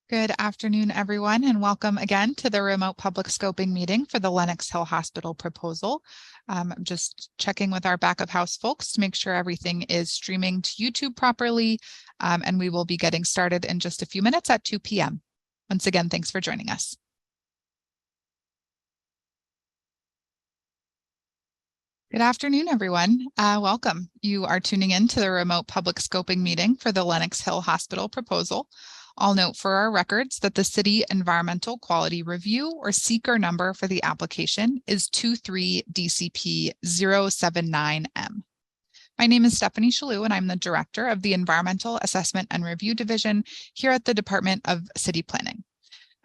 Good afternoon, everyone, and welcome again to the remote public scoping meeting for the Lenox Hill Hospital proposal. I'm just checking with our back of house folks to make sure everything is streaming to YouTube properly, and we will be getting started in just a few minutes at 2 p.m. Once again, thanks for joining us. Good afternoon, everyone. Welcome. You are tuning in to the remote public scoping meeting for the Lenox Hill Hospital proposal. I'll note for our records that the City Environmental Quality Review, or CEQR number for the application, is 23DCP079M. My name is Stephanie Shalou, and I'm the Director of the Environmental Assessment and Review Division here at the Department of City Planning.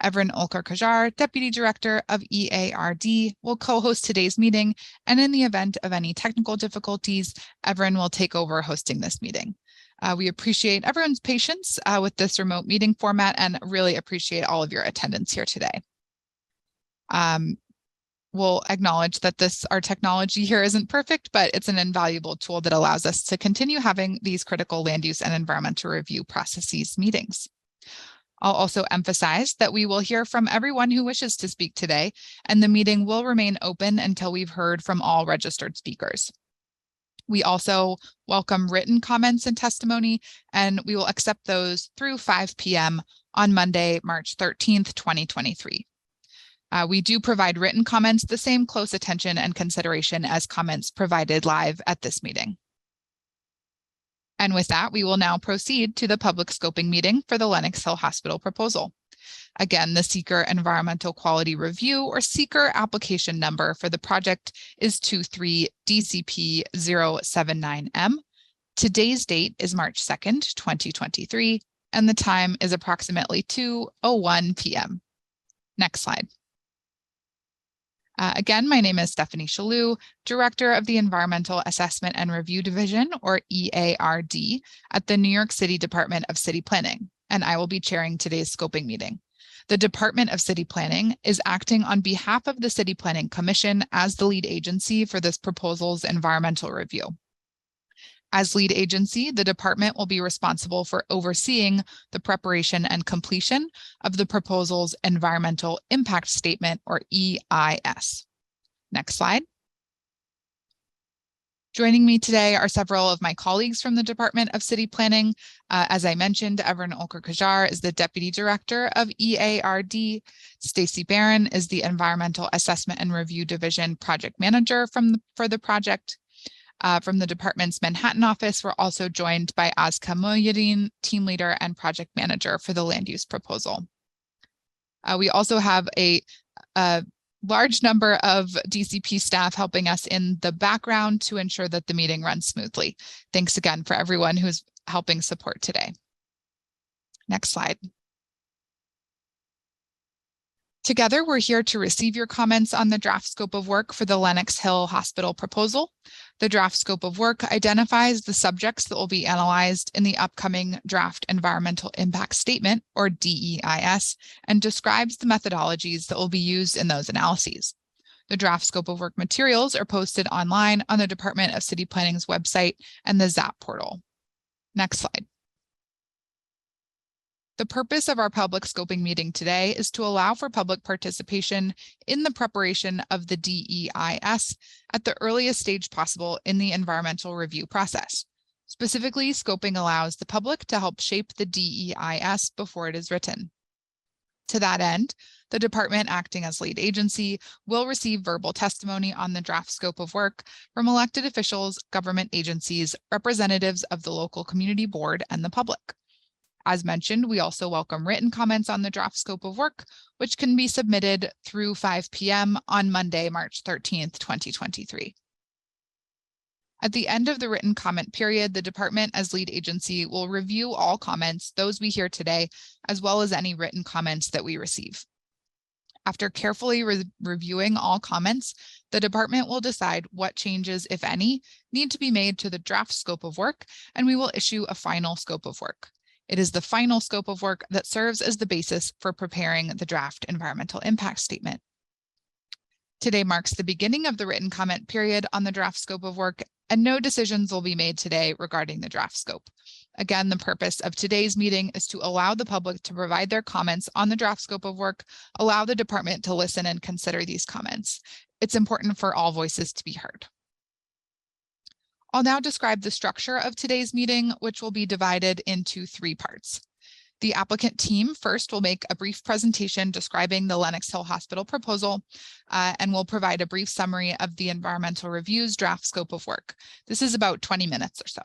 Evren Olker-Kajar, Deputy Director of EARD, will co-host today's meeting, and in the event of any technical difficulties, Evren will take over hosting this meeting. We appreciate everyone's patience with this remote meeting format and really appreciate all of your attendance here today. We'll acknowledge that our technology here isn't perfect, but it's an invaluable tool that allows us to continue having these critical land use and environmental review processes meetings. I'll also emphasize that we will hear from everyone who wishes to speak today, and the meeting will remain open until we've heard from all registered speakers. We also welcome written comments and testimony, and we will accept those through 5 p.m. on Monday, March 13th, 2023. We do provide written comments the same close attention and consideration as comments provided live at this meeting. And with that, we will now proceed to the public scoping meeting for the Lenox Hill Hospital proposal. Again, the CEQR Environmental Quality Review, or CEQR application number for the project is 23DCP079M. Today's date is March 2nd, 2023, and the time is approximately 2:01 p.m. Next slide. Again, my name is Stephanie Shalou, Director of the Environmental Assessment and Review Division, or EARD, at the New York City Department of City Planning, and I will be chairing today's scoping meeting. The Department of City Planning is acting on behalf of the City Planning Commission as the lead agency for this proposal's environmental review. As lead agency, the department will be responsible for overseeing the preparation and completion of the proposal's Environmental Impact Statement, or EIS. Next slide. Joining me today are several of my colleagues from the Department of City Planning. As I mentioned, Evren Olker-Kajar is the Deputy Director of EARD. Stacy Barron is the Environmental Assessment and Review Division Project Manager for the project. From the department's Manhattan office, we're also joined by Azka Moyadin, Team Leader and Project Manager for the Land Use Proposal. We also have a large number of DCP staff helping us in the background to ensure that the meeting runs smoothly. Thanks again for everyone who's helping support today. Next slide. Together, we're here to receive your comments on the draft scope of work for the Lenox Hill Hospital proposal. The draft scope of work identifies the subjects that will be analyzed in the upcoming draft environmental impact statement, or DEIS, and describes the methodologies that will be used in those analyses. The draft scope of work materials are posted online on the Department of City Planning's website and the ZAP portal. Next slide. The purpose of our public scoping meeting today is to allow for public participation in the preparation of the DEIS at the earliest stage possible in the environmental review process. Specifically, scoping allows the public to help shape the DEIS before it is written. To that end, the department acting as lead agency will receive verbal testimony on the draft scope of work from elected officials, government agencies, representatives of the local community board, and the public. As mentioned, we also welcome written comments on the draft scope of work, which can be submitted through 5 p.m. on Monday, March 13th, 2023. At the end of the written comment period, the department as lead agency will review all comments, those we hear today, as well as any written comments that we receive. After carefully reviewing all comments, the department will decide what changes, if any, need to be made to the draft scope of work, and we will issue a final scope of work. It is the final scope of work that serves as the basis for preparing the draft environmental impact statement. Today marks the beginning of the written comment period on the draft scope of work, and no decisions will be made today regarding the draft scope. Again, the purpose of today's meeting is to allow the public to provide their comments on the draft scope of work, allow the department to listen and consider these comments. It's important for all voices to be heard. I'll now describe the structure of today's meeting, which will be divided into 3 parts. The applicant team first will make a brief presentation describing the Lenox Hill Hospital proposal and will provide a brief summary of the environmental review's draft scope of work. This is about 20 minutes or so.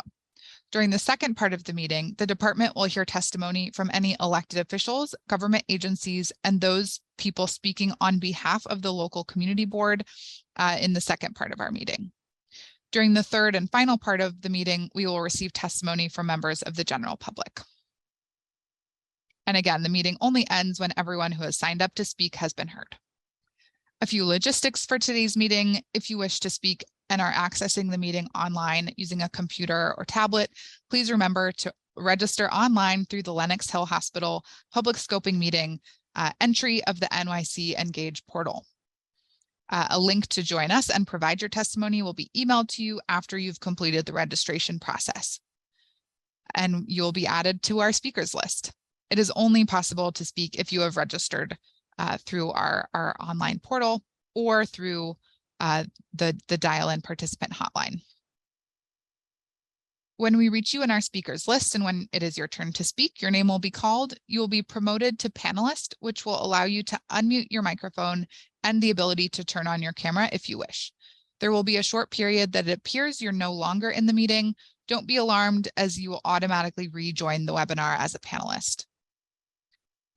During the second part of the meeting, the department will hear testimony from any elected officials, government agencies, and those people speaking on behalf of the local community board in the second part of our meeting. During the third and final part of the meeting, we will receive testimony from members of the general public. And again, the meeting only ends when everyone who has signed up to speak has been heard. A few logistics for today's meeting. If you wish to speak and are accessing the meeting online using a computer or tablet, please remember to register online through the Lenox Hill Hospital Public Scoping Meeting entry of the NYC Engage portal. A link to join us and provide your testimony will be emailed to you after you've completed the registration process, and you'll be added to our speakers list. It is only possible to speak if you have registered through our online portal or through the dial-in participant hotline. When we reach you in our speakers list and when it is your turn to speak, your name will be called. You will be promoted to panelist, which will allow you to unmute your microphone and the ability to turn on your camera if you wish. There will be a short period that it appears you're no longer in the meeting. Don't be alarmed, as you will automatically rejoin the webinar as a panelist.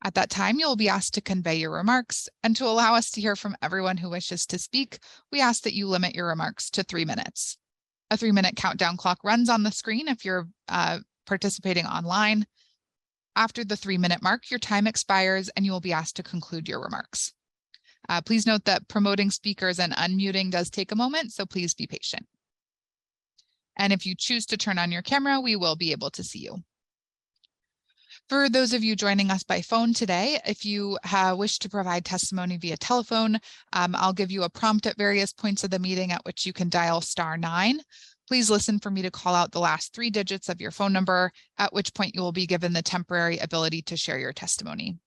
At that time, you'll be asked to convey your remarks, and to allow us to hear from everyone who wishes to speak, we ask that you limit your remarks to 3 minutes. A 3-minute countdown clock runs on the screen if you're participating online. After the 3-minute mark, your time expires and you will be asked to conclude your remarks. Please note that promoting speakers and unmuting does take a moment, so please be patient. And if you choose to turn on your camera, we will be able to see you. For those of you joining us by phone today, if you wish to provide testimony via telephone, I'll give you a prompt at various points of the meeting at which you can dial *9. Please listen for me to call out the last 3 digits of your phone number, at which point you will be given the temporary ability to share your testimony.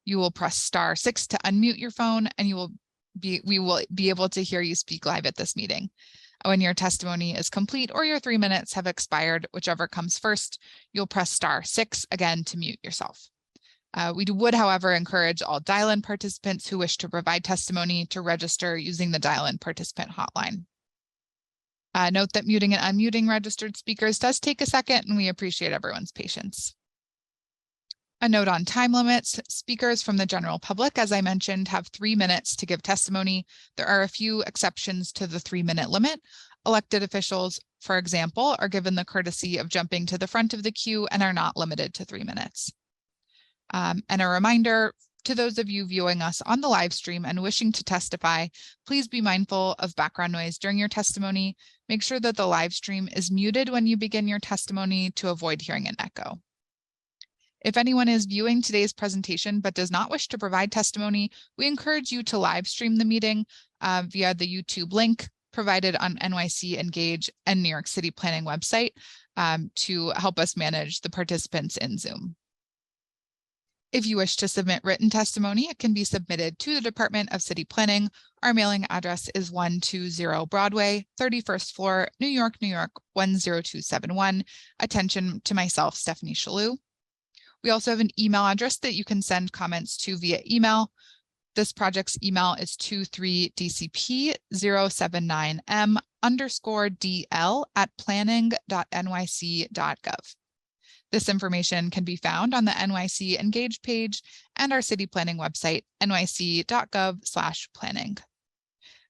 You will press *6 to unmute your phone, and we will be able to hear you speak live at this meeting. When your testimony is complete or your 3 minutes have expired, whichever comes first, you'll press *6 again to mute yourself. We would, however, encourage all dial-in participants who wish to provide testimony to register using the dial-in participant hotline. Note that muting and unmuting registered speakers does take a second, and we appreciate everyone's patience. A note on time limits. Speakers from the general public, as I mentioned, have 3 minutes to give testimony. There are a few exceptions to the 3-minute limit. Elected officials, for example, are given the courtesy of jumping to the front of the queue and are not limited to 3 minutes. And a reminder to those of you viewing us on the live stream and wishing to testify, please be mindful of background noise during your testimony. Make sure that the live stream is muted when you begin your testimony to avoid hearing an echo. If anyone is viewing today's presentation but does not wish to provide testimony, we encourage you to live stream the meeting via the YouTube link provided on NYC Engage and New York City Planning website to help us manage the participants in Zoom. If you wish to submit written testimony, it can be submitted to the Department of City Planning. Our mailing address is 120 Broadway, 31st floor, New York, New York, 10271. Attention to myself, Stephanie Shalhoub. We also have an email address that you can send comments to via email. This project's email is 23dcp079m_dl@planning.nyc.gov. This information can be found on the NYC Engage page and our city planning website, nyc.gov/planning.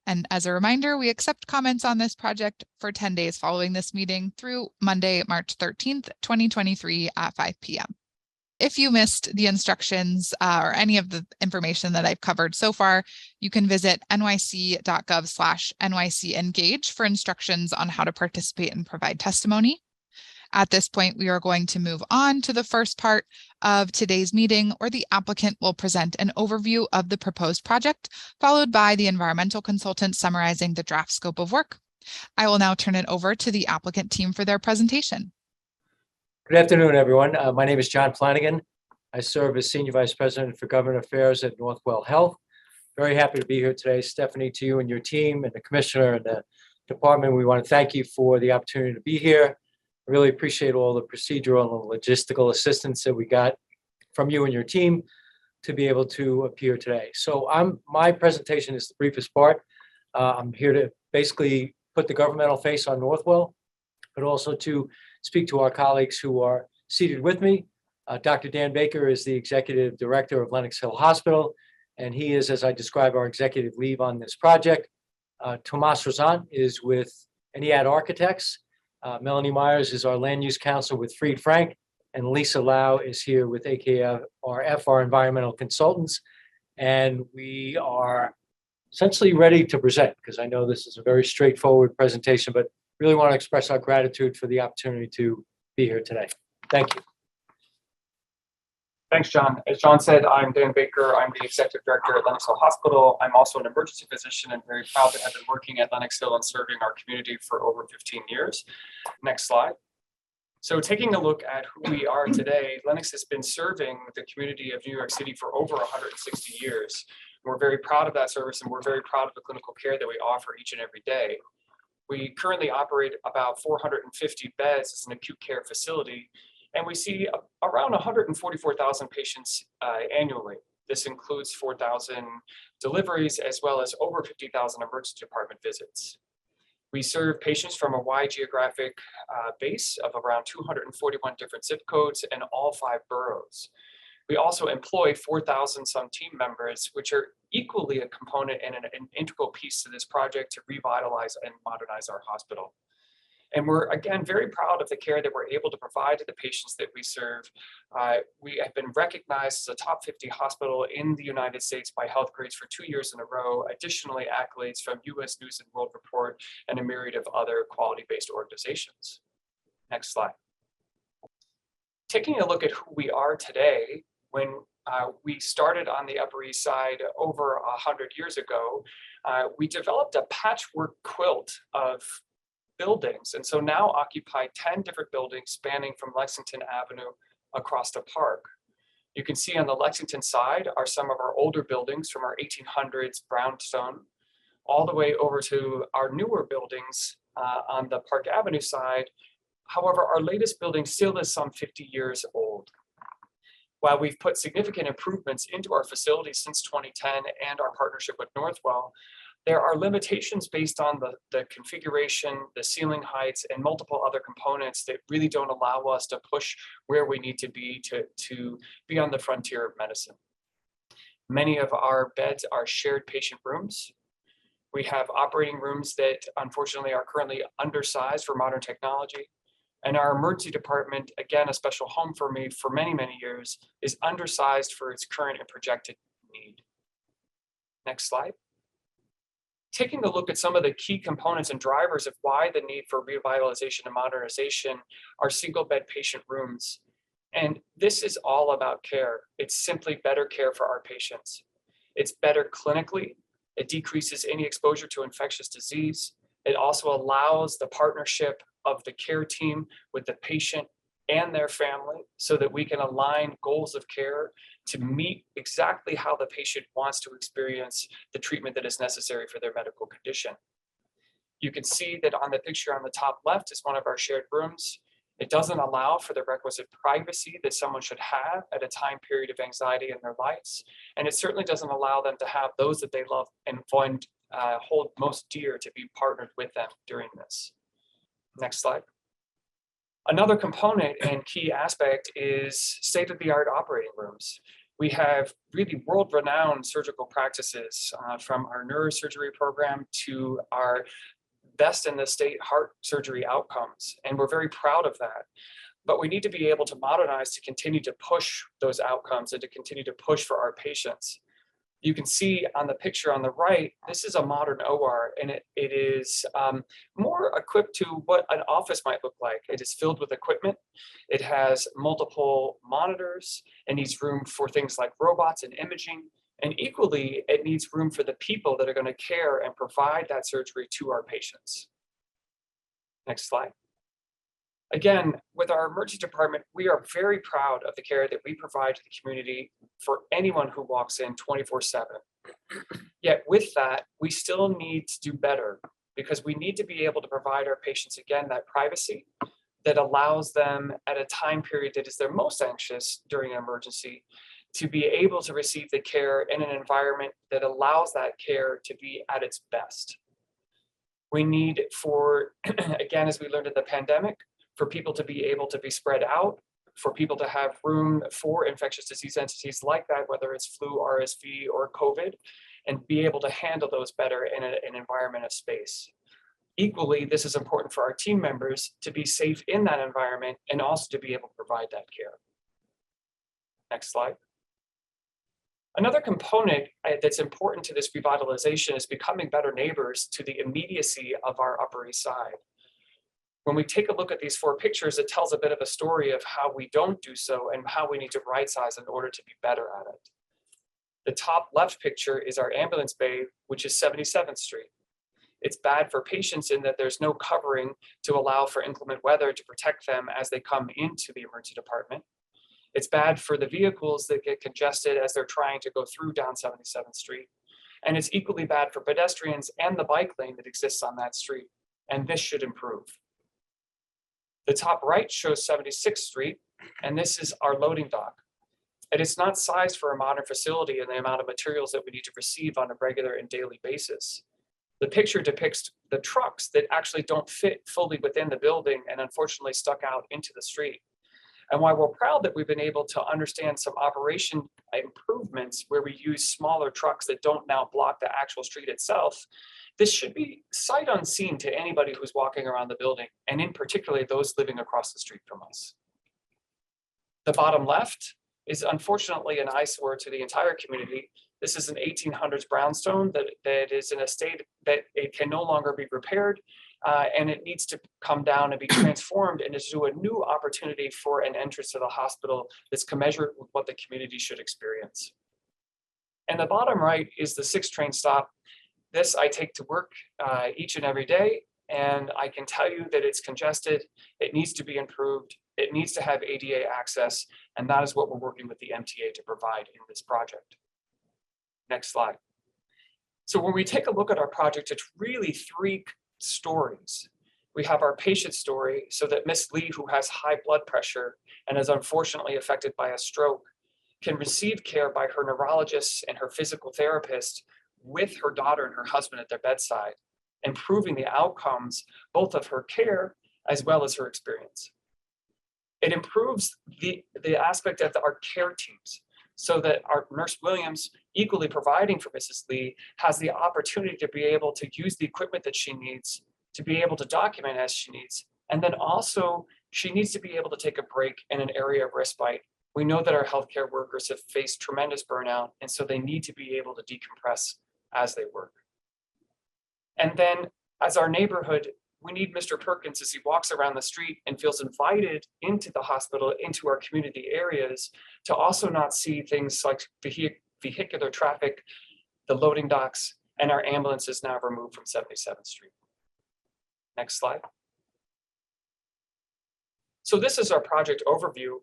And as a reminder, we accept comments on this project for 10 days following this meeting through Monday, March 13th, 2023 at 5 p.m. If you missed the instructions or any of the information that I've covered so far, you can visit nyc.gov/nycengage for instructions on how to participate and provide testimony. At this point, we are going to move on to the first part of today's meeting, where the applicant will present an overview of the proposed project, followed by the environmental consultant summarizing the draft scope of work. I will now turn it over to the applicant team for their presentation. Good afternoon, everyone. My name is John Flanagan. I serve as Senior Vice President for Government Affairs at Northwell Health. Very happy to be here today. Stephanie, to you and your team and the Commissioner and the Department, we want to thank you for the opportunity to be here. I really appreciate all the procedural and logistical assistance that we got from you and your team to be able to appear today. So my presentation is the briefest part. I'm here to basically put the governmental face on Northwell, but also to speak to our colleagues who are seated with me. Dr. Dan Baker is the Executive Director of Lenox Hill Hospital, and he is, as I describe, our executive lead on this project. Tomas Razan is with EARD Architects. Melanie Myers is our Land Use Counsel with Fried Frank, and Lisa Lau is here with AKRF, our environmental consultants. And we are essentially ready to present, because I know this is a very straightforward presentation, but really want to express our gratitude for the opportunity to be here today. Thank you. Thanks, John. As John said, I'm Dan Baker. I'm the Executive Director at Lenox Hill Hospital. I'm also an emergency physician and very proud to have been working at Lenox Hill and serving our community for over 15 years. Next slide. So taking a look at who we are today, Lenox has been serving the community of New York City for over 160 years. We're very proud of that service, and we're very proud of the clinical care that we offer each and every day. We currently operate about 450 beds as an acute care facility, and we see around 144,000 patients annually. This includes 4,000 deliveries as well as over 50,000 emergency department visits. We serve patients from a wide geographic base of around 241 different zip codes and all 5 boroughs. We also employ 4,000 some team members, which are equally a component and an integral piece to this project to revitalize and modernize our hospital. And we're, again, very proud of the care that we're able to provide to the patients that we serve. We have been recognized as a top 50 hospital in the United States by Health Grades for 2 years in a row. Additionally, accolades from US News and World Report and a myriad of other quality-based organizations. Next slide. Taking a look at who we are today, when we started on the Upper East Side over 100 years ago, we developed a patchwork quilt of buildings, and so now occupy 10 different buildings spanning from Lexington Avenue across the park. You can see on the Lexington side are some of our older buildings from our 1800s brownstone, all the way over to our newer buildings on the Park Avenue side. However, our latest building still is some 50 years old. While we've put significant improvements into our facilities since 2010 and our partnership with Northwell, there are limitations based on the configuration, the ceiling heights, and multiple other components that really don't allow us to push where we need to be on the frontier of medicine. Many of our beds are shared patient rooms. We have operating rooms that unfortunately are currently undersized for modern technology. And our emergency department, again, a special home for me for many, many years, is undersized for its current and projected need. Next slide. Taking a look at some of the key components and drivers of why the need for revitalization and modernization are single bed patient rooms. And this is all about care. It's simply better care for our patients. It's better clinically. It decreases any exposure to infectious disease. It also allows the partnership of the care team with the patient and their family so that we can align goals of care to meet exactly how the patient wants to experience the treatment that is necessary for their medical condition. You can see that on the picture on the top left is one of our shared rooms. It doesn't allow for the requisite privacy that someone should have at a time period of anxiety in their lives. And it certainly doesn't allow them to have those that they love and hold most dear to be partnered with them during this. Next slide. Another component and key aspect is state-of-the-art operating rooms. We have really world-renowned surgical practices from our neurosurgery program to our best in the state heart surgery outcomes, and we're very proud of that. But we need to be able to modernize to continue to push those outcomes and to continue to push for our patients. You can see on the picture on the right, this is a modern OR, and it is more equipped to what an office might look like. It is filled with equipment. It has multiple monitors. It needs room for things like robots and imaging. And equally, it needs room for the people that are going to care and provide that surgery to our patients. Next slide. Again, with our emergency department, we are very proud of the care that we provide to the community for anyone who walks in 24/7. Yet with that, we still need to do better because we need to be able to provide our patients, again, that privacy that allows them at a time period that is their most anxious during an emergency to be able to receive the care in an environment that allows that care to be at its best. We need for, again, as we learned in the pandemic, for people to be able to be spread out, for people to have room for infectious disease entities like that, whether it's flu, RSV, or COVID, and be able to handle those better in an environment of space. Equally, this is important for our team members to be safe in that environment and also to be able to provide that care. Next slide. Another component that's important to this revitalization is becoming better neighbors to the immediacy of our Upper East Side. When we take a look at these 4 pictures, it tells a bit of a story of how we don't do so and how we need to right size in order to be better at it. The top left picture is our ambulance bay, which is 77th Street. It's bad for patients in that there's no covering to allow for inclement weather to protect them as they come into the emergency department. It's bad for the vehicles that get congested as they're trying to go through down 77th Street. And it's equally bad for pedestrians and the bike lane that exists on that street. And this should improve. The top right shows 76th Street, and this is our loading dock. And it's not sized for a modern facility and the amount of materials that we need to receive on a regular and daily basis. The picture depicts the trucks that actually don't fit fully within the building and unfortunately stuck out into the street. And while we're proud that we've been able to understand some operation improvements where we use smaller trucks that don't now block the actual street itself, this should be sight unseen to anybody who's walking around the building, and in particular those living across the street from us. The bottom left is unfortunately an eyesore to the entire community. This is an 1800s brownstone that is in a state that it can no longer be repaired, and it needs to come down and be transformed into a new opportunity for an entrance to the hospital that's commensurate with what the community should experience. And the bottom right is the 6 train stop. This I take to work each and every day, and I can tell you that it's congested. It needs to be improved. It needs to have ADA access, and that is what we're working with the MTA to provide in this project. Next slide. So when we take a look at our project, it's really 3 stories. We have our patient story, so that Miss Lee, who has high blood pressure and is unfortunately affected by a stroke, can receive care by her neurologist and her physical therapist with her daughter and her husband at their bedside, improving the outcomes both of her care as well as her experience. It improves the aspect of our care teams, so that our Nurse Williams, equally providing for Mrs. Lee, has the opportunity to be able to use the equipment that she needs, to be able to document as she needs. And then also, she needs to be able to take a break in an area of respite. We know that our healthcare workers have faced tremendous burnout, and so they need to be able to decompress as they work. And then, as our neighborhood, we need Mr. Perkins, as he walks around the street and feels invited into the hospital, into our community areas, to also not see things like vehicular traffic, the loading docks, and our ambulances now removed from 77th Street. Next slide. So this is our project overview.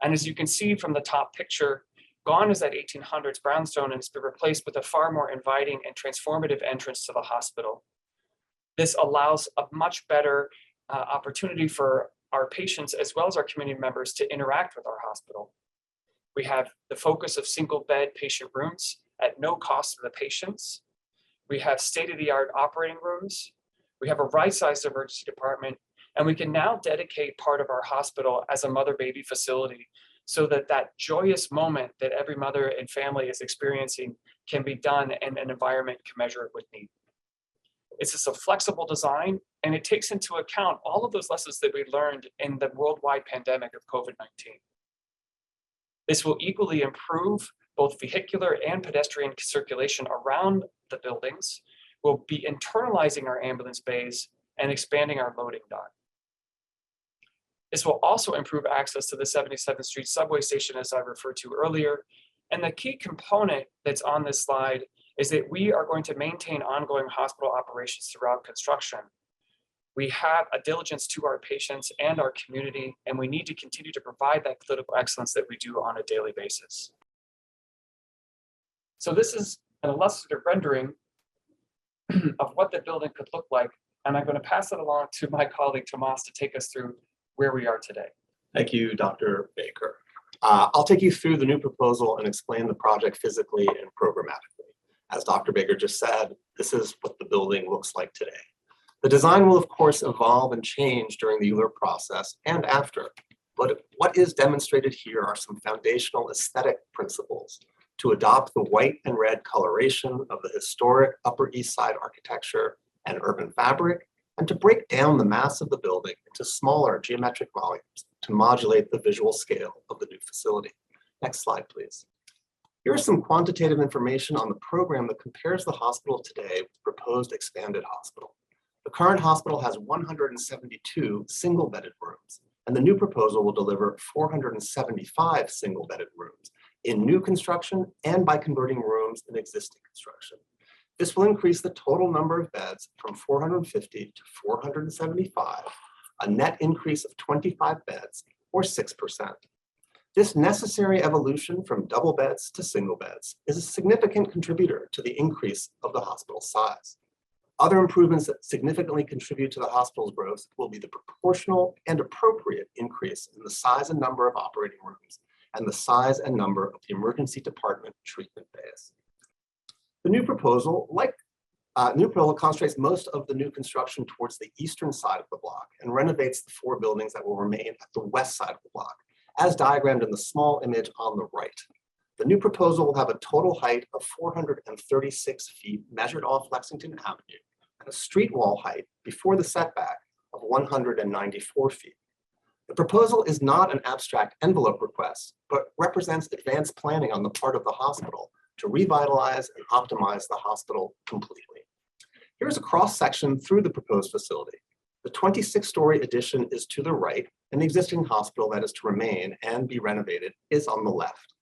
And as you can see from the top picture, gone is that 1800s brownstone, and it's been replaced with a far more inviting and transformative entrance to the hospital. This allows a much better opportunity for our patients as well as our community members to interact with our hospital. We have the focus of single bed patient rooms at no cost to the patients. We have state-of-the-art operating rooms. We have a right-sized emergency department, and we can now dedicate part of our hospital as a mother-baby facility so that that joyous moment that every mother and family is experiencing can be done in an environment commensurate with need. It's just a flexible design, and it takes into account all of those lessons that we learned in the worldwide pandemic of COVID-19. This will equally improve both vehicular and pedestrian circulation around the buildings. We'll be internalizing our ambulance bays and expanding our loading dock. This will also improve access to the 77th Street subway station, as I referred to earlier. And the key component that's on this slide is that we are going to maintain ongoing hospital operations throughout construction. We have a diligence to our patients and our community, and we need to continue to provide that clinical excellence that we do on a daily basis. So this is an illustrative rendering of what the building could look like, and I'm going to pass it along to my colleague Tomas to take us through where we are today. Thank you, Dr. Baker. I'll take you through the new proposal and explain the project physically and programmatically. As Dr. Baker just said, this is what the building looks like today. The design will, of course, evolve and change during the EARD process and after, but what is demonstrated here are some foundational aesthetic principles to adopt the white and red coloration of the historic Upper East Side architecture and urban fabric, and to break down the mass of the building into smaller geometric volumes to modulate the visual scale of the new facility. Next slide, please. Here is some quantitative information on the program that compares the hospital today with the proposed expanded hospital. The current hospital has 172 single-bedded rooms, and the new proposal will deliver 475 single-bedded rooms in new construction and by converting rooms in existing construction. This will increase the total number of beds from 450 to 475, a net increase of 25 beds, or 6%. This necessary evolution from double beds to single beds is a significant contributor to the increase of the hospital's size. Other improvements that significantly contribute to the hospital's growth will be the proportional and appropriate increase in the size and number of operating rooms and the size and number of the emergency department treatment bays. The new proposal, concentrates most of the new construction towards the eastern side of the block and renovates the 4 buildings that will remain at the west side of the block, as diagrammed in the small image on the right. The new proposal will have a total height of 436 feet measured off Lexington Avenue and a street wall height before the setback of 194 feet. The proposal is not an abstract envelope request, but represents advanced planning on the part of the hospital to revitalize and optimize the hospital completely. Here's a cross-section through the proposed facility. The 26-story addition is to the right, and the existing hospital that is to remain and be renovated is on the left.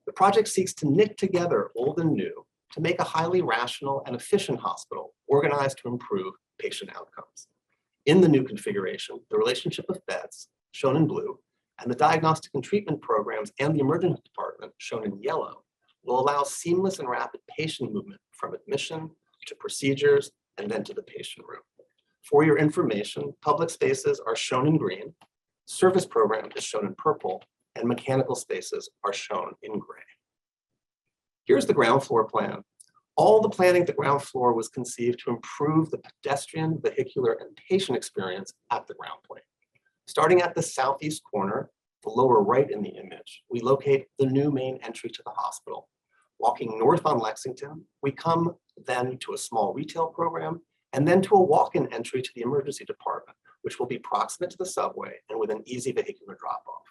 The project seeks to knit together old and new to make a highly rational and efficient hospital organized to improve patient outcomes. In the new configuration, the relationship of beds, shown in blue, and the diagnostic and treatment programs and the emergency department, shown in yellow, will allow seamless and rapid patient movement from admission to procedures and then to the patient room. For your information, public spaces are shown in green, service program is shown in purple, and mechanical spaces are shown in gray. Here's the ground floor plan. All the planning at the ground floor was conceived to improve the pedestrian, vehicular, and patient experience at the ground plane. Starting at the southeast corner, the lower right in the image, we locate the new main entry to the hospital. Walking north on Lexington, we come then to a small retail program and then to a walk-in entry to the emergency department, which will be proximate to the subway and with an easy vehicular drop-off.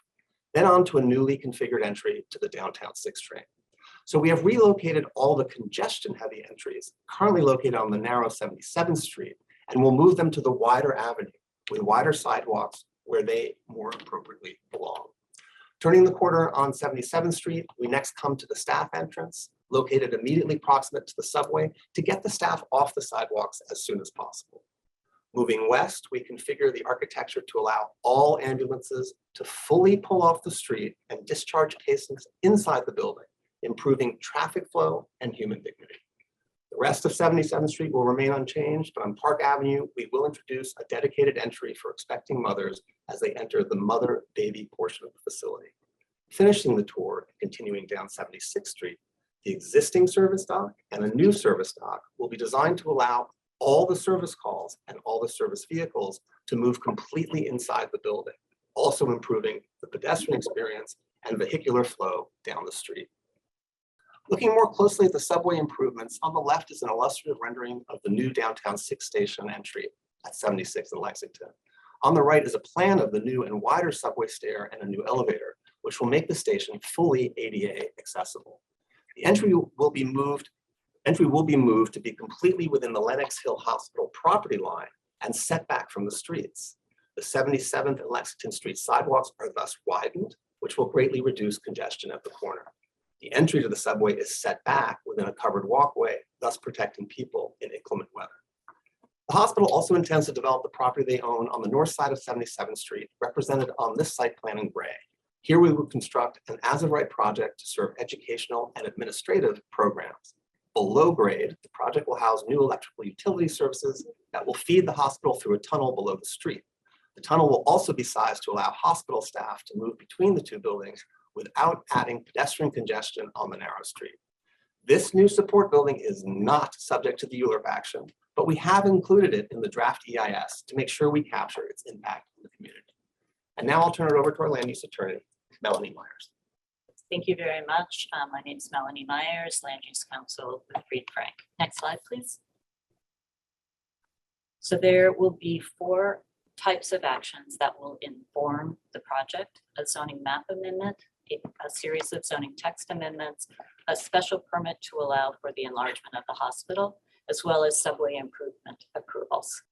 Then on to a newly configured entry to the downtown 6 train. So we have relocated all the congestion-heavy entries currently located on the narrow 77th Street, and we'll move them to the wider avenue with wider sidewalks where they more appropriately belong. Turning the corner on 77th Street, we next come to the staff entrance, located immediately proximate to the subway, to get the staff off the sidewalks as soon as possible. Moving west, we configure the architecture to allow all ambulances to fully pull off the street and discharge patients inside the building, improving traffic flow and human dignity. The rest of 77th Street will remain unchanged, but on Park Avenue, we will introduce a dedicated entry for expecting mothers as they enter the mother-baby portion of the facility. Finishing the tour and continuing down 76th Street, the existing service dock and a new service dock will be designed to allow all the service calls and all the service vehicles to move completely inside the building, also improving the pedestrian experience and vehicular flow down the street. Looking more closely at the subway improvements, on the left is an illustrative rendering of the new downtown 6 station entry at 76th and Lexington. On the right is a plan of the new and wider subway stair and a new elevator, which will make the station fully ADA accessible. The entry will be moved to be completely within the Lenox Hill Hospital property line and set back from the streets. The 77th and Lexington Street sidewalks are thus widened, which will greatly reduce congestion at the corner. The entry to the subway is set back within a covered walkway, thus protecting people in inclement weather. The hospital also intends to develop the property they own on the north side of 77th Street, represented on this site plan in gray. Here we will construct an as-of-right project to serve educational and administrative programs. Below grade, the project will house new electrical utility services that will feed the hospital through a tunnel below the street. The tunnel will also be sized to allow hospital staff to move between the two buildings without adding pedestrian congestion on the narrow street. This new support building is not subject to the ULURP action, but we have included it in the draft EIS to make sure we capture its impact on the community. And now I'll turn it over to our land use attorney, Melanie Myers. Thank you very much. My name is Melanie Myers, Land Use Counsel with Reed Frank. Next slide, please. So there will be 4 types of actions that will inform the project: a zoning map amendment, a series of zoning text amendments, a special permit to allow for the enlargement of the hospital, as well as subway improvement approvals.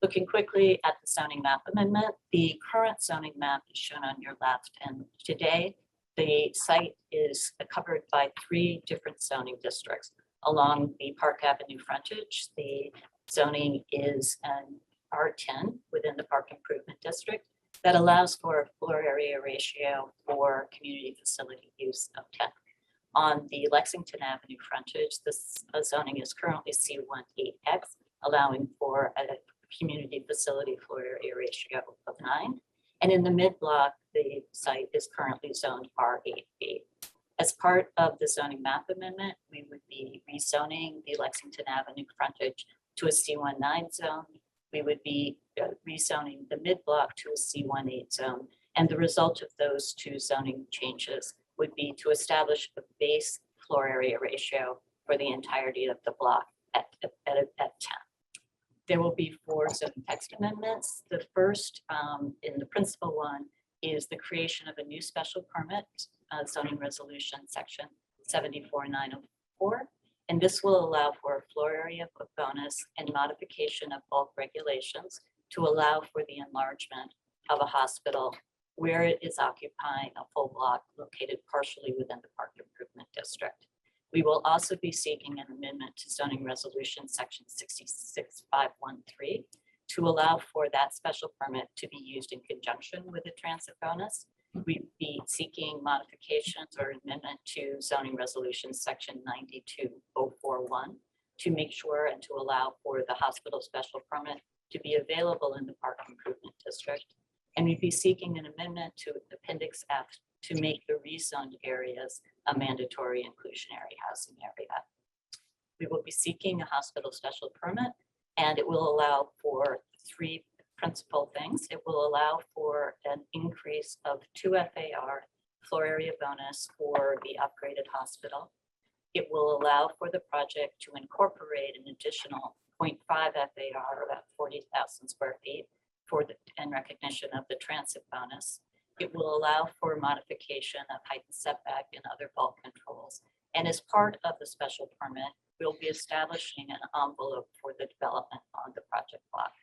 Looking quickly at the zoning map amendment, the current zoning map is shown on your left, and today the site is covered by 3 different zoning districts. Along the Park Avenue frontage, the zoning is an R10 within the Park Improvement District that allows for a floor area ratio for community facility use of 10. On the Lexington Avenue frontage, this zoning is currently C18X, allowing for a community facility floor area ratio of 9. And in the mid-block, the site is currently zoned R8B. As part of the zoning map amendment, we would be rezoning the Lexington Avenue frontage to a C19 zone. We would be rezoning the mid-block to a C18 zone. And the result of those 2 zoning changes would be to establish a base floor area ratio for the entirety of the block at 10. There will be 4 zoning text amendments. The first, in the principal one, is the creation of a new special permit, zoning resolution section 74904. And this will allow for a floor area bonus and modification of bulk regulations to allow for the enlargement of a hospital where it is occupying a full block located partially within the Park Improvement District. We will also be seeking an amendment to zoning resolution section 66513 to allow for that special permit to be used in conjunction with a transit bonus. We'd be seeking modifications or amendment to zoning resolution section 92041 to make sure and to allow for the hospital special permit to be available in the Park Improvement District. And we'd be seeking an amendment to Appendix F to make the rezoned areas a mandatory inclusionary housing area. We will be seeking a hospital special permit, and it will allow for 3 principal things. It will allow for an increase of 2 FAR floor area bonus for the upgraded hospital. It will allow for the project to incorporate an additional 0.5 FAR, about 40,000 square feet, in recognition of the transit bonus. It will allow for modification of height and setback and other bulk controls. And as part of the special permit, we'll be establishing an envelope for the development on the project block.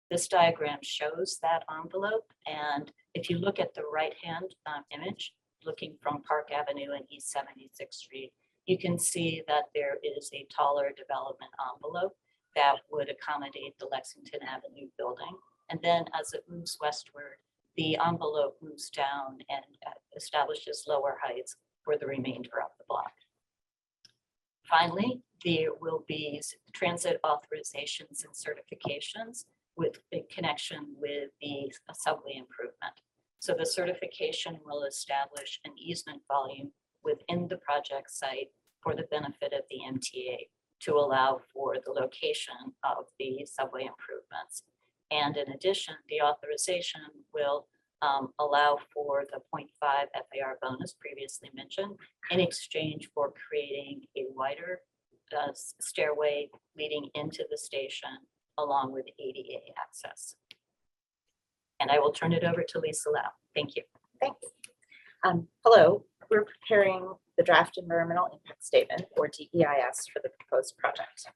This diagram shows that envelope. And if you look at the right-hand image, looking from Park Avenue and East 76th Street, you can see that there is a taller development envelope that would accommodate the Lexington Avenue building. And then as it moves westward, the envelope moves down and establishes lower heights for the remainder of the block. Finally, there will be transit authorizations and certifications with a connection with the subway improvement. So the certification will establish an easement volume within the project site for the benefit of the MTA to allow for the location of the subway improvements. And in addition, the authorization will allow for the 0.5 FAR bonus previously mentioned in exchange for creating a wider stairway leading into the station along with ADA access. And I will turn it over to Lisa Lau. Thank you. Thanks. Hello, we're preparing the draft environmental impact statement or DEIS for the proposed project.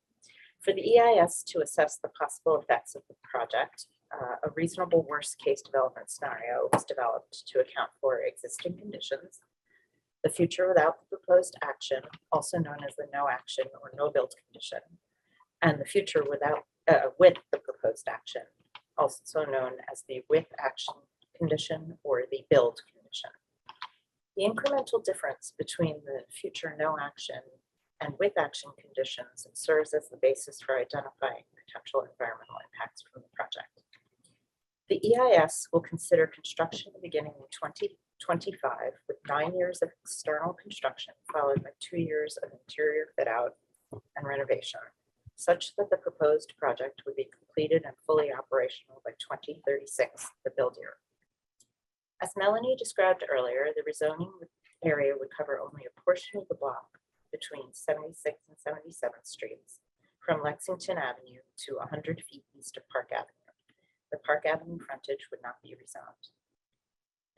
For the EIS to assess the possible effects of the project, a reasonable worst case development scenario was developed to account for existing conditions, the future without the proposed action, also known as the no action or no build condition, and the future without with the proposed action, also known as the with action condition or the build condition. The incremental difference between the future no action and with action conditions serves as the basis for identifying potential environmental impacts from the project. The EIS will consider construction beginning in 2025 with 9 years of external construction followed by 2 years of interior fit out and renovation, such that the proposed project would be completed and fully operational by 2036, the build year. As Melanie described earlier, the rezoning area would cover only a portion of the block between 76 and 77th Streets from Lexington Avenue to 100 feet east of Park Avenue. The Park Avenue frontage would not be rezoned.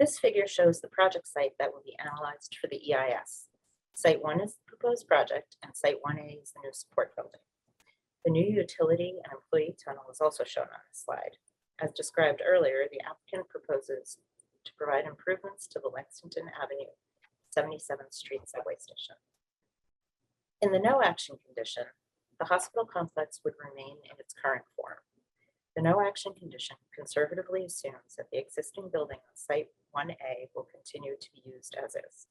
This figure shows the project site that will be analyzed for the EIS. Site 1 is the proposed project and Site 1A is the new support building. The new utility and employee tunnel is also shown on this slide. As described earlier, the applicant proposes to provide improvements to the Lexington Avenue 77th Street subway station. In the no action condition, the hospital complex would remain in its current form. The no action condition conservatively assumes that the existing building on Site 1A will continue to be used as is.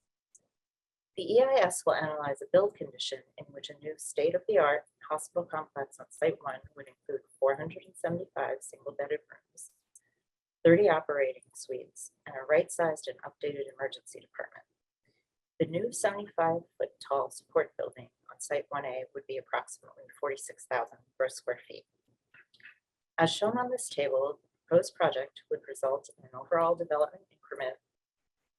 The EIS will analyze a build condition in which a new state-of-the-art hospital complex on Site 1 would include 475 single-bedded rooms, 30 operating suites, and a right-sized and updated emergency department. The new 75-foot tall support building on Site 1A would be approximately 46,000 gross square feet. As shown on this table, the proposed project would result in an overall development increment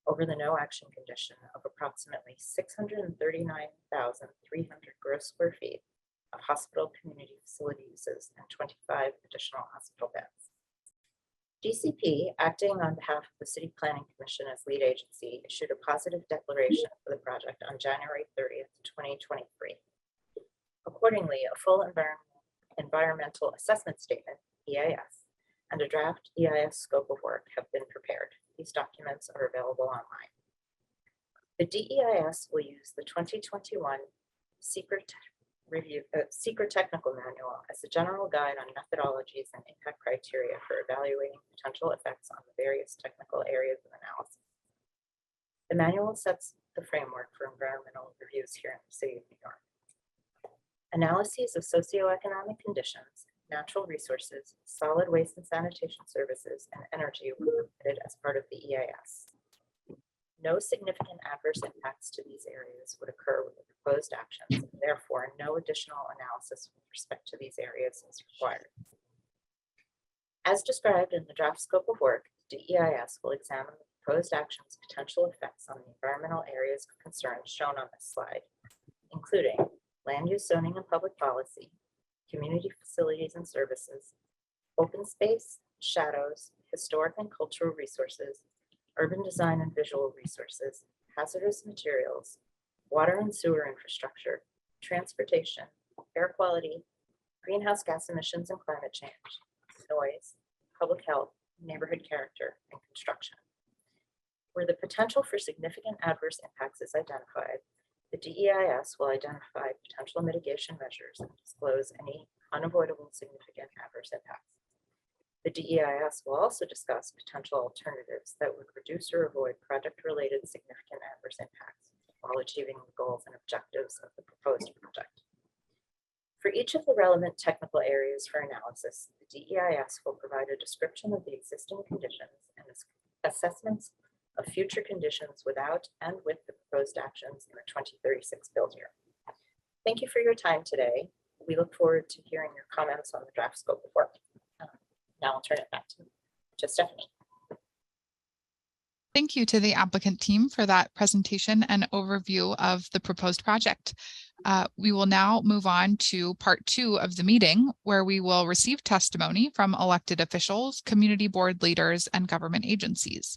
over the no action condition of approximately 639,300 gross square feet of hospital community facility uses and 25 additional hospital beds. DCP, acting on behalf of the City Planning Commission as lead agency, issued a positive declaration for the project on January 30th, 2023. Accordingly, a full environmental assessment statement, EIS, and a draft EIS scope of work have been prepared. These documents are available online. The DEIS will use the 2021 CEQR Technical Manual as a general guide on methodologies and impact criteria for evaluating potential effects on the various technical areas of analysis. The manual sets the framework for environmental reviews here in the City of New York. Analyses of socioeconomic conditions, natural resources, solid waste and sanitation services, and energy were permitted as part of the EIS. No significant adverse impacts to these areas would occur with the proposed actions, and therefore no additional analysis with respect to these areas is required. As described in the draft scope of work, the EIS will examine the proposed actions' potential effects on the environmental areas of concern shown on this slide, including land use, zoning, and public policy, community facilities and services, open space, shadows, historic and cultural resources, urban design and visual resources, hazardous materials, water and sewer infrastructure, transportation, air quality, greenhouse gas emissions and climate change, noise, public health, neighborhood character, and construction. Where the potential for significant adverse impacts is identified, the DEIS will identify potential mitigation measures and disclose any unavoidable significant adverse impacts. The DEIS will also discuss potential alternatives that would reduce or avoid project-related significant adverse impacts while achieving the goals and objectives of the proposed project. For each of the relevant technical areas for analysis, the DEIS will provide a description of the existing conditions and assessments of future conditions without and with the proposed actions in the 2036 build year. Thank you for your time today. We look forward to hearing your comments on the draft scope of work. Now I'll turn it back to Stephanie. Thank you to the applicant team for that presentation and overview of the proposed project. We will now move on to part 2 of the meeting, where we will receive testimony from elected officials, community board leaders, and government agencies.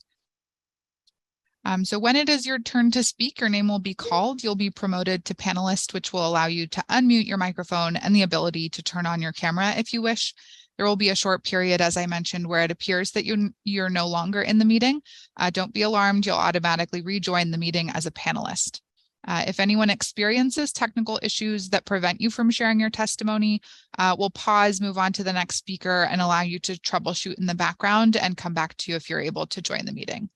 So when it is your turn to speak, your name will be called. You'll be promoted to panelist, which will allow you to unmute your microphone and the ability to turn on your camera if you wish. There will be a short period, as I mentioned, where it appears that you're no longer in the meeting. Don't be alarmed. You'll automatically rejoin the meeting as a panelist. If anyone experiences technical issues that prevent you from sharing your testimony, we'll pause, move on to the next speaker, and allow you to troubleshoot in the background and come back to you if you're able to join the meeting.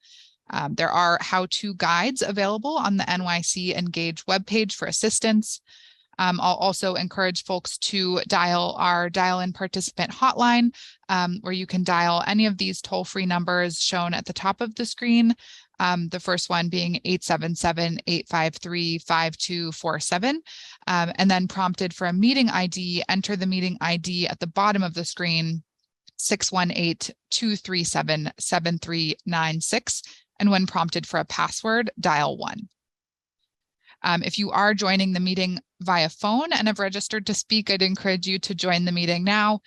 There are how-to guides available on the NYC Engage webpage for assistance. I'll also encourage folks to dial our dial-in participant hotline, where you can dial any of these toll-free numbers shown at the top of the screen. The first one being 877-853-5247. And then prompted for a meeting ID, enter the meeting ID at the bottom of the screen, 618-237-7396. And when prompted for a password, dial 1. If you are joining the meeting via phone and have registered to speak, I'd encourage you to join the meeting now.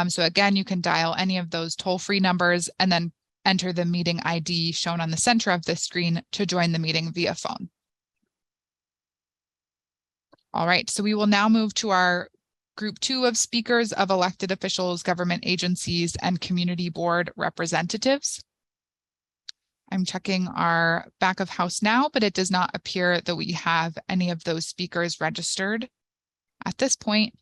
So again, you can dial any of those toll-free numbers and then enter the meeting ID shown on the center of the screen to join the meeting via phone. All right, so we will now move to our group 2 of speakers of elected officials, government agencies, and community board representatives. I'm checking our back of house now, but it does not appear that we have any of those speakers registered at this point.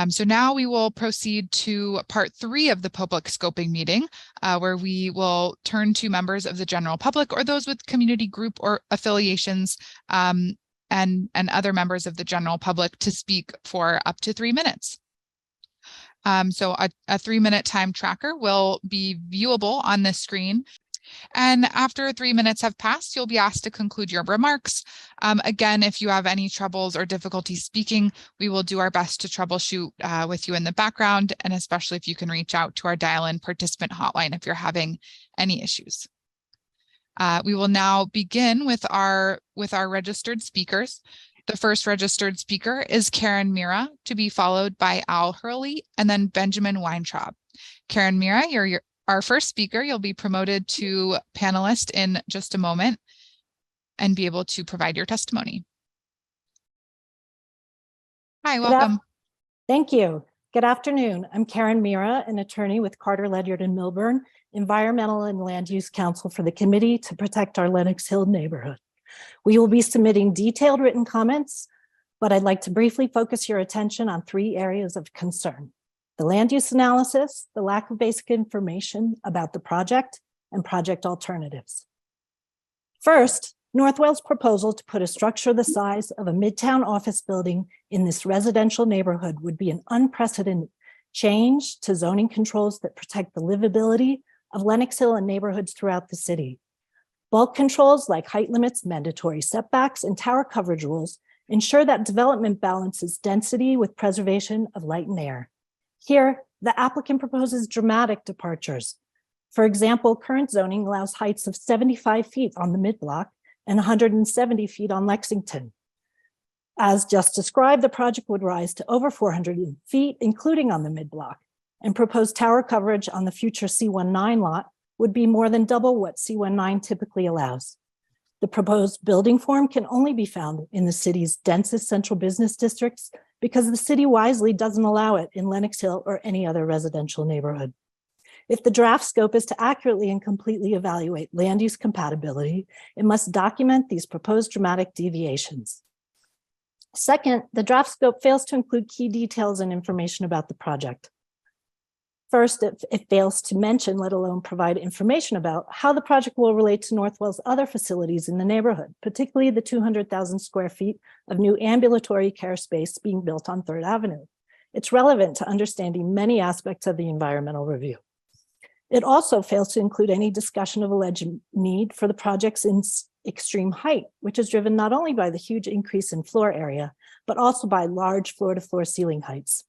So now we will proceed to part 3 of the public scoping meeting, where we will turn to members of the general public or those with community group or affiliations and other members of the general public to speak for up to 3 minutes. So a 3-minute time tracker will be viewable on this screen. And after 3 minutes have passed, you'll be asked to conclude your remarks. Again, if you have any troubles or difficulty speaking, we will do our best to troubleshoot with you in the background, and especially if you can reach out to our dial-in participant hotline if you're having any issues. We will now begin with our registered speakers. The first registered speaker is Karen Mira, to be followed by Al Hurley and then Benjamin Weintraub. Karen Mira, you're our first speaker. You'll be promoted to panelist in just a moment and be able to provide your testimony. Hi, welcome. Thank you. Good afternoon. I'm Karen Mira, an attorney with Carter, Ledyard & Milburn, Environmental and Land Use Council for the Committee to Protect Our Lenox Hill Neighborhood. We will be submitting detailed written comments, but I'd like to briefly focus your attention on 3 areas of concern: the land use analysis, the lack of basic information about the project, and project alternatives. First, Northwell's proposal to put a structure the size of a midtown office building in this residential neighborhood would be an unprecedented change to zoning controls that protect the livability of Lenox Hill and neighborhoods throughout the city. Bulk controls like height limits, mandatory setbacks, and tower coverage rules ensure that development balances density with preservation of light and air. Here, the applicant proposes dramatic departures. For example, current zoning allows heights of 75 feet on the mid-block and 170 feet on Lexington. As just described, the project would rise to over 400 feet, including on the mid-block, and proposed tower coverage on the future C19 lot would be more than double what C19 typically allows. The proposed building form can only be found in the city's densest central business districts because the city wisely doesn't allow it in Lenox Hill or any other residential neighborhood. If the draft scope is to accurately and completely evaluate land use compatibility, it must document these proposed dramatic deviations. Second, the draft scope fails to include key details and information about the project. First, it fails to mention, let alone provide information about how the project will relate to Northwell's other facilities in the neighborhood, particularly the 200,000 square feet of new ambulatory care space being built on 3rd Avenue. It's relevant to understanding many aspects of the environmental review. It also fails to include any discussion of alleged need for the project's extreme height, which is driven not only by the huge increase in floor area, but also by large floor-to-floor ceiling heights.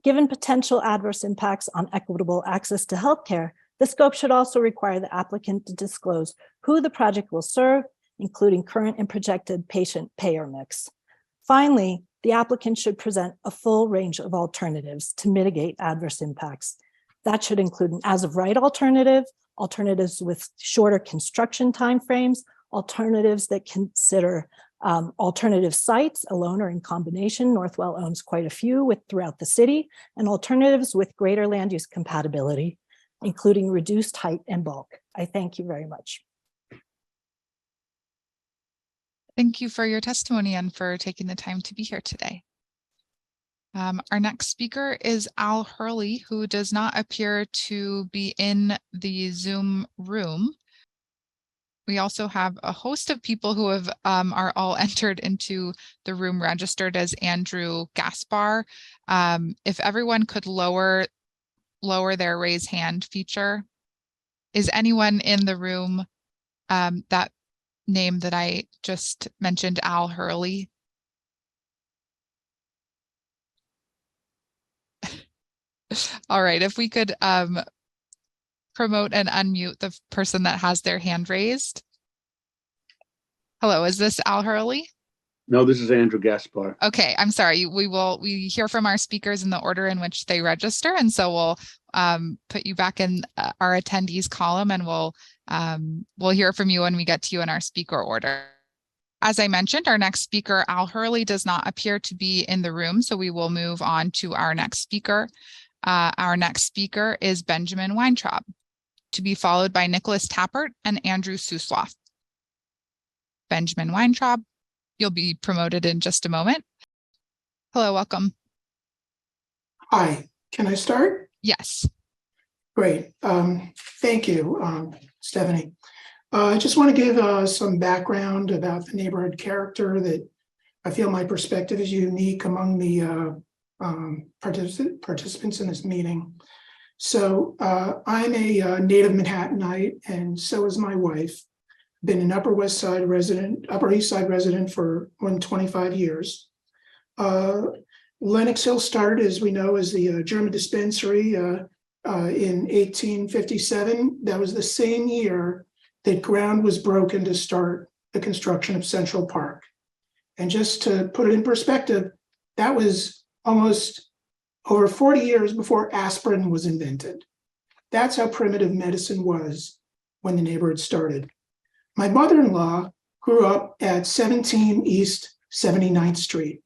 Given potential adverse impacts on equitable access to healthcare, the scope should also require the applicant to disclose who the project will serve, including current and projected patient-payer mix. Finally, the applicant should present a full range of alternatives to mitigate adverse impacts. That should include an as-of-right alternative, alternatives with shorter construction timeframes, alternatives that consider alternative sites alone or in combination. Northwell owns quite a few throughout the city, and alternatives with greater land use compatibility, including reduced height and bulk. I thank you very much. Thank you for your testimony and for taking the time to be here today. Our next speaker is Al Hurley, who does not appear to be in the Zoom room. We also have a host of people who have are all entered into the room registered as Andrew Gaspar. If everyone could lower their raise hand feature. Is anyone in the room that name that I just mentioned, Al Hurley? All right, if we could promote and unmute the person that has their hand raised. Hello, is this Al Hurley? No, this is Andrew Gaspar. Okay, I'm sorry. We hear from our speakers in the order in which they register, and so we'll put you back in our attendees column, and we'll hear from you when we get to you in our speaker order. As I mentioned, our next speaker, Al Hurley, does not appear to be in the room, so we will move on to our next speaker. Our next speaker is Benjamin Weintraub, to be followed by Nicholas Tappert and Andrew Suslov. Benjamin Weintraub, you'll be promoted in just a moment. Hello, welcome. Hi, can I start? Yes. Great. Thank you, Stephanie. I just want to give some background about the neighborhood character that I feel my perspective is unique among the participants in this meeting. So I'm a native Manhattanite, and so is my wife. Been an Upper East Side resident for more than 25 years. Lenox Hill started, as we know, as the German dispensary in 1857. That was the same year that ground was broken to start the construction of Central Park. And just to put it in perspective, that was almost over 40 years before aspirin was invented. That's how primitive medicine was when the neighborhood started. My mother-in-law grew up at 17 East 79th Street.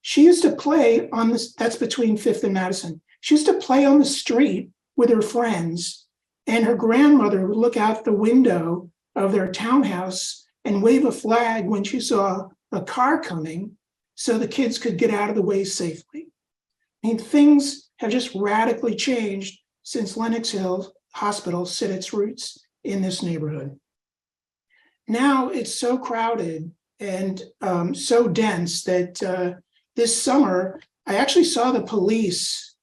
She used to play on this, that's between 5th and Madison. She used to play on the street with her friends, and her grandmother would look out the window of their townhouse and wave a flag when she saw a car coming so the kids could get out of the way safely. I mean, things have just radically changed since Lenox Hill Hospital set its roots in this neighborhood. Now it's so crowded and so dense that this summer, I actually saw the police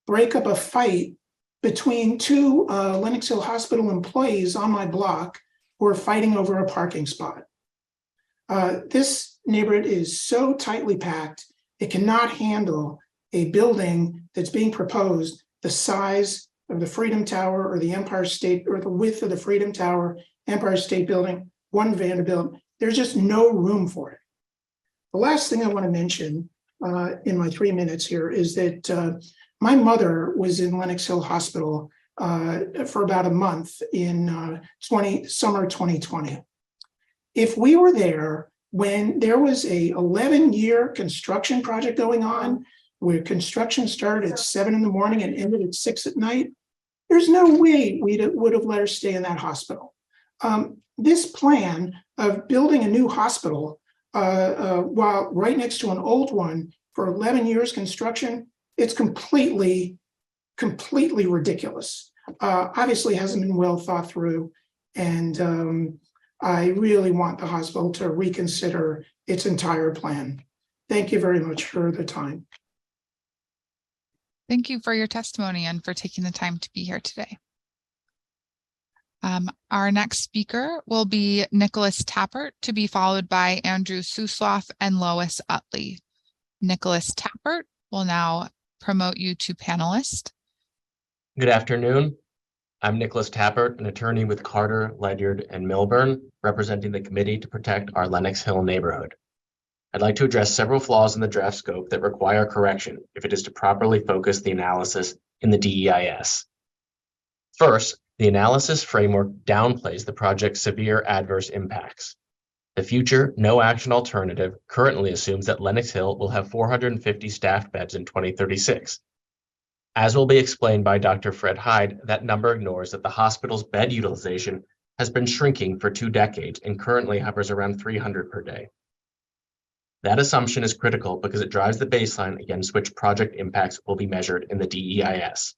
break up a fight between two Lenox Hill Hospital employees on my block who were fighting over a parking spot. This neighborhood is so tightly packed, it cannot handle a building that's being proposed the size of the Freedom Tower or the Empire State, or the width of the Freedom Tower, Empire State Building, One Vanderbilt. There's just no room for it. The last thing I want to mention in my 3 minutes here is that my mother was in Lenox Hill Hospital for about a month in summer 2020. If we were there when there was a 11-year construction project going on, where construction started at 7 in the morning and ended at 6 at night, there's no way we would have let her stay in that hospital. This plan of building a new hospital while right next to an old one for 11 years construction, it's completely ridiculous. Obviously hasn't been well thought through, and I really want the hospital to reconsider its entire plan. Thank you very much for the time. Thank you for your testimony and for taking the time to be here today. Our next speaker will be Nicholas Tappert, to be followed by Andrew Suslov and Lois Utley. Nicholas Tappert will now promote you to panelist. Good afternoon. I'm Nicholas Tappert, an attorney with Carter, Ledyard, and Milburn, representing the Committee to Protect Our Lenox Hill Neighborhood. I'd like to address several flaws in the draft scope that require correction if it is to properly focus the analysis in the DEIS. First, the analysis framework downplays the project's severe adverse impacts. The future no action alternative currently assumes that Lenox Hill will have 450 staffed beds in 2036. As will be explained by Dr. Fred Hyde, that number ignores that the hospital's bed utilization has been shrinking for 2 decades and currently hovers around 300 per day. That assumption is critical because it drives the baseline against which project impacts will be measured in the DEIS.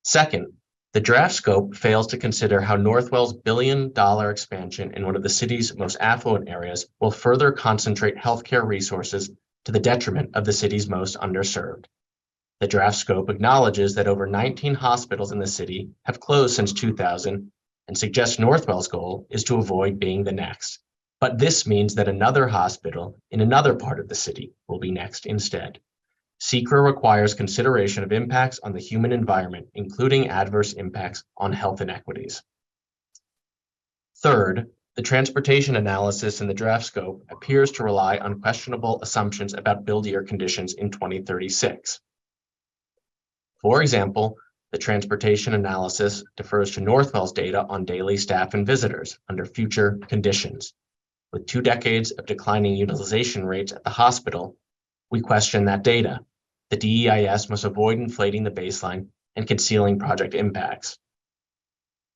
Second, the draft scope fails to consider how Northwell's billion-dollar expansion in one of the city's most affluent areas will further concentrate healthcare resources to the detriment of the city's most underserved. The draft scope acknowledges that over 19 hospitals in the city have closed since 2000 and suggests Northwell's goal is to avoid being the next. But this means that another hospital in another part of the city will be next instead. CEQR requires consideration of impacts on the human environment, including adverse impacts on health inequities. Third, the transportation analysis in the draft scope appears to rely on questionable assumptions about build year conditions in 2036. For example, the transportation analysis defers to Northwell's data on daily staff and visitors under future conditions. With 2 decades of declining utilization rates at the hospital, we question that data. The DEIS must avoid inflating the baseline and concealing project impacts.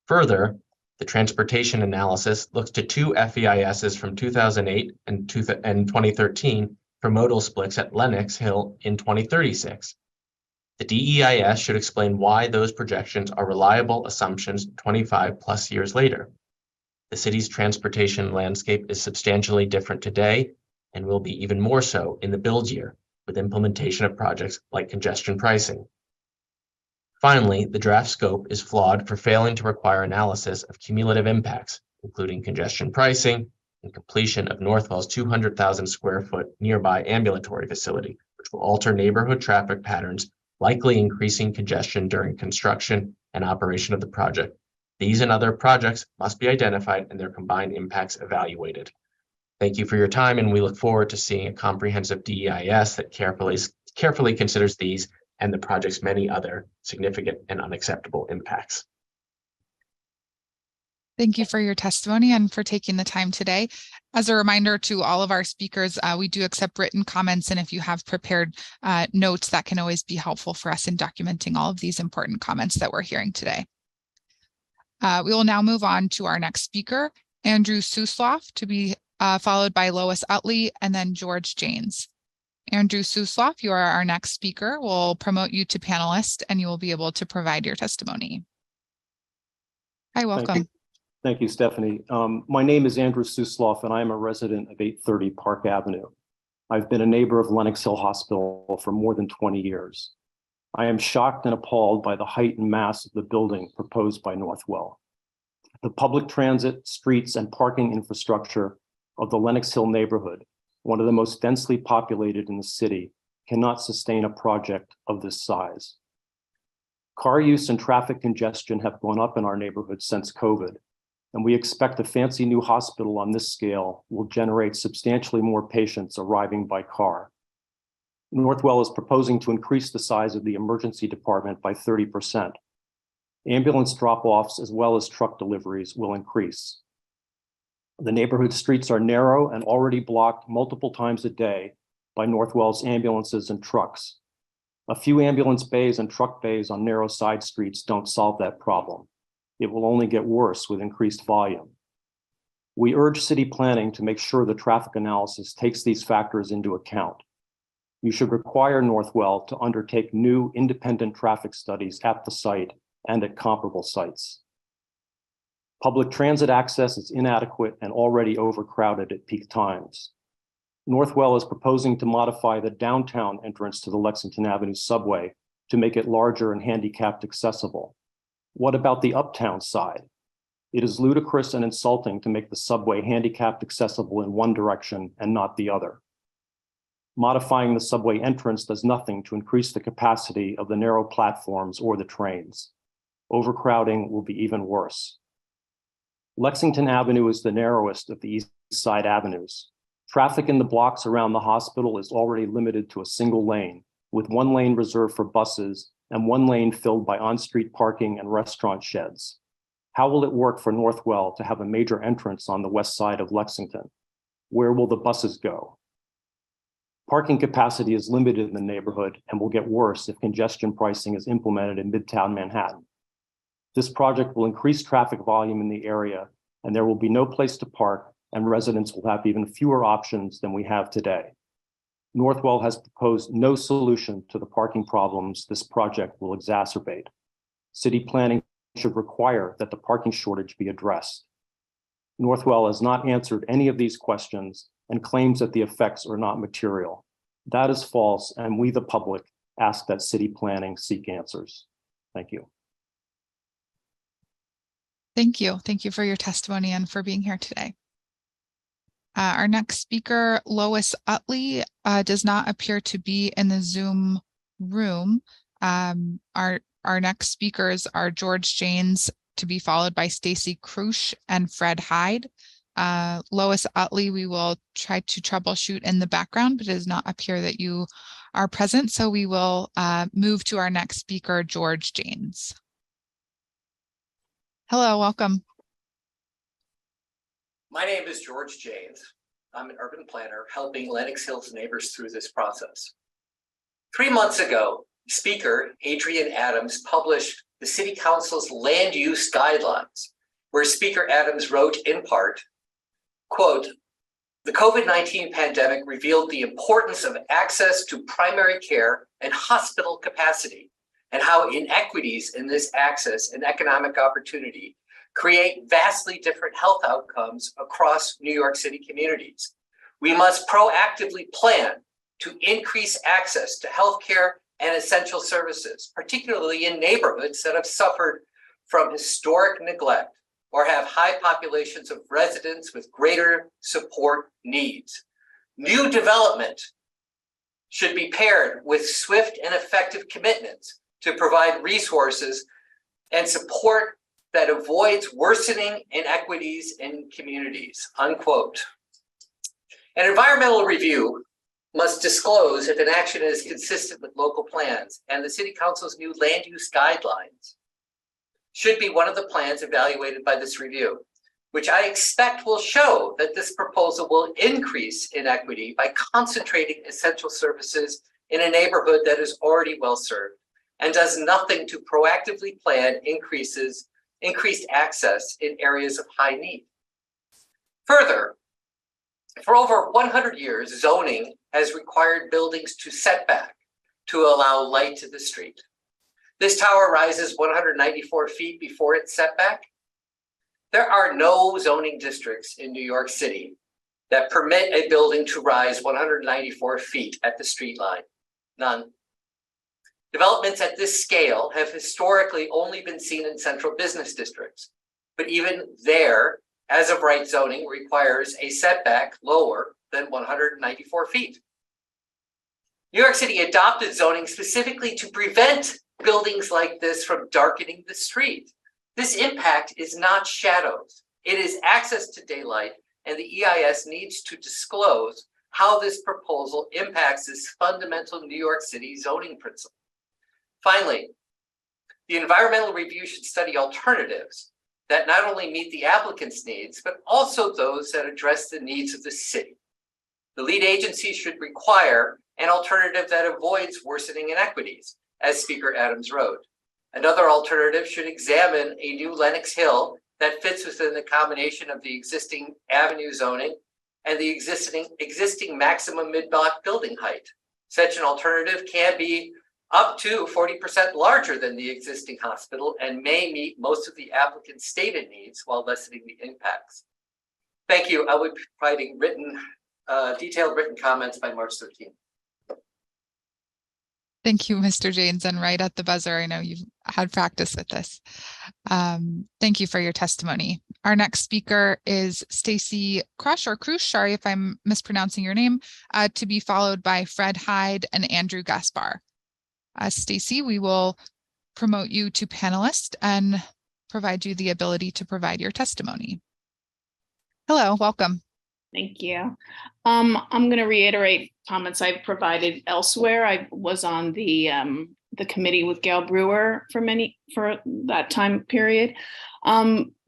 Further, the transportation analysis looks to 2 FEISs from 2008 and 2013 for modal splits at Lenox Hill in 2036. The DEIS should explain why those projections are reliable assumptions 25 plus years later. The city's transportation landscape is substantially different today and will be even more so in the build year with implementation of projects like congestion pricing. Finally, the draft scope is flawed for failing to require analysis of cumulative impacts, including congestion pricing and completion of Northwell's 200,000 square foot nearby ambulatory facility, which will alter neighborhood traffic patterns, likely increasing congestion during construction and operation of the project. These and other projects must be identified and their combined impacts evaluated. Thank you for your time, and we look forward to seeing a comprehensive DEIS that carefully considers these and the project's many other significant and unacceptable impacts. Thank you for your testimony and for taking the time today. As a reminder to all of our speakers, we do accept written comments, and if you have prepared notes, that can always be helpful for us in documenting all of these important comments that we're hearing today. We will now move on to our next speaker, Andrew Susloff, to be followed by Lois Utley and then George Janes. Andrew Susloff, you are our next speaker. We'll promote you to panelist and you will be able to provide your testimony. Hi, welcome. Thank you, Stephanie. My name is Andrew Susloff, and I am a resident of 830 Park Avenue. I've been a neighbor of Lenox Hill Hospital for more than 20 years. I am shocked and appalled by the height and mass of the building proposed by Northwell. The public transit, streets, and parking infrastructure of the Lenox Hill neighborhood, one of the most densely populated in the city, cannot sustain a project of this size. Car use and traffic congestion have gone up in our neighborhood since COVID, and we expect a fancy new hospital on this scale will generate substantially more patients arriving by car. Northwell is proposing to increase the size of the emergency department by 30%. Ambulance drop-offs as well as truck deliveries will increase. The neighborhood streets are narrow and already blocked multiple times a day by Northwell's ambulances and trucks. A few ambulance bays and truck bays on narrow side streets don't solve that problem. It will only get worse with increased volume. We urge city planning to make sure the traffic analysis takes these factors into account. You should require Northwell to undertake new independent traffic studies at the site and at comparable sites. Public transit access is inadequate and already overcrowded at peak times. Northwell is proposing to modify the downtown entrance to the Lexington Avenue subway to make it larger and handicapped accessible. What about the uptown side? It is ludicrous and insulting to make the subway handicapped accessible in one direction and not the other. Modifying the subway entrance does nothing to increase the capacity of the narrow platforms or the trains. Overcrowding will be even worse. Lexington Avenue is the narrowest of the east side avenues. Traffic in the blocks around the hospital is already limited to a single lane, with one lane reserved for buses and one lane filled by on-street parking and restaurant sheds. How will it work for Northwell to have a major entrance on the west side of Lexington? Where will the buses go? Parking capacity is limited in the neighborhood and will get worse if congestion pricing is implemented in Midtown Manhattan. This project will increase traffic volume in the area, and there will be no place to park, and residents will have even fewer options than we have today. Northwell has proposed no solution to the parking problems this project will exacerbate. City planning should require that the parking shortage be addressed. Northwell has not answered any of these questions and claims that the effects are not material. That is false, and we, the public, ask that city planning seek answers. Thank you. Thank you. Thank you for your testimony and for being here today. Our next speaker, Lois Utley, does not appear to be in the Zoom room. Our next speakers are George Janes, to be followed by Stacy Krusch and Fred Hyde. Lois Utley, we will try to troubleshoot in the background, but it does not appear that you are present. So we will move to our next speaker, George Janes. Hello, welcome. My name is George Janes. I'm an urban planner helping Lenox Hill's neighbors through this process. 3 months ago, Speaker Adrian Adams published the City Council's land use guidelines, where Speaker Adams wrote in part, quote, "The COVID-19 pandemic revealed the importance of access to primary care and hospital capacity, and how inequities in this access and economic opportunity create vastly different health outcomes across New York City communities. We must proactively plan to increase access to healthcare and essential services, particularly in neighborhoods that have suffered from historic neglect or have high populations of residents with greater support needs. New development should be paired with swift and effective commitments to provide resources and support that avoids worsening inequities in communities," unquote. An environmental review must disclose if an action is consistent with local plans, and the City Council's new land use guidelines should be one of the plans evaluated by this review, which I expect will show that this proposal will increase inequity by concentrating essential services in a neighborhood that is already well served and does nothing to proactively plan increased access in areas of high need. Further, for over 100 years, zoning has required buildings to set back to allow light to the street. This tower rises 194 feet before its setback. There are no zoning districts in New York City that permit a building to rise 194 feet at the street line. None. Developments at this scale have historically only been seen in central business districts, but even there, as of right zoning requires a setback lower than 194 feet. New York City adopted zoning specifically to prevent buildings like this from darkening the street. This impact is not shadows. It is access to daylight, and the EIS needs to disclose how this proposal impacts this fundamental New York City zoning principle. Finally, the environmental review should study alternatives that not only meet the applicant's needs, but also those that address the needs of the city. The lead agency should require an alternative that avoids worsening inequities, as Speaker Adams wrote. Another alternative should examine a new Lenox Hill that fits within the combination of the existing avenue zoning and the existing maximum mid-block building height. Such an alternative can be up to 40% larger than the existing hospital and may meet most of the applicant's stated needs while lessening the impacts. Thank you. I will be providing detailed written comments by March 13th. Thank you, Mr. Janes. And right at the buzzer, I know you've had practice with this. Thank you for your testimony. Our next speaker is Stacy Krusch, sorry if I'm mispronouncing your name, to be followed by Fred Hyde and Andrew Gaspar. Stacy, we will promote you to panelist and provide you the ability to provide your testimony. Hello, welcome. Thank you. I'm going to reiterate comments I've provided elsewhere. I was on the committee with Gail Brewer for that time period.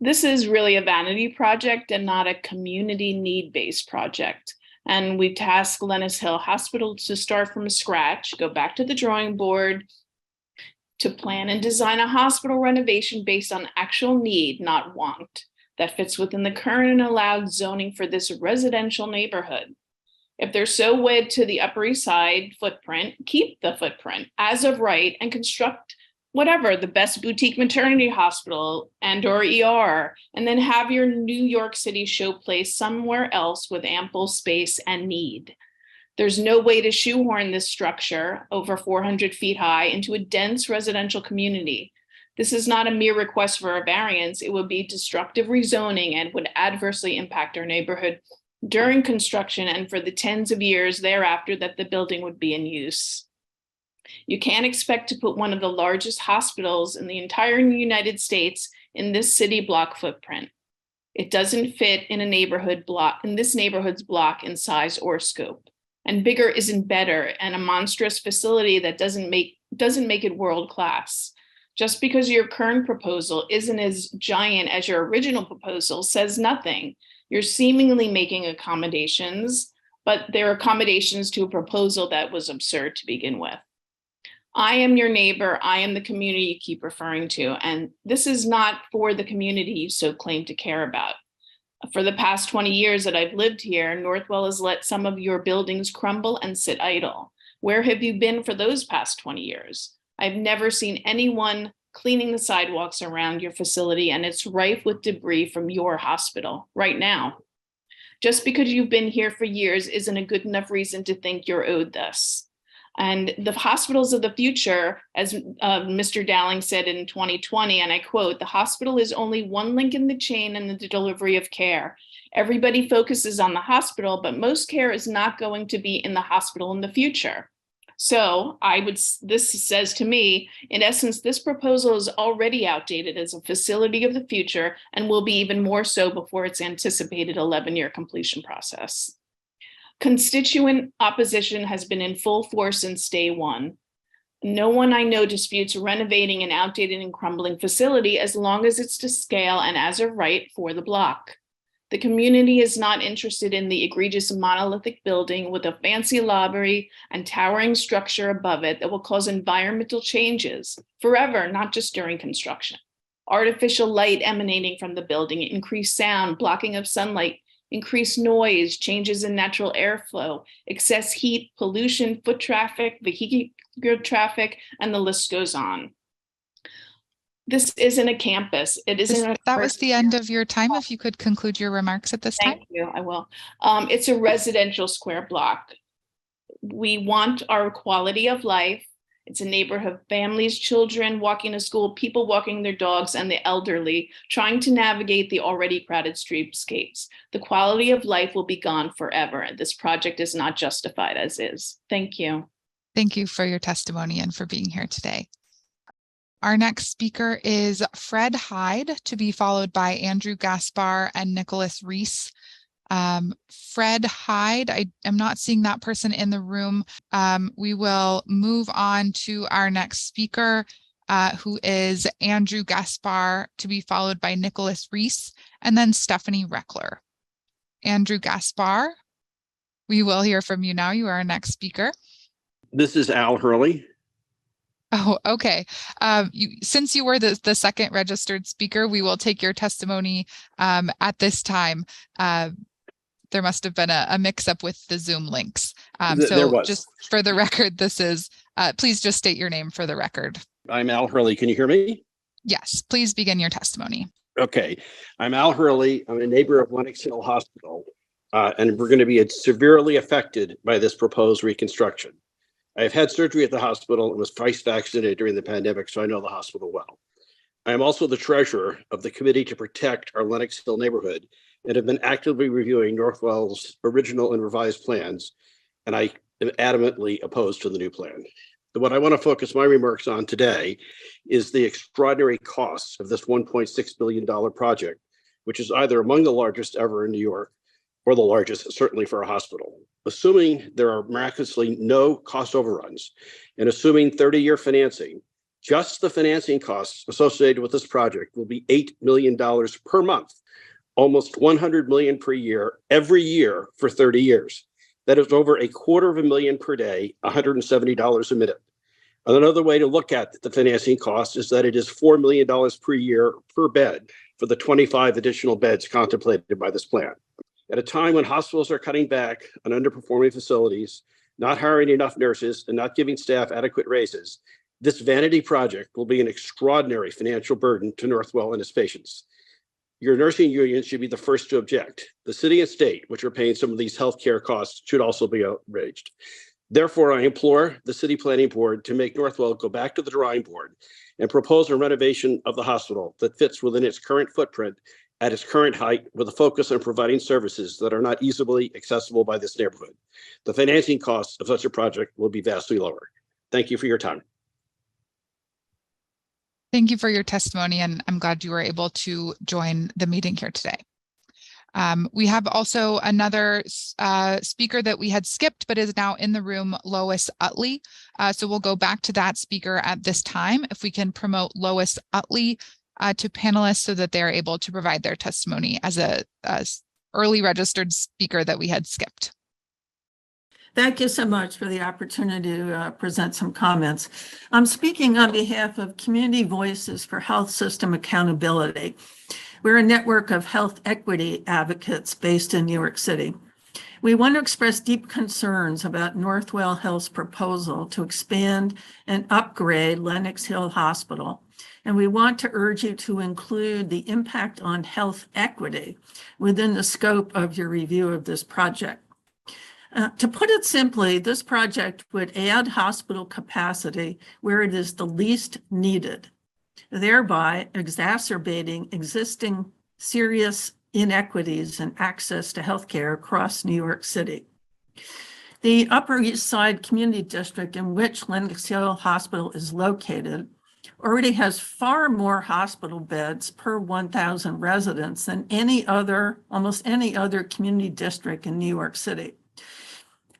This is really a vanity project and not a community need-based project. And we tasked Lenox Hill Hospital to start from scratch, go back to the drawing board, to plan and design a hospital renovation based on actual need, not want, that fits within the current and allowed zoning for this residential neighborhood. If they're so wed to the Upper East Side footprint, keep the footprint as of right and construct whatever, the best boutique maternity hospital and/or ER, and then have your New York City show place somewhere else with ample space and need. There's no way to shoehorn this structure over 400 feet high into a dense residential community. This is not a mere request for a variance. It would be destructive rezoning and would adversely impact our neighborhood during construction and for the tens of years thereafter that the building would be in use. You can't expect to put one of the largest hospitals in the entire United States in this city block footprint. It doesn't fit in a neighborhood block, in this neighborhood's block in size or scope. And bigger isn't better, and a monstrous facility that doesn't make it world-class. Just because your current proposal isn't as giant as your original proposal says nothing. You're seemingly making accommodations, but they're accommodations to a proposal that was absurd to begin with. I am your neighbor. I am the community you keep referring to, and this is not for the community you so claim to care about. For the past 20 years that I've lived here, Northwell has let some of your buildings crumble and sit idle. Where have you been for those past 20 years? I've never seen anyone cleaning the sidewalks around your facility, and it's rife with debris from your hospital right now. Just because you've been here for years isn't a good enough reason to think you're owed this. And the hospitals of the future, as Mr. Dowling said in 2020, and I quote, "The hospital is only one link in the chain in the delivery of care. Everybody focuses on the hospital, but most care is not going to be in the hospital in the future." So this says to me, in essence, this proposal is already outdated as a facility of the future and will be even more so before its anticipated 11-year completion process. Constituent opposition has been in full force since day one. No one I know disputes renovating an outdated and crumbling facility as long as it's to scale and as of right for the block. The community is not interested in the egregious monolithic building with a fancy lobby and towering structure above it that will cause environmental changes forever, not just during construction. Artificial light emanating from the building, increased sound, blocking of sunlight, increased noise, changes in natural airflow, excess heat, pollution, foot traffic, vehicular traffic, and the list goes on. This isn't a campus. It isn't. That was the end of your time. If you could conclude your remarks at this time. Thank you, I will. It's a residential square block. We want our quality of life. It's a neighborhood of families, children walking to school, people walking their dogs, and the elderly trying to navigate the already crowded streetscapes. The quality of life will be gone forever. This project is not justified as is. Thank you. Thank you for your testimony and for being here today. Our next speaker is Fred Hyde, to be followed by Andrew Gaspar and Nicholas Reese. Fred Hyde, I am not seeing that person in the room. We will move on to our next speaker, who is Andrew Gaspar, to be followed by Nicholas Reese, and then Stephanie Reckler. Andrew Gaspar, we will hear from you now. You are our next speaker. This is Al Hurley. Oh, okay. Since you were the second registered speaker, we will take your testimony at this time. There must have been a mix-up with the Zoom links. So just for the record, this is, please just state your name for the record. I'm Al Hurley. Can you hear me? Yes, please begin your testimony. Okay. I'm Al Hurley. I'm a neighbor of Lenox Hill Hospital, and we're going to be severely affected by this proposed reconstruction. I've had surgery at the hospital and was twice vaccinated during the pandemic, so I know the hospital well. I am also the treasurer of the Committee to Protect Our Lenox Hill Neighborhood and have been actively reviewing Northwell's original and revised plans, and I am adamantly opposed to the new plan. What I want to focus my remarks on today is the extraordinary costs of this $1.6 billion project, which is either among the largest ever in New York or the largest, certainly for a hospital. Assuming there are miraculously no cost overruns and assuming 30-year financing, just the financing costs associated with this project will be $8 million per month, almost $100 million per year, every year for 30 years. That is over $250,000 per day, $170 a minute. Another way to look at the financing cost is that it is $4 million per year per bed for the 25 additional beds contemplated by this plan. At a time when hospitals are cutting back on underperforming facilities, not hiring enough nurses, and not giving staff adequate raises, this vanity project will be an extraordinary financial burden to Northwell and its patients. Your nursing union should be the first to object. The city and state, which are paying some of these healthcare costs, should also be outraged. Therefore, I implore the city planning board to make Northwell go back to the drawing board and propose a renovation of the hospital that fits within its current footprint at its current height, with a focus on providing services that are not easily accessible by this neighborhood. The financing costs of such a project will be vastly lower. Thank you for your time. Thank you for your testimony, and I'm glad you were able to join the meeting here today. We have also another speaker that we had skipped, but is now in the room, Lois Utley. So we'll go back to that speaker at this time. If we can promote Lois Utley to panelists so that they're able to provide their testimony as a early registered speaker that we had skipped. Thank you so much for the opportunity to present some comments. I'm speaking on behalf of Community Voices for Health System Accountability. We're a network of health equity advocates based in New York City. We want to express deep concerns about Northwell Health's proposal to expand and upgrade Lenox Hill Hospital. And we want to urge you to include the impact on health equity within the scope of your review of this project. To put it simply, this project would add hospital capacity where it is the least needed, thereby exacerbating existing serious inequities in access to healthcare across New York City. The Upper East Side Community District, in which Lenox Hill Hospital is located, already has far more hospital beds per 1,000 residents than almost any other community district in New York City.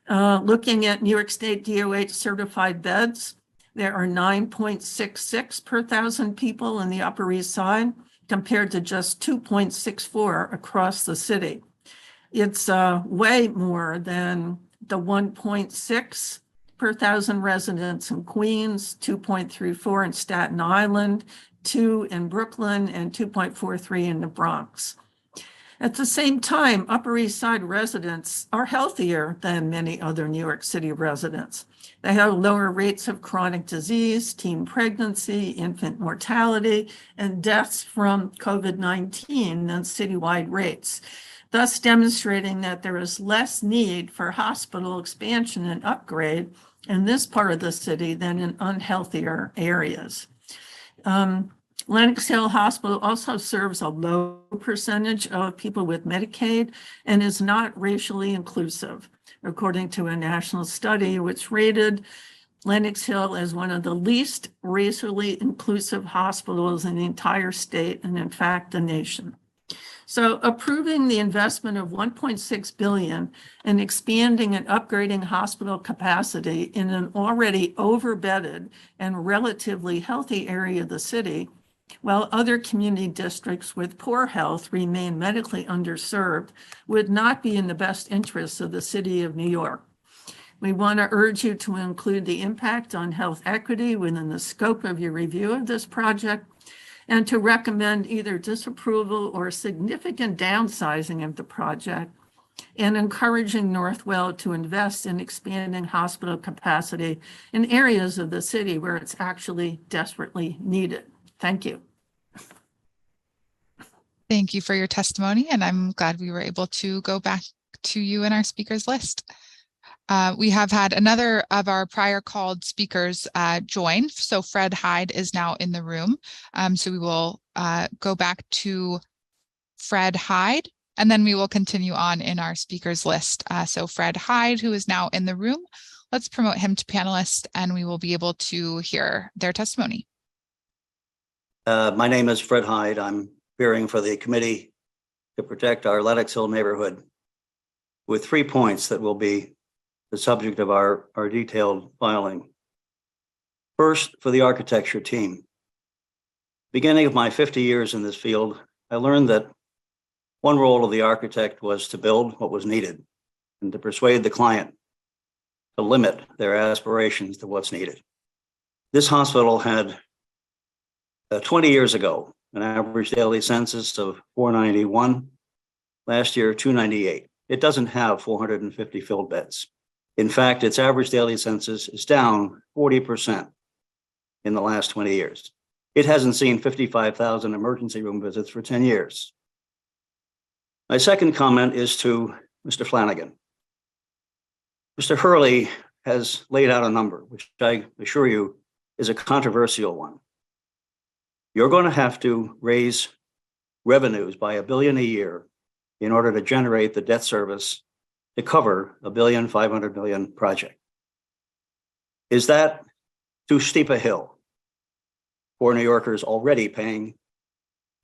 Looking at New York State DOH certified beds, there are 9.66 per 1,000 people in the Upper East Side, compared to just 2.64 across the city. It's way more than the 1.6 per 1,000 residents in Queens, 2.34 in Staten Island, 2 in Brooklyn, and 2.43 in the Bronx. At the same time, Upper East Side residents are healthier than many other New York City residents. They have lower rates of chronic disease, teen pregnancy, infant mortality, and deaths from COVID-19 than citywide rates, thus demonstrating that there is less need for hospital expansion and upgrade in this part of the city than in unhealthier areas. Lenox Hill Hospital also serves a low percentage of people with Medicaid and is not racially inclusive, according to a national study which rated Lenox Hill as one of the least racially inclusive hospitals in the entire state and, in fact, the nation. So approving the investment of $1.6 billion and expanding and upgrading hospital capacity in an already overbedded and relatively healthy area of the city, while other community districts with poor health remain medically underserved, would not be in the best interests of the city of New York. We want to urge you to include the impact on health equity within the scope of your review of this project, and to recommend either disapproval or significant downsizing of the project, and encouraging Northwell to invest in expanding hospital capacity in areas of the city where it's actually desperately needed. Thank you. Thank you for your testimony, and I'm glad we were able to go back to you in our speakers list. We have had another of our prior called speakers join. So Fred Hyde is now in the room. So we will go back to Fred Hyde, and then we will continue on in our speakers list. So Fred Hyde, who is now in the room, let's promote him to panelist, and we will be able to hear their testimony. My name is Fred Hyde. I'm appearing for the Committee to Protect Our Lenox Hill Neighborhood with 3 points that will be the subject of our detailed filing. First, for the architecture team. Beginning of my 50 years in this field, I learned that one role of the architect was to build what was needed and to persuade the client to limit their aspirations to what's needed. This hospital had 20 years ago an average daily census of 491. Last year, 298. It doesn't have 450 filled beds. In fact, its average daily census is down 40% in the last 20 years. It hasn't seen 55,000 emergency room visits for 10 years. My second comment is to Mr. Flanagan. Mr. Hurley has laid out a number, which I assure you is a controversial one. You're going to have to raise revenues by $1 billion a year in order to generate the debt service to cover $1.5 billion project. Is that too steep a hill for New Yorkers already paying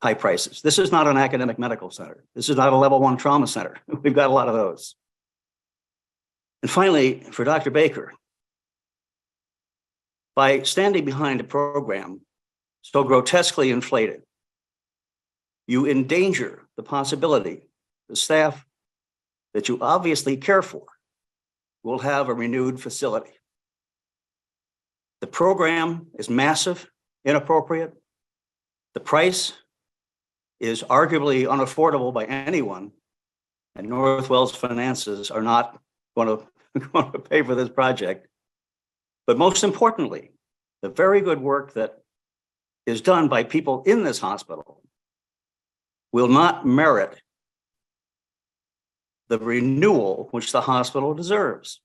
high prices? This is not an academic medical center. This is not a level 1 trauma center. We've got a lot of those. And finally, for Dr. Baker, by standing behind a program so grotesquely inflated, you endanger the possibility the staff that you obviously care for will have a renewed facility. The program is massive, inappropriate. The price is arguably unaffordable by anyone, and Northwell's finances are not going to pay for this project. But most importantly, the very good work that is done by people in this hospital will not merit the renewal which the hospital deserves.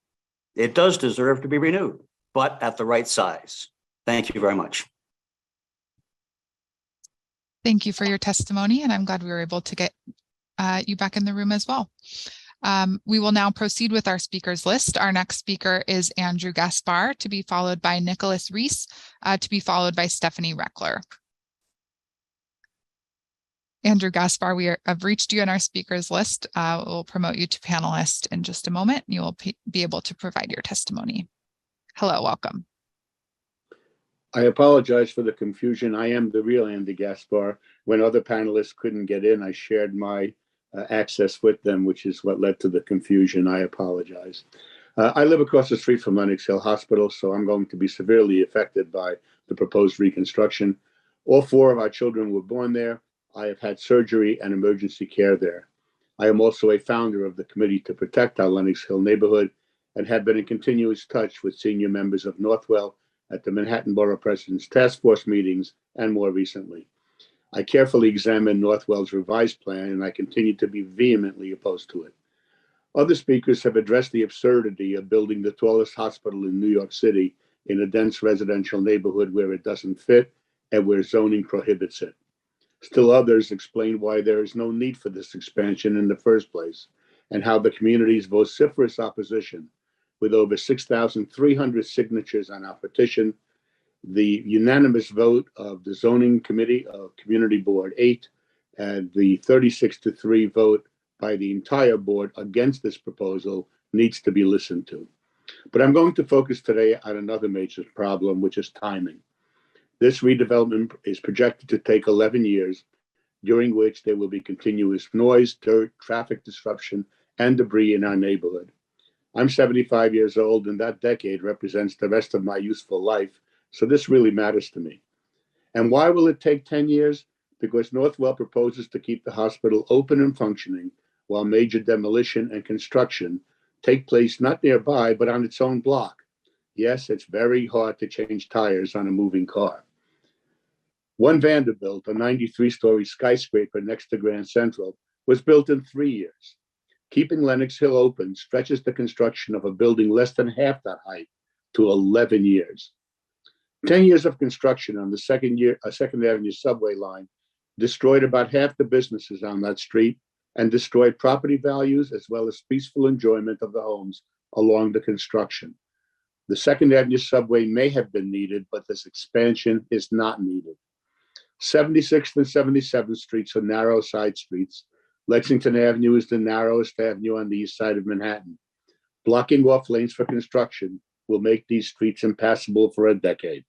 It does deserve to be renewed, but at the right size. Thank you very much. Thank you for your testimony, and I'm glad we were able to get you back in the room as well. We will now proceed with our speakers list. Our next speaker is Andrew Gaspar, to be followed by Nicholas Reese, to be followed by Stephanie Reckler. Andrew Gaspar, have reached you in our speakers list. We'll promote you to panelist in just a moment. You will be able to provide your testimony. Hello, welcome. I apologize for the confusion. I am the real Andy Gaspar. When other panelists couldn't get in, I shared my access with them, which is what led to the confusion. I apologize. I live across the street from Lenox Hill Hospital, so I'm going to be severely affected by the proposed reconstruction. All 4 of our children were born there. I have had surgery and emergency care there. I am also a founder of the Committee to Protect our Lenox Hill neighborhood and have been in continuous touch with senior members of Northwell at the Manhattan Borough President's Task Force meetings and more recently. I carefully examined Northwell's revised plan, and I continue to be vehemently opposed to it. Other speakers have addressed the absurdity of building the tallest hospital in New York City in a dense residential neighborhood where it doesn't fit and where zoning prohibits it. Still others explain why there is no need for this expansion in the first place, and how the community's vociferous opposition, with over 6,300 signatures on our petition, the unanimous vote of the Zoning Committee of Community Board 8, and the 36-3 vote by the entire board against this proposal needs to be listened to. But I'm going to focus today on another major problem, which is timing. This redevelopment is projected to take 11 years, during which there will be continuous noise, dirt, traffic disruption, and debris in our neighborhood. I'm 75 years old, and that decade represents the rest of my useful life, so this really matters to me. And why will it take 10 years? Because Northwell proposes to keep the hospital open and functioning while major demolition and construction take place not nearby, but on its own block. Yes, it's very hard to change tires on a moving car. One Vanderbilt, a 93-story skyscraper next to Grand Central, was built in 3 years. Keeping Lenox Hill open stretches the construction of a building less than half that height to 11 years. 10 years of construction on the Second Avenue subway line destroyed about half the businesses on that street and destroyed property values as well as peaceful enjoyment of the homes along the construction. The Second Avenue subway may have been needed, but this expansion is not needed. 76th and 77th Streets are narrow side streets. Lexington Avenue is the narrowest avenue on the east side of Manhattan. Blocking off lanes for construction will make these streets impassable for a decade.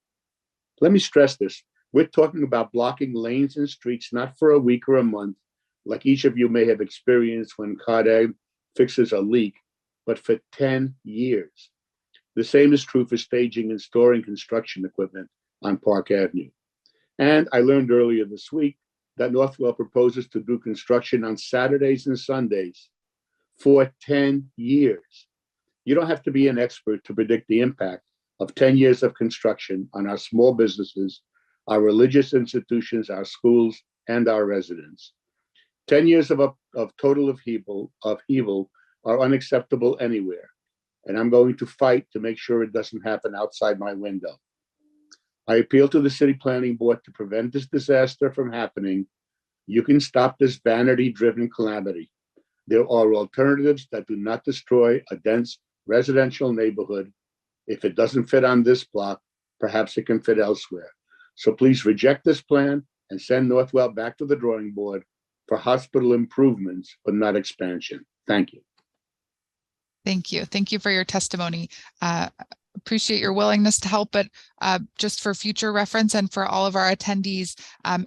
Let me stress this. We're talking about blocking lanes and streets not for a week or a month, like each of you may have experienced when CARD fixes a leak, but for 10 years. The same is true for staging and storing construction equipment on Park Avenue. And I learned earlier this week that Northwell proposes to do construction on Saturdays and Sundays for 10 years. You don't have to be an expert to predict the impact of 10 years of construction on our small businesses, our religious institutions, our schools, and our residents. 10 years of total upheaval are unacceptable anywhere, and I'm going to fight to make sure it doesn't happen outside my window. I appeal to the City Planning Board to prevent this disaster from happening. You can stop this vanity-driven calamity. There are alternatives that do not destroy a dense residential neighborhood. If it doesn't fit on this block, perhaps it can fit elsewhere. So please reject this plan and send Northwell back to the drawing board for hospital improvements, but not expansion. Thank you. Thank you. Thank you for your testimony. Appreciate your willingness to help, but just for future reference and for all of our attendees,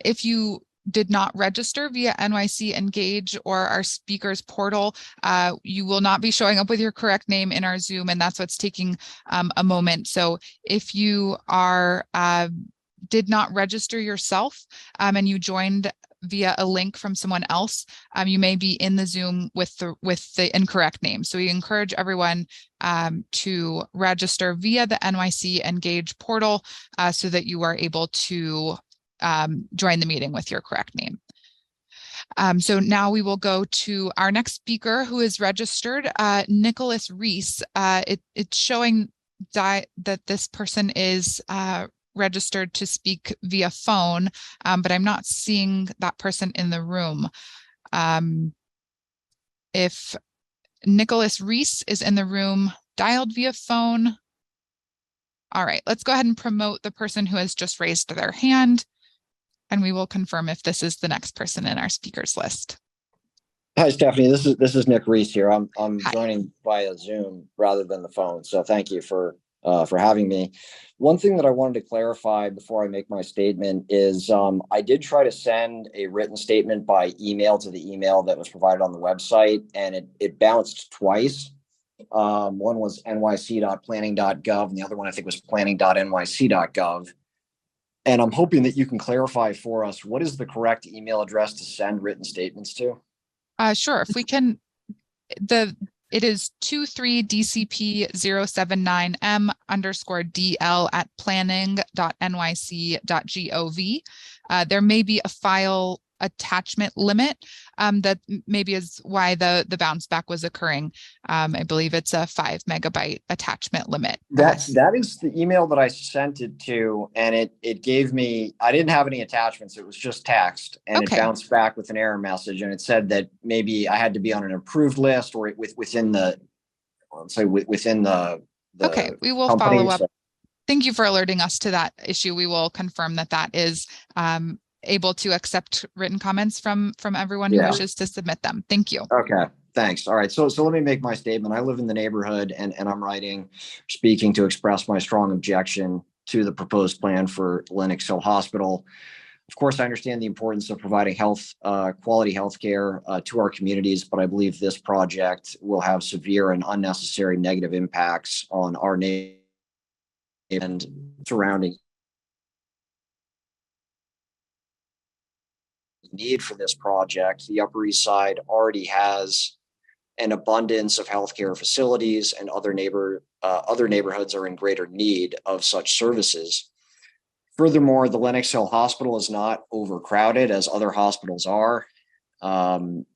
if you did not register via NYC Engage or our speakers portal, you will not be showing up with your correct name in our Zoom, and that's what's taking a moment. So if you are did not register yourself and you joined via a link from someone else, you may be in the Zoom with the incorrect name. So we encourage everyone to register via the NYC Engage portal so that you are able to join the meeting with your correct name. So now we will go to our next speaker who is registered, Nicholas Reese. It's showing that this person is registered to speak via phone, but I'm not seeing that person in the room. If Nicholas Reese is in the room, dialed via phone. All right, let's go ahead and promote the person who has just raised their hand, and we will confirm if this is the next person in our speakers list. Hi, Stephanie. This is Nick Reese here. I'm joining via Zoom rather than the phone, so thank you for having me. One thing that I wanted to clarify before I make my statement is I did try to send a written statement by email to the email that was provided on the website, and it bounced twice. One was nyc.planning.gov, and the other one I think was planning.nyc.gov. And I'm hoping that you can clarify for us, what is the correct email address to send written statements to? Sure. If we can, it is 23dcp079m_dl@planning.nyc.gov. There may be a file attachment limit that maybe is why the bounce back was occurring. I believe it's a 5 megabyte attachment limit. That is the email that I sent it to, and it gave me, I didn't have any attachments. It was just text, and Okay. It bounced back with an error message, and it said that maybe I had to be on an approved list or within the, let's say within the Okay, we will company, follow up. so- Thank you for alerting us to that issue. We will confirm that is able to accept written comments from everyone who wishes to submit them. Thank you. Okay, thanks. All right, so let me make my statement. I live in the neighborhood, and I'm speaking to express my strong objection to the proposed plan for Lenox Hill Hospital. Of course, I understand the importance of providing quality health care to our communities, but I believe this project will have severe and unnecessary negative impacts on our neighborhood and surrounding need for this project. The Upper East Side already has an abundance of healthcare facilities, and other neighborhoods are in greater need of such services. Furthermore, the Lenox Hill Hospital is not overcrowded as other hospitals are. The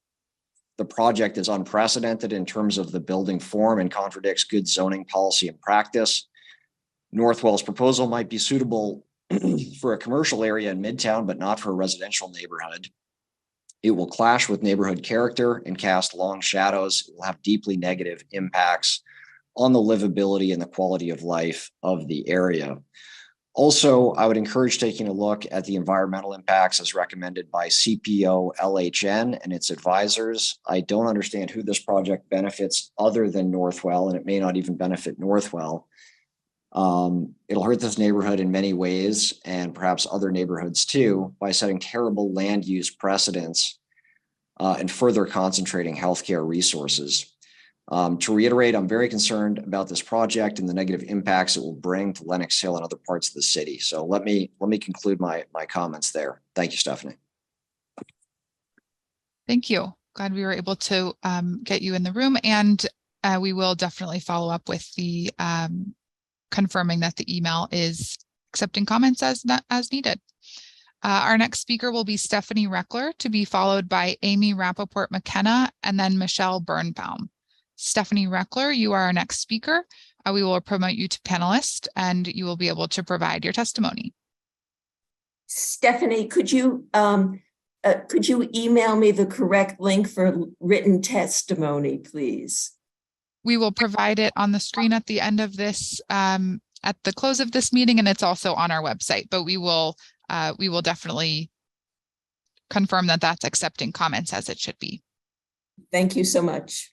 project is unprecedented in terms of the building form and contradicts good zoning policy and practice. Northwell's proposal might be suitable for a commercial area in Midtown, but not for a residential neighborhood. It will clash with neighborhood character and cast long shadows. It will have deeply negative impacts on the livability and the quality of life of the area. Also, I would encourage taking a look at the environmental impacts as recommended by CPO LHN and its advisors. I don't understand who this project benefits other than Northwell, and it may not even benefit Northwell. It'll hurt this neighborhood in many ways, and perhaps other neighborhoods too, by setting terrible land use precedents and further concentrating healthcare resources. To reiterate, I'm very concerned about this project and the negative impacts it will bring to Lenox Hill and other parts of the city. So let me conclude my comments there. Thank you, Stephanie. Thank you. Glad we were able to get you in the room, and we will definitely follow up with the confirming that the email is accepting comments as needed. Our next speaker will be Stephanie Reckler, to be followed by Amy Rappaport McKenna and then Michelle Birnbaum. Stephanie Reckler, you are our next speaker. We will promote you to panelist and you will be able to provide your testimony. Stephanie, could you email me the correct link for written testimony, please? We will provide it on the screen at the end of this, at the close of this meeting, and it's also on our website, but we will definitely confirm that that's accepting comments as it should be. Thank you so much.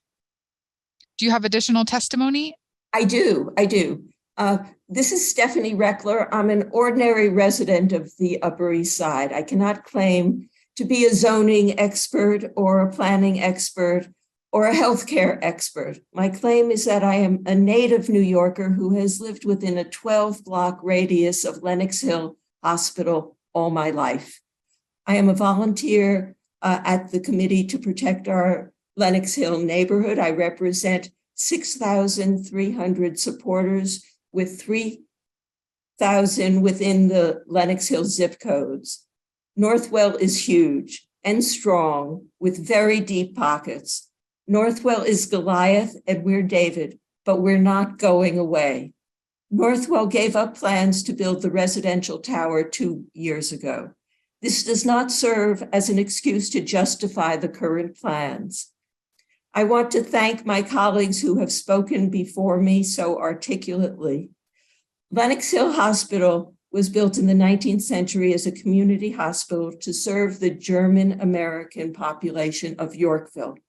Do you have additional testimony? I do. This is Stephanie Reckler. I'm an ordinary resident of the Upper East Side. I cannot claim to be a zoning expert or a planning expert or a healthcare expert. My claim is that I am a native New Yorker who has lived within a 12-block radius of Lenox Hill Hospital all my life. I am a volunteer at the Committee to Protect Our Lenox Hill Neighborhood. I represent 6,300 supporters with 3,000 within the Lenox Hill zip codes. Northwell is huge and strong with very deep pockets. Northwell is Goliath and we're David, but we're not going away. Northwell gave up plans to build the residential tower 2 years ago. This does not serve as an excuse to justify the current plans. I want to thank my colleagues who have spoken before me so articulately. Lenox Hill Hospital was built in the 19th century as a community hospital to serve the German American population of Yorkville.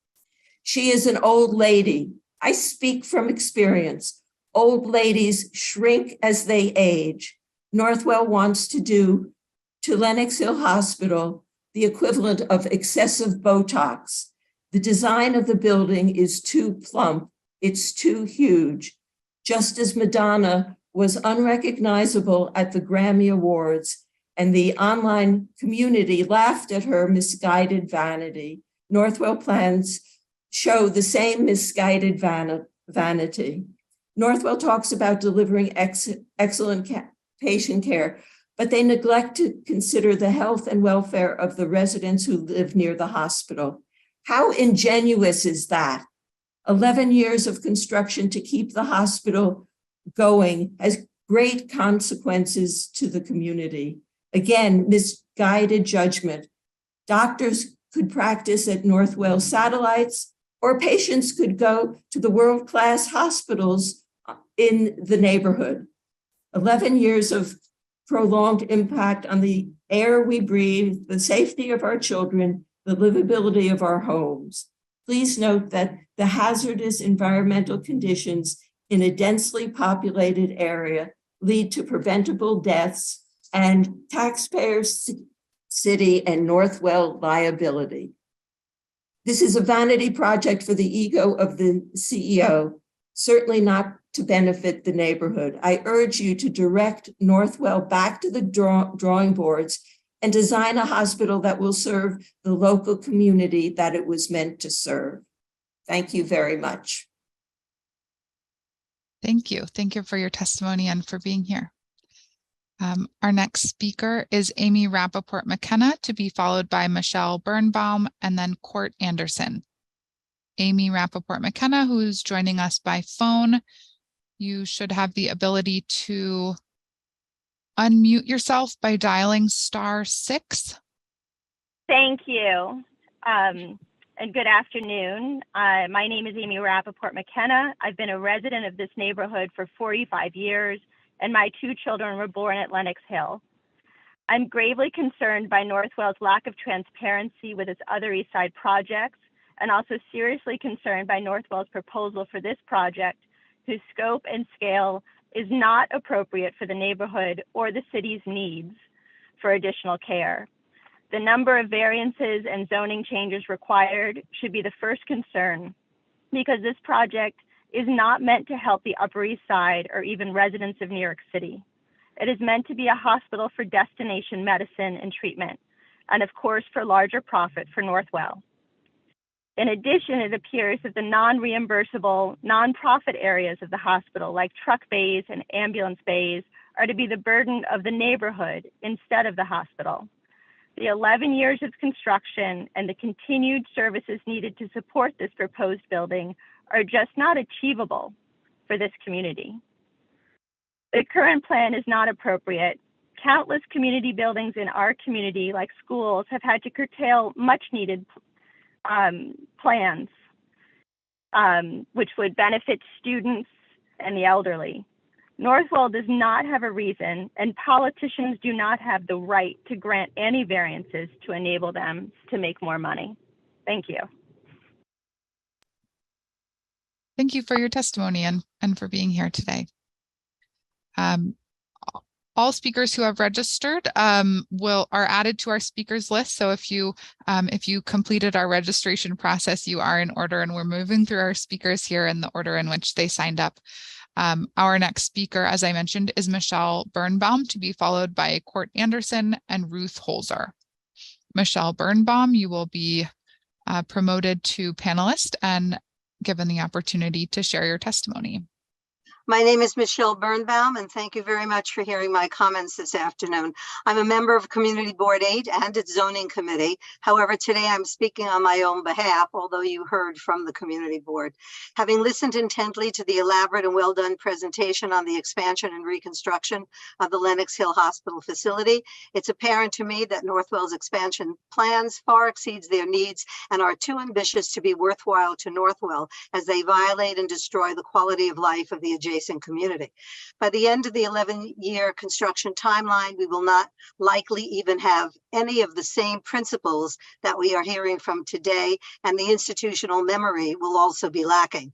She is an old lady. I speak from experience. Old ladies shrink as they age. Northwell wants to do to Lenox Hill Hospital the equivalent of excessive Botox. The design of the building is too plump. It's too huge. Just as Madonna was unrecognizable at the Grammy Awards and the online community laughed at her misguided vanity, Northwell plans show the same misguided vanity. Northwell talks about delivering excellent patient care, but they neglect to consider the health and welfare of the residents who live near the hospital. How ingenuous is that? 11 years of construction to keep the hospital going has great consequences to the community. Again, misguided judgment. Doctors could practice at Northwell satellites, or patients could go to the world-class hospitals in the neighborhood. 11 years of prolonged impact on the air we breathe, the safety of our children, the livability of our homes. Please note that the hazardous environmental conditions in a densely populated area lead to preventable deaths and taxpayers, city, and Northwell liability. This is a vanity project for the ego of the CEO, certainly not to benefit the neighborhood. I urge you to direct Northwell back to the drawing boards and design a hospital that will serve the local community that it was meant to serve. Thank you very much. Thank you. Thank you for your testimony and for being here. Our next speaker is Amy Rappaport McKenna, to be followed by Michelle Birnbaum and then Court Anderson. Amy Rappaport McKenna, who's joining us by phone. You should have the ability to unmute yourself by dialing *6. Thank you. And good afternoon. My name is Amy Rappaport McKenna. I've been a resident of this neighborhood for 45 years, and my 2 children were born at Lenox Hill. I'm gravely concerned by Northwell's lack of transparency with its other East Side projects, and also seriously concerned by Northwell's proposal for this project, whose scope and scale is not appropriate for the neighborhood or the city's needs for additional care. The number of variances and zoning changes required should be the first concern. because this project is not meant to help the Upper East Side or even residents of New York City. It is meant to be a hospital for destination medicine and treatment, and of course for larger profit for Northwell. In addition, it appears that the non-reimbursable, nonprofit areas of the hospital, like truck bays and ambulance bays, are to be the burden of the neighborhood instead of the hospital. The 11 years of construction and the continued services needed to support this proposed building are just not achievable for this community. The current plan is not appropriate. Countless community buildings in our community, like schools, have had to curtail much needed plans, which would benefit students and the elderly. Northwell does not have a reason, and politicians do not have the right to grant any variances to enable them to make more money. Thank you. Thank you for your testimony and for being here today. All speakers who have registered are added to our speakers list. So if you completed our registration process, you are in order, and we're moving through our speakers here in the order in which they signed up. Our next speaker, as I mentioned, is Michelle Birnbaum, to be followed by Court Anderson and Ruth Holzer. Michelle Birnbaum, you will be promoted to panelist and given the opportunity to share your testimony. My name is Michelle Birnbaum, and thank you very much for hearing my comments this afternoon. I'm a member of Community Board 8 and its Zoning Committee. However, today I'm speaking on my own behalf, although you heard from the Community Board. Having listened intently to the elaborate and well-done presentation on the expansion and reconstruction of the Lenox Hill Hospital facility, it's apparent to me that Northwell's expansion plans far exceeds their needs and are too ambitious to be worthwhile to Northwell, as they violate and destroy the quality of life of the adjacent community. By the end of the 11-year construction timeline, we will not likely even have any of the same principles that we are hearing from today, and the institutional memory will also be lacking.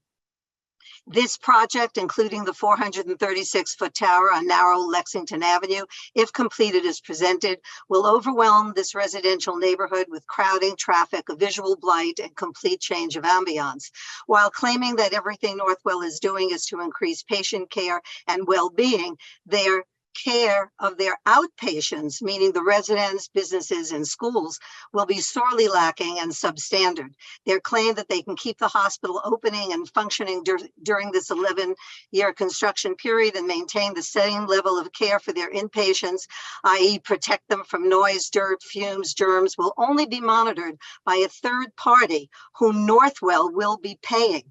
This project, including the 436-foot tower on narrow Lexington Avenue, if completed as presented, will overwhelm this residential neighborhood with crowding, traffic, a visual blight, and complete change of ambiance. While claiming that everything Northwell is doing is to increase patient care and well-being, their care of their outpatients, meaning the residents, businesses, and schools, will be sorely lacking and substandard. Their claim that they can keep the hospital opening and functioning during this 11-year construction period and maintain the same level of care for their inpatients, i.e. protect them from noise, dirt, fumes, germs, will only be monitored by a third party whom Northwell will be paying.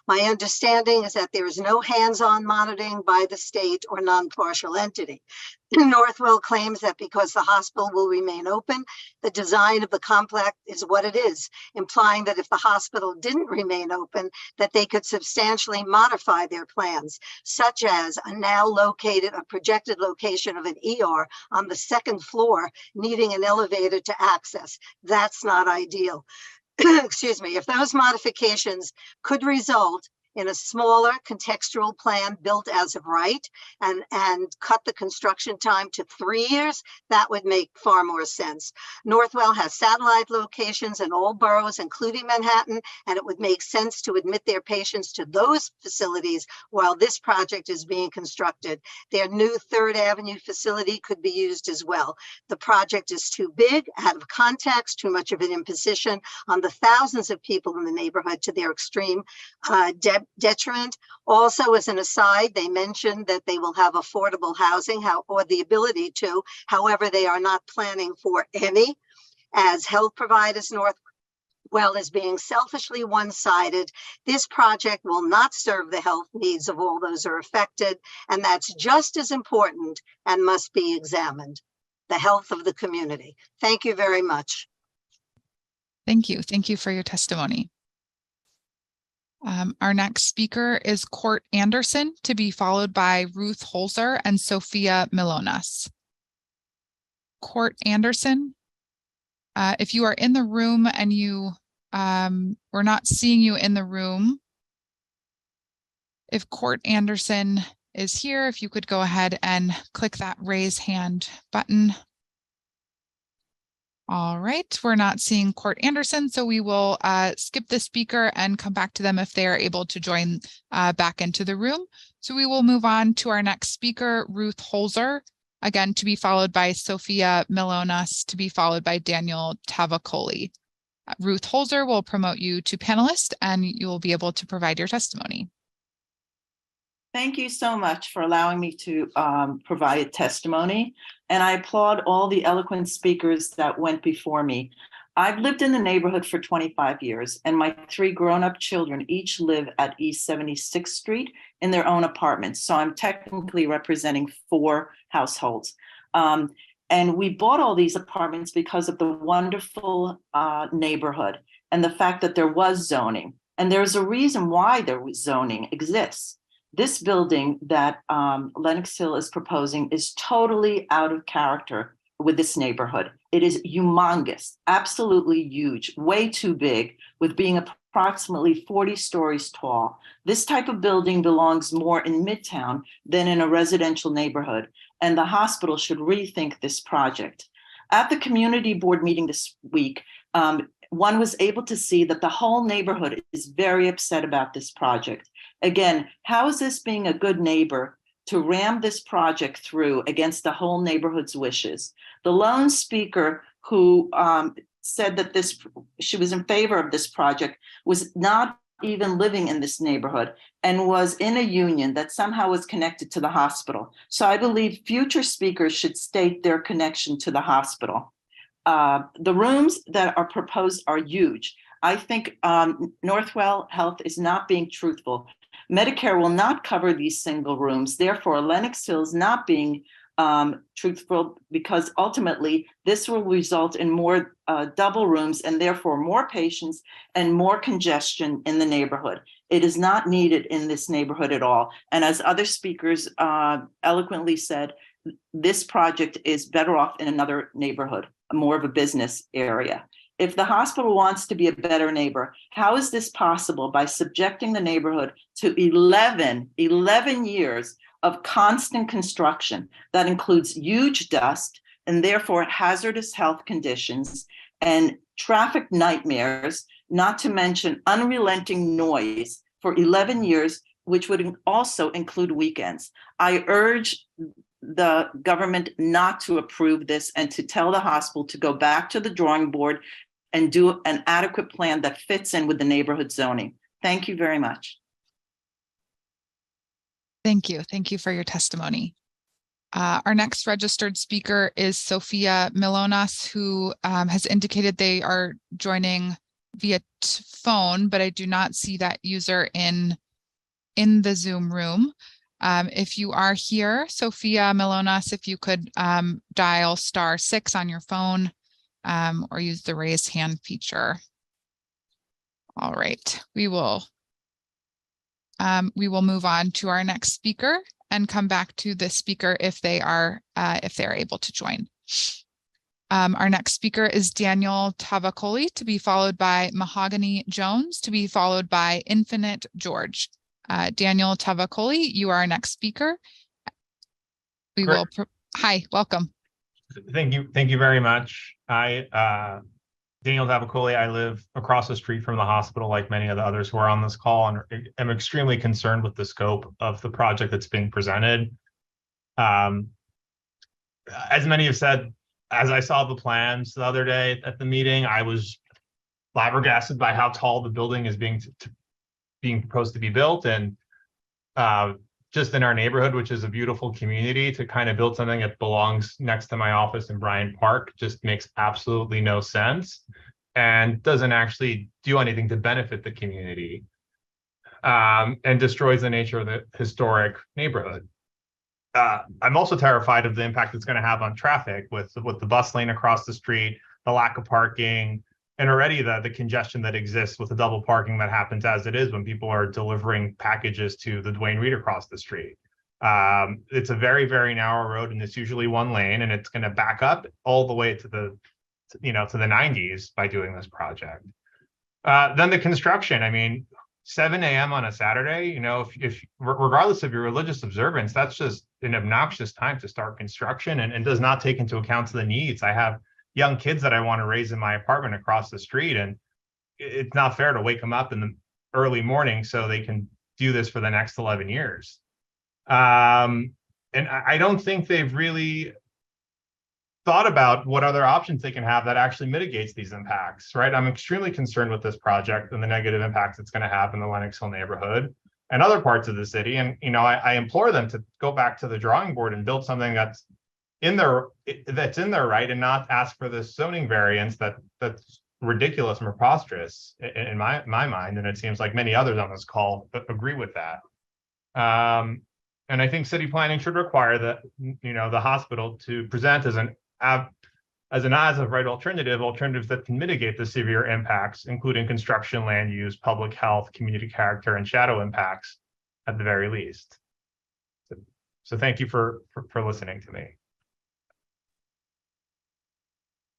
My understanding is that there is no hands-on monitoring by the state or non-partial entity. Northwell claims that because the hospital will remain open, the design of the complex is what it is, implying that if the hospital didn't remain open, that they could substantially modify their plans, such as a projected location of an ER on the second floor, needing an elevator to access. That's not ideal. Excuse me. If those modifications could result in a smaller contextual plan built as of right and cut the construction time to 3 years, that would make far more sense. Northwell has satellite locations in all boroughs, including Manhattan, and it would make sense to admit their patients to those facilities while this project is being constructed. Their new 3rd Avenue facility could be used as well. The project is too big, out of context, too much of an imposition on the thousands of people in the neighborhood to their extreme detriment. Also, as an aside, they mentioned that they will have affordable housing or the ability to. However, they are not planning for any. As health providers, Northwell is being selfishly one-sided. This project will not serve the health needs of all those who are affected, and that's just as important and must be examined. The health of the community. Thank you very much. Thank you. Thank you for your testimony. Our next speaker is Court Anderson, to be followed by Ruth Holzer and Sophia Milonas. Court Anderson, if you are in the room and we're not seeing you in the room, if Court Anderson is here, if you could go ahead and click that raise hand button. All right, we're not seeing Court Anderson, so we will skip the speaker and come back to them if they are able to join back into the room. So we will move on to our next speaker, Ruth Holzer, again to be followed by Sophia Milonas, to be followed by Daniel Tavakoli. Ruth Holzer will promote you to panelist and you will be able to provide your testimony. Thank you so much for allowing me to provide testimony. And I applaud all the eloquent speakers that went before me. I've lived in the neighborhood for 25 years, and my 3 grown-up children each live at East 76th Street in their own apartments. So I'm technically representing 4 households. And we bought all these apartments because of the wonderful neighborhood and the fact that there was zoning. And there's a reason why there was zoning exists. This building that Lenox Hill is proposing is totally out of character with this neighborhood. It is humongous, absolutely huge, way too big, with being approximately 40 stories tall. This type of building belongs more in Midtown than in a residential neighborhood, and the hospital should rethink this project. At the community board meeting this week, one was able to see that the whole neighborhood is very upset about this project. Again, how is this being a good neighbor to ram this project through against the whole neighborhood's wishes? The lone speaker who said that she was in favor of this project was not even living in this neighborhood and was in a union that somehow was connected to the hospital. So I believe future speakers should state their connection to the hospital. The rooms that are proposed are huge. I think Northwell Health is not being truthful. Medicare will not cover these single rooms. Therefore, Lenox Hill is not being truthful, because ultimately this will result in more double rooms and therefore more patients and more congestion in the neighborhood. It is not needed in this neighborhood at all. And as other speakers eloquently said, this project is better off in another neighborhood, more of a business area. If the hospital wants to be a better neighbor, how is this possible? By subjecting the neighborhood to 11 years of constant construction that includes huge dust and therefore hazardous health conditions and traffic nightmares, not to mention unrelenting noise for 11 years, which would also include weekends. I urge the government not to approve this and to tell the hospital to go back to the drawing board and do an adequate plan that fits in with the neighborhood zoning. Thank you very much. Thank you. Thank you for your testimony. Our next registered speaker is Sophia Milonas, who has indicated they are joining via phone, but I do not see that user in the Zoom room. If you are here, Sophia Milonas, if you could dial *6 on your phone or use the raise hand feature. All right, we will move on to our next speaker and come back to the speaker if they are able to join. Our next speaker is Daniel Tavakoli, to be followed by Mahogany Jones, to be followed by Infinite George. Daniel Tavakoli, you are our next speaker. We will. Hi, welcome. Thank you very much. Daniel Tavakoli, I live across the street from the hospital, like many of the others who are on this call, and I'm extremely concerned with the scope of the project that's being presented. As many have said, as I saw the plans the other day at the meeting, I was flabbergasted by how tall the building is being proposed to be built, and just in our neighborhood, which is a beautiful community, to kind of build something that belongs next to my office in Bryant Park just makes absolutely no sense and doesn't actually do anything to benefit the community, and destroys the nature of the historic neighborhood. I'm also terrified of the impact it's going to have on traffic with the bus lane across the street, the lack of parking, and already the congestion that exists with the double parking that happens as it is when people are delivering packages to the Duane Reade across the street. It's a very, very narrow road, and it's usually one lane, and it's going to back up all the way to the 90s by doing this project. Then the construction. I mean, 7 a.m. on a Saturday. If regardless of your religious observance, that's just an obnoxious time to start construction, and does not take into account the needs. I have young kids that I want to raise in my apartment across the street. And it's not fair to wake them up in the early morning so they can do this for the next 11 years. And I don't think they've really thought about what other options they can have that actually mitigates these impacts, right? I'm extremely concerned with this project and the negative impacts it's going to have in the Lenox Hill neighborhood and other parts of the city. And, you know, I implore them to go back to the drawing board and build something that's in their right, and not ask for this zoning variance that's ridiculous and preposterous in my mind. And it seems like many others on this call agree with that. And I think city planning should require that, you know, the hospital to present as an as-of right alternatives that can mitigate the severe impacts, including construction, land use, public health, community character, and shadow impacts at the very least. So thank you for listening to me.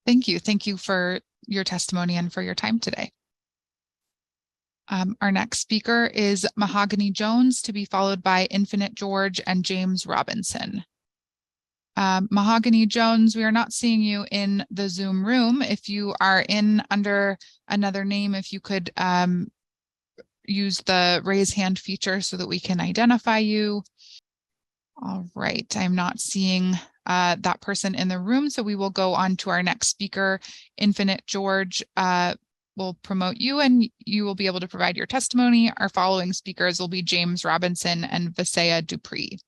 Thank you. Thank you for your testimony and for your time today. Our next speaker is Mahogany Jones, to be followed by Infinite George and James Robinson. Mahogany Jones, we are not seeing you in the Zoom room. If you are in under another name, if you could use the raise hand feature so that we can identify you. All right, I'm not seeing that person in the room, so we will go on to our next speaker. Infinite George will promote you and you will be able to provide your testimony. Our following speakers will be James Robinson and Visaya Dupree.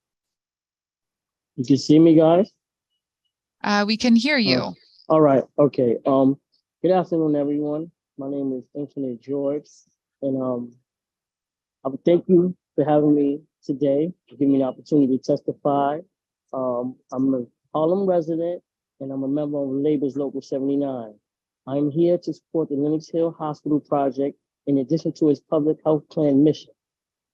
You can see me, guys? We can hear you. All right. Okay. Good afternoon, everyone. My name is Infinite George, and I would thank you for having me today, to give me the opportunity to testify. I'm a Harlem resident, and I'm a member of Labor's Local 79. I'm here to support the Lenox Hill Hospital project in addition to its public health plan mission.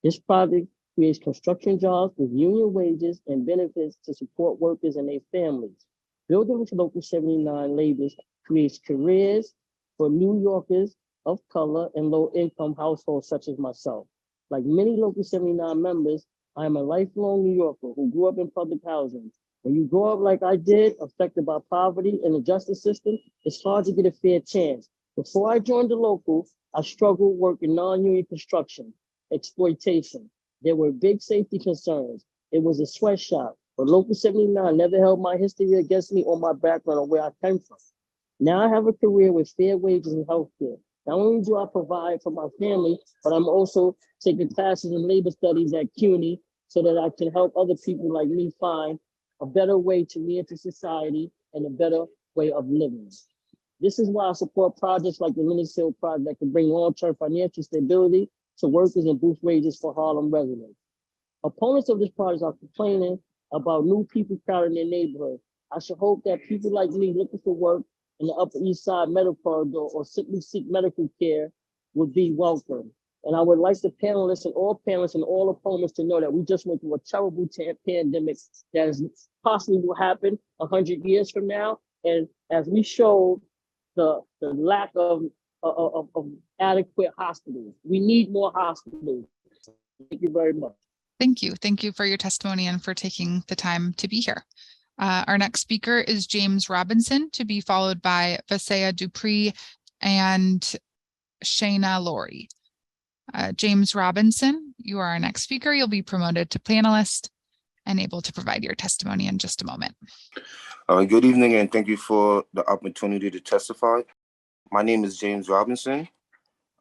This project creates construction jobs with union wages and benefits to support workers and their families. Building with Local 79 Labors creates careers for New Yorkers of color and low-income households such as myself. Like many Local 79 members, I am a lifelong New Yorker who grew up in public housing. When you grow up like I did, affected by poverty and the justice system, it's hard to get a fair chance. Before I joined the local, I struggled working non-union construction, exploitation. There were big safety concerns. It was a sweatshop, but Local 79 never held my history against me or my background or where I came from. Now I have a career with fair wages and healthcare. Not only do I provide for my family, but I'm also taking classes in labor studies at CUNY so that I can help other people like me find a better way to re-enter society and a better way of living. This is why I support projects like the Lenox Hill project that can bring long-term financial stability to workers and boost wages for Harlem residents. Opponents of this project are complaining about new people crowding their neighborhood. I should hope that people like me looking for work in the Upper East Side Medical Corridor or simply seek medical care would be welcome. And I would like the panelists and all opponents to know that we just went through a terrible pandemic that is possibly will happen 100 years from now. And as we showed, the lack of adequate hospitals. We need more hospitals. Thank you very much. Thank you. Thank you for your testimony and for taking the time to be here. Our next speaker is James Robinson, to be followed by Visaya Dupree and Shayna Laurie. James Robinson, you are our next speaker. You'll be promoted to panelist and able to provide your testimony in just a moment. Good evening, and thank you for the opportunity to testify. My name is James Robinson.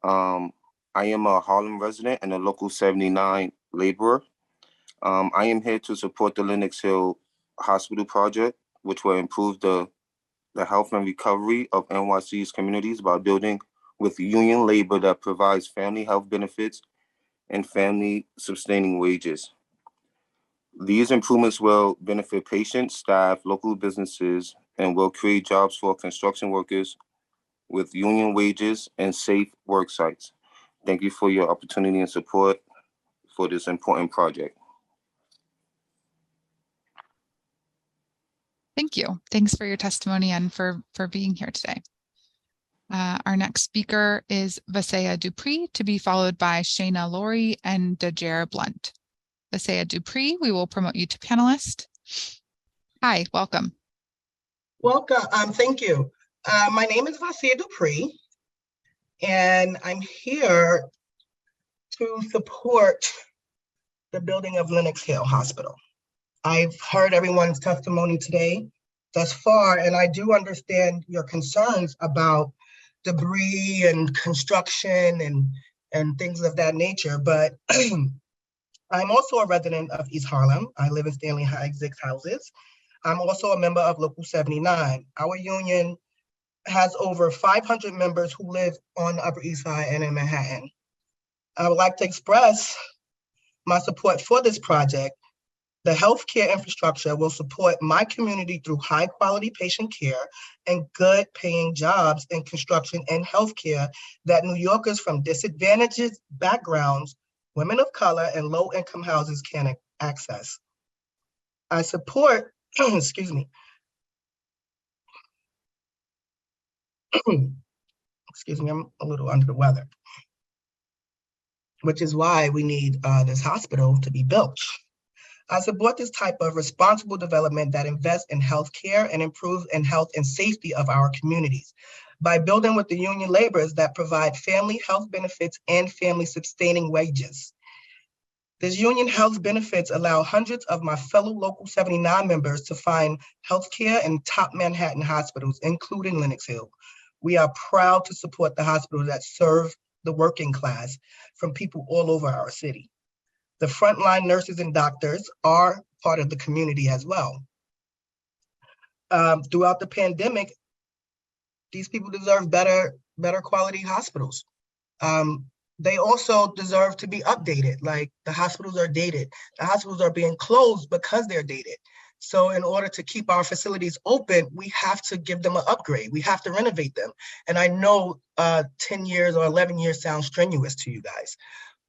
I am a Harlem resident and a Local 79 laborer. I am here to support the Lenox Hill Hospital project, which will improve the health and recovery of NYC's communities by building with union labor that provides family health benefits and family sustaining wages. These improvements will benefit patients, staff, local businesses, and will create jobs for construction workers with union wages and safe work sites. Thank you for your opportunity and support for this important project. Thank you. Thanks for your testimony and for being here today. Our next speaker is Visaya Dupree, to be followed by Shayna Laurie and Dajer Blunt. Visaya Dupree, we will promote you to panelist. Hi, welcome. Welcome. Thank you. My name is Vasia Dupree, and I'm here to support the building of Lenox Hill Hospital. I've heard everyone's testimony today thus far, and I do understand your concerns about debris and construction and things of that nature, but I'm also a resident of East Harlem. I live in Stanley Heights 6 houses. I'm also a member of Local 79. Our union has over 500 members who live on the Upper East Side and in Manhattan. I would like to express my support for this project. The healthcare infrastructure will support my community through high quality patient care and good paying jobs in construction and healthcare that New Yorkers from disadvantaged backgrounds, women of color, and low income houses can access. I support, excuse me, excuse me, I'm a little under the weather, which is why we need this hospital to be built. I support this type of responsible development that invests in healthcare and improves in health and safety of our communities by building with the union laborers that provide family health benefits and family sustaining wages. This union health benefits allow hundreds of my fellow Local 79 members to find healthcare in top Manhattan hospitals, including Lenox Hill. We are proud to support the hospitals that serve the working class from people all over our city. The frontline nurses and doctors are part of the community as well. Throughout the pandemic, these people deserve better quality hospitals. They also deserve to be updated. Like, the hospitals are dated. The hospitals are being closed because they're dated. So in order to keep our facilities open, we have to give them an upgrade. We have to renovate them. And I know 10 years or 11 years sounds strenuous to you guys,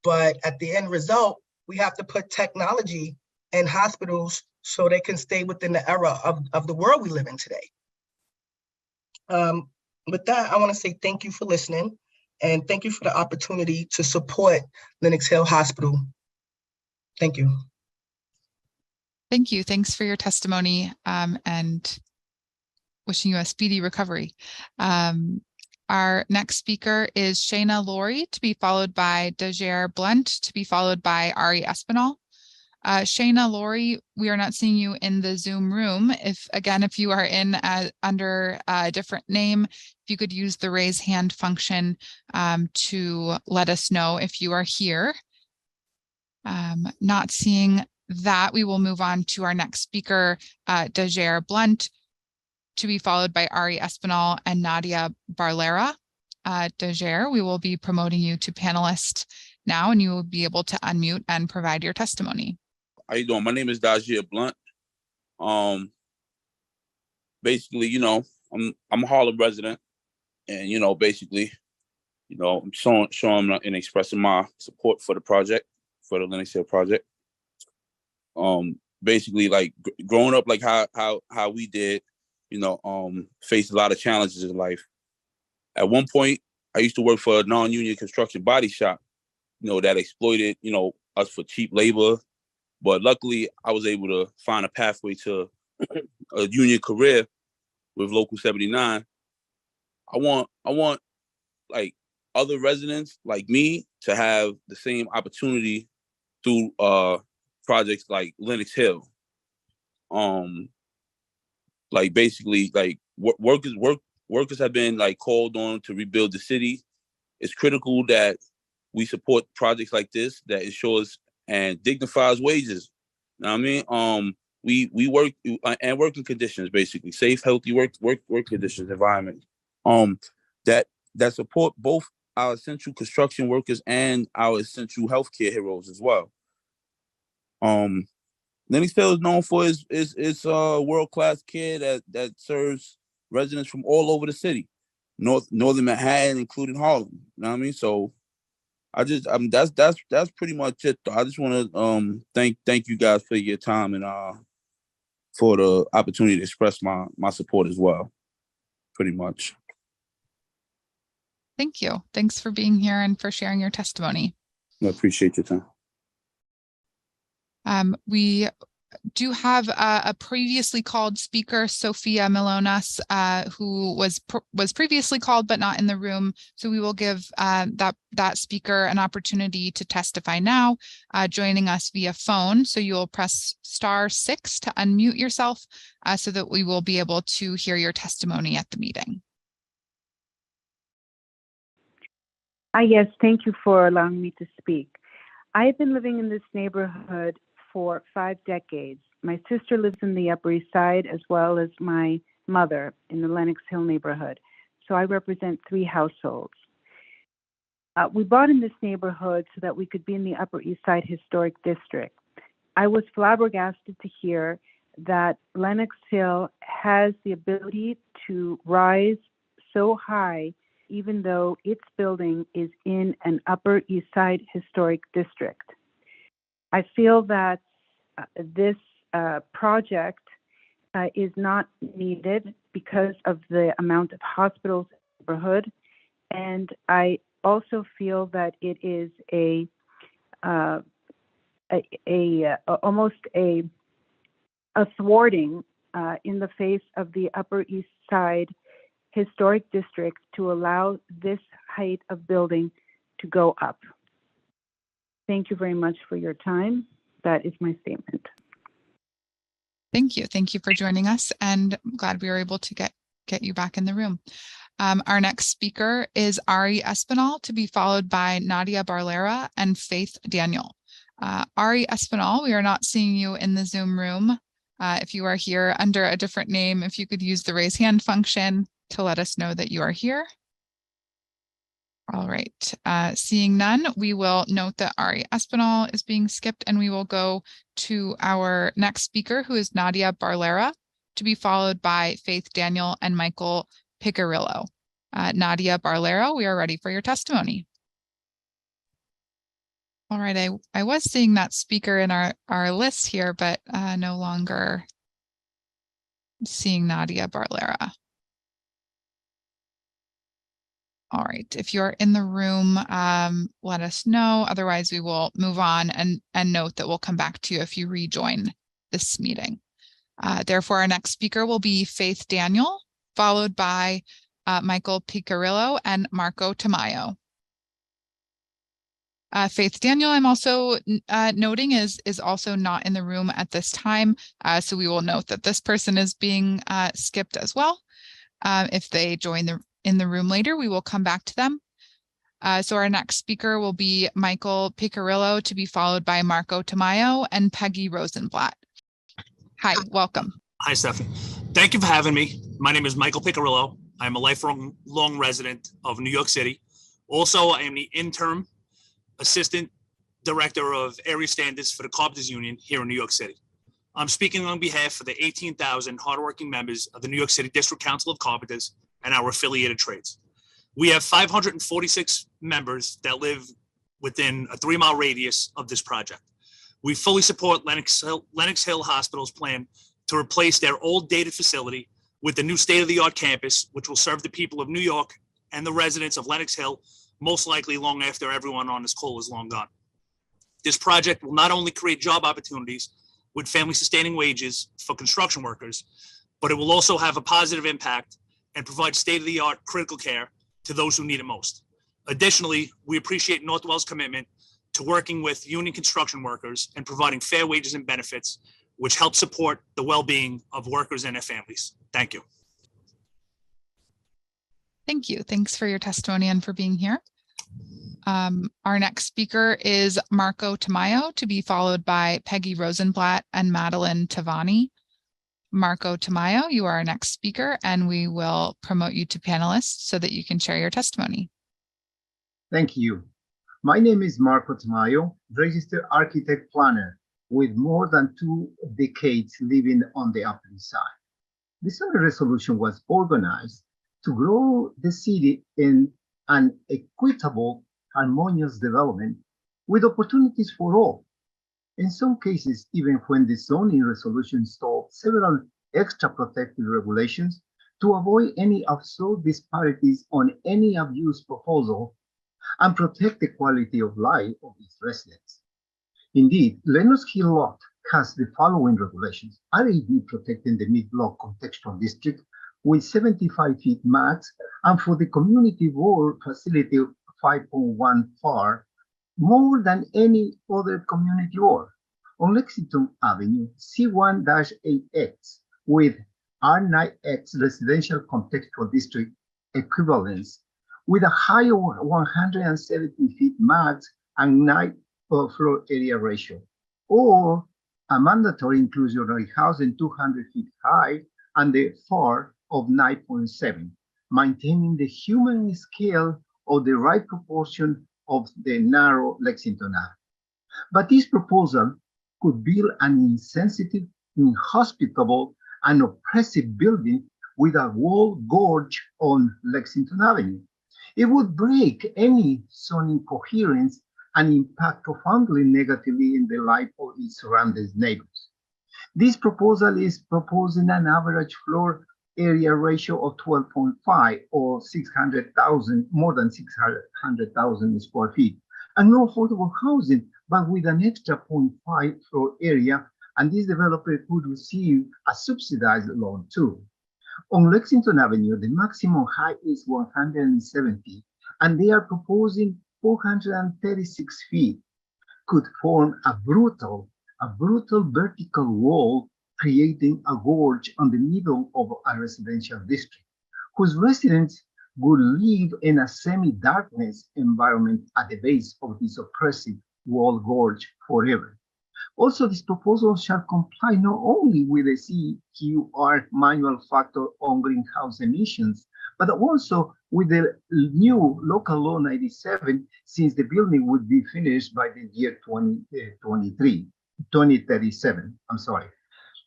but at the end result, we have to put technology in hospitals so they can stay within the era of the world we live in today. With that, I want to say thank you for listening, and thank you for the opportunity to support Lenox Hill Hospital. Thank you. Thank you. Thanks for your testimony, and wishing you a speedy recovery. Our next speaker is Shayna Laurie, to be followed by Dejere Blunt, to be followed by Ari Espinal. Shayna Laurie, we are not seeing you in the Zoom room. If you are in under a different name, if you could use the raise hand function to let us know if you are here. Not seeing that, we will move on to our next speaker, Dejere Blunt, to be followed by Ari Espinal and Nadia Barlera. Dejere, we will be promoting you to panelist now, and you will be able to unmute and provide your testimony. How you doing? My name is Dejere Blunt. Basically, I'm a Harlem resident, and basically, I'm showing and expressing my support for the project, for the Lenox Hill project. Basically, like growing up, like how we did, faced a lot of challenges in life. At one point, I used to work for a non-union construction body shop, that exploited, us for cheap labor. But luckily, I was able to find a pathway to a union career with Local 79. I want like other residents like me to have the same opportunity through projects like Lenox Hill. Like basically, like workers have been like called on to rebuild the city. It's critical that we support projects like this that ensures and dignifies wages. You know what I mean? We work and working conditions, basically safe, healthy work conditions, environment. That support both our essential construction workers and our essential healthcare heroes as well. Lenox Hill is known for its world-class care that serves residents from all over the city, northern Manhattan, including Harlem. You know what I mean? So that's pretty much it. I just want to thank you guys for your time and for the opportunity to express my support as well. Pretty much. Thank you. Thanks for being here and for sharing your testimony. I appreciate your time. We do have a previously called speaker, Sophia Milonas, who was previously called but not in the room. So we will give that speaker an opportunity to testify now, joining us via phone. So you will press *6 to unmute yourself so that we will be able to hear your testimony at the meeting. Yes, thank you for allowing me to speak. I have been living in this neighborhood for 5 decades. My sister lives in the Upper East Side, as well as my mother in the Lenox Hill neighborhood. So I represent 3 households. We bought in this neighborhood so that we could be in the Upper East Side Historic District. I was flabbergasted to hear that Lenox Hill has the ability to rise so high, even though its building is in an Upper East Side Historic District. I feel that this project is not needed because of the amount of hospitals in the neighborhood, and I also feel that it is almost a thwarting in the face of the Upper East Side Historic District to allow this height of building to go up. Thank you very much for your time. That is my statement. Thank you. Thank you for joining us, and I'm glad we were able to get you back in the room. Our next speaker is Ari Espinal, to be followed by Nadia Barlera and Faith Daniel. Ari Espinal, we are not seeing you in the Zoom room. If you are here under a different name, if you could use the raise hand function to let us know that you are here. All right, seeing none, we will note that Ari Espinal is being skipped, and we will go to our next speaker, who is Nadia Barlera, to be followed by Faith Daniel and Michael Picarillo. Nadia Barlera, we are ready for your testimony. All right, I was seeing that speaker in our list here, but no longer seeing Nadia Barlera. All right, if you're in the room, let us know. Otherwise, we will move on and note that we'll come back to you if you rejoin this meeting. Therefore, our next speaker will be Faith Daniel, followed by Michael Picarillo and Marco Tamayo. Faith Daniel, I'm also noting is also not in the room at this time. So we will note that this person is being skipped as well. If they join in the room later, we will come back to them. So our next speaker will be Michael Picarillo, to be followed by Marco Tamayo and Peggy Rosenblatt. Hi, welcome. Hi, Stephanie. Thank you for having me. My name is Michael Picarillo. I'm a lifelong resident of New York City. Also, I am the interim assistant director of area standards for the Carpenters Union here in New York City. I'm speaking on behalf of the 18,000 hardworking members of the New York City District Council of Carpenters and our affiliated trades. We have 546 members that live within a 3-mile radius of this project. We fully support Lenox Hill Hospital's plan to replace their old dated facility with the new state-of-the-art campus, which will serve the people of New York and the residents of Lenox Hill, most likely long after everyone on this call is long gone. This project will not only create job opportunities with family-sustaining wages for construction workers, but it will also have a positive impact and provide state-of-the-art critical care to those who need it most. Additionally, we appreciate Northwell's commitment to working with union construction workers and providing fair wages and benefits, which help support the well-being of workers and their families. Thank you. Thank you. Thanks for your testimony and for being here. Our next speaker is Marco Tamayo, to be followed by Peggy Rosenblatt and Madeline Tavani. Marco Tamayo, you are our next speaker, and we will promote you to panelists so that you can share your testimony. Thank you. My name is Marco Tamayo, registered architect planner with more than 2 decades living on the Upper East Side. This resolution was organized to grow the city in an equitable, harmonious development with opportunities for all. In some cases, even when the zoning resolution installed several extra protective regulations to avoid any absurd disparities on any abuse proposal and protect the quality of life of its residents. Indeed, Lenox Hill lot has the following regulations. RAD protecting the mid-block contextual district with 75 feet max, and for the community board facility 5.1 FAR, more than any other community board. On Lexington Avenue, C1-8X with R9X residential contextual district equivalence with a higher 170 feet max and 9 floor area ratio, or a mandatory inclusionary housing 200 feet high and the FAR of 9.7, maintaining the human scale of the right proportion of the narrow Lexington Avenue. But this proposal could build an insensitive, inhospitable, and oppressive building with a wall gorge on Lexington Avenue. It would break any zoning coherence and impact profoundly negatively in the life of its surrounding neighbors. This proposal is proposing an average floor area ratio of 12.5 or 600,000, more than 600,000 square feet, and no affordable housing, but with an extra 0.5 floor area, and this developer could receive a subsidized loan too. On Lexington Avenue, the maximum height is 170, and they are proposing 436 feet, could form a brutal vertical wall, creating a gorge on the middle of a residential district, whose residents would live in a semi-darkness environment at the base of this oppressive wall gorge forever. Also, this proposal shall comply not only with the CEQR manual factor on greenhouse emissions, but also with the new local law 97, since the building would be finished by the year 2037. I'm sorry.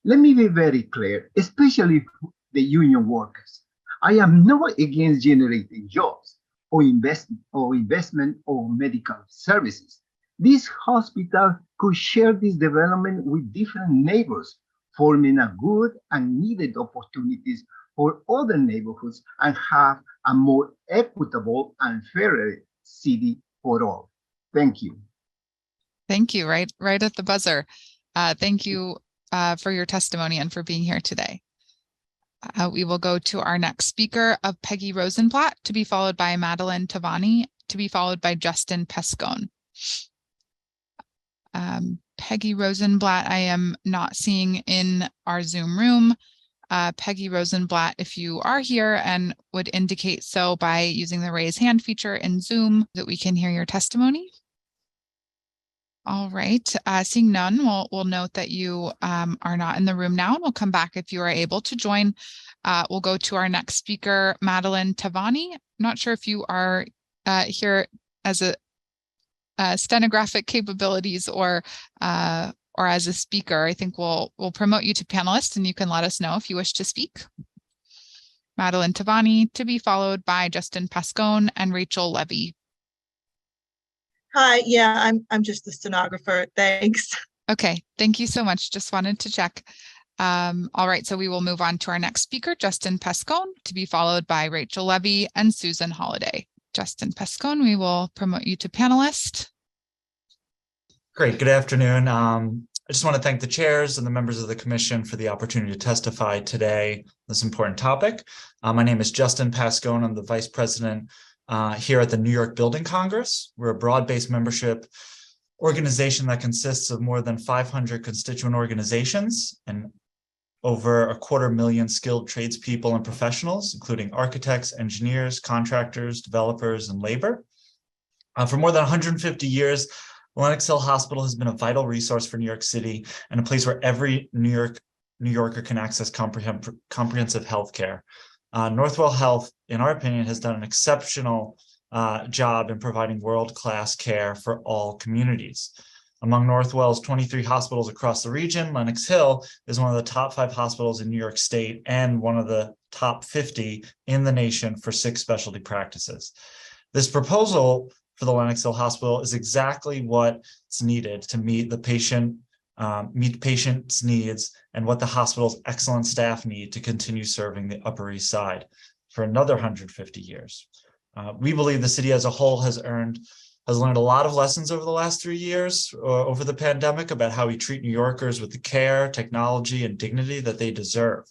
Let me be very clear, especially the union workers. I am not against generating jobs or investment or medical services. This hospital could share this development with different neighbors, forming a good and needed opportunities for other neighborhoods and have a more equitable and fairer city for all. Thank you. Thank you. Right at the buzzer. Thank you for your testimony and for being here today. We will go to our next speaker of Peggy Rosenblatt, to be followed by Madeline Tavani, to be followed by Justin Pescone. Peggy Rosenblatt, I am not seeing in our Zoom room. Peggy Rosenblatt, if you are here and would indicate so by using the raise hand feature in Zoom, that we can hear your testimony. All right, seeing none, we'll note that you are not in the room now, and we'll come back if you are able to join. We'll go to our next speaker, Madeline Tavani. Not sure if you are here as a stenographic capabilities or as a speaker. I think we'll promote you to panelist, and you can let us know if you wish to speak. Madeline Tavani, to be followed by Justin Pescone and Rachel Levy. Hi, yeah, I'm just the stenographer. Thanks. Okay, thank you so much. Just wanted to check. All right, so we will move on to our next speaker, Justin Pescone, to be followed by Rachel Levy and Susan Holiday. Justin Pescone, we will promote you to panelist. Great, good afternoon. I just want to thank the chairs and the members of the commission for the opportunity to testify today on this important topic. My name is Justin Pescone. I'm the vice president here at the New York Building Congress. We're a broad-based membership organization that consists of more than 500 constituent organizations and over 250,000 skilled tradespeople and professionals, including architects, engineers, contractors, developers, and labor. For more than 150 years, Lenox Hill Hospital has been a vital resource for New York City and a place where every New Yorker can access comprehensive health care. Northwell Health, in our opinion, has done an exceptional job in providing world-class care for all communities. Among Northwell's 23 hospitals across the region, Lenox Hill is one of the top 5 hospitals in New York State and one of the top 50 in the nation for 6 specialty practices. This proposal for the Lenox Hill Hospital is exactly what's needed to meet the patient's needs and what the hospital's excellent staff need to continue serving the Upper East Side for another 150 years. We believe the city as a whole has earned has learned a lot of lessons over the last 3 years over the pandemic about how we treat New Yorkers with the care, technology, and dignity that they deserve.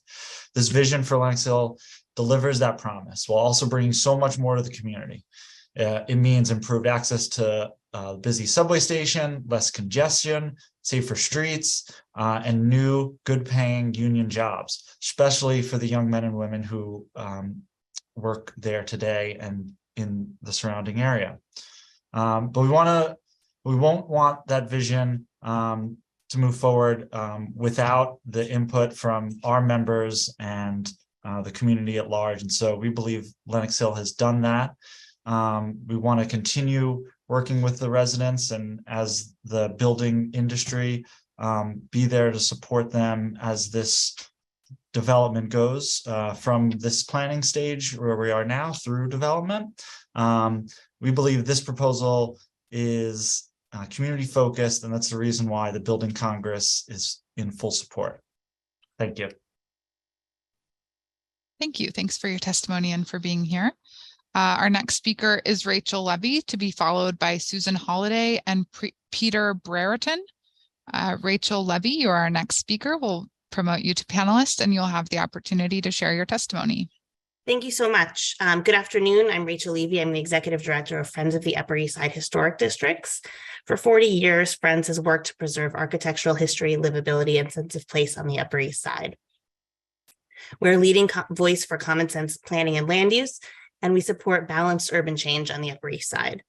This vision for Lenox Hill delivers that promise while also bringing so much more to the community. It means improved access to busy subway station, less congestion, safer streets, and new good-paying union jobs, especially for the young men and women who work there today and in the surrounding area. But we won't want that vision to move forward without the input from our members and the community at large. And so we believe Lenox Hill has done that. We want to continue working with the residents and as the building industry, be there to support them as this development goes from this planning stage where we are now through development. We believe this proposal is community focused, and that's the reason why the Building Congress is in full support. Thank you. Thank you. Thanks for your testimony and for being here. Our next speaker is Rachel Levy, to be followed by Susan Holliday and Peter Brereton. Rachel Levy, you are our next speaker. We'll promote you to panelist and you'll have the opportunity to share your testimony. Thank you so much. Good afternoon. I'm Rachel Levy. I'm the Executive Director of Friends of the Upper East Side Historic Districts. For 40 years, Friends has worked to preserve architectural history, livability, and sense of place on the Upper East Side. We're a leading voice for common sense planning and land use, and we support balanced urban change on the Upper East Side.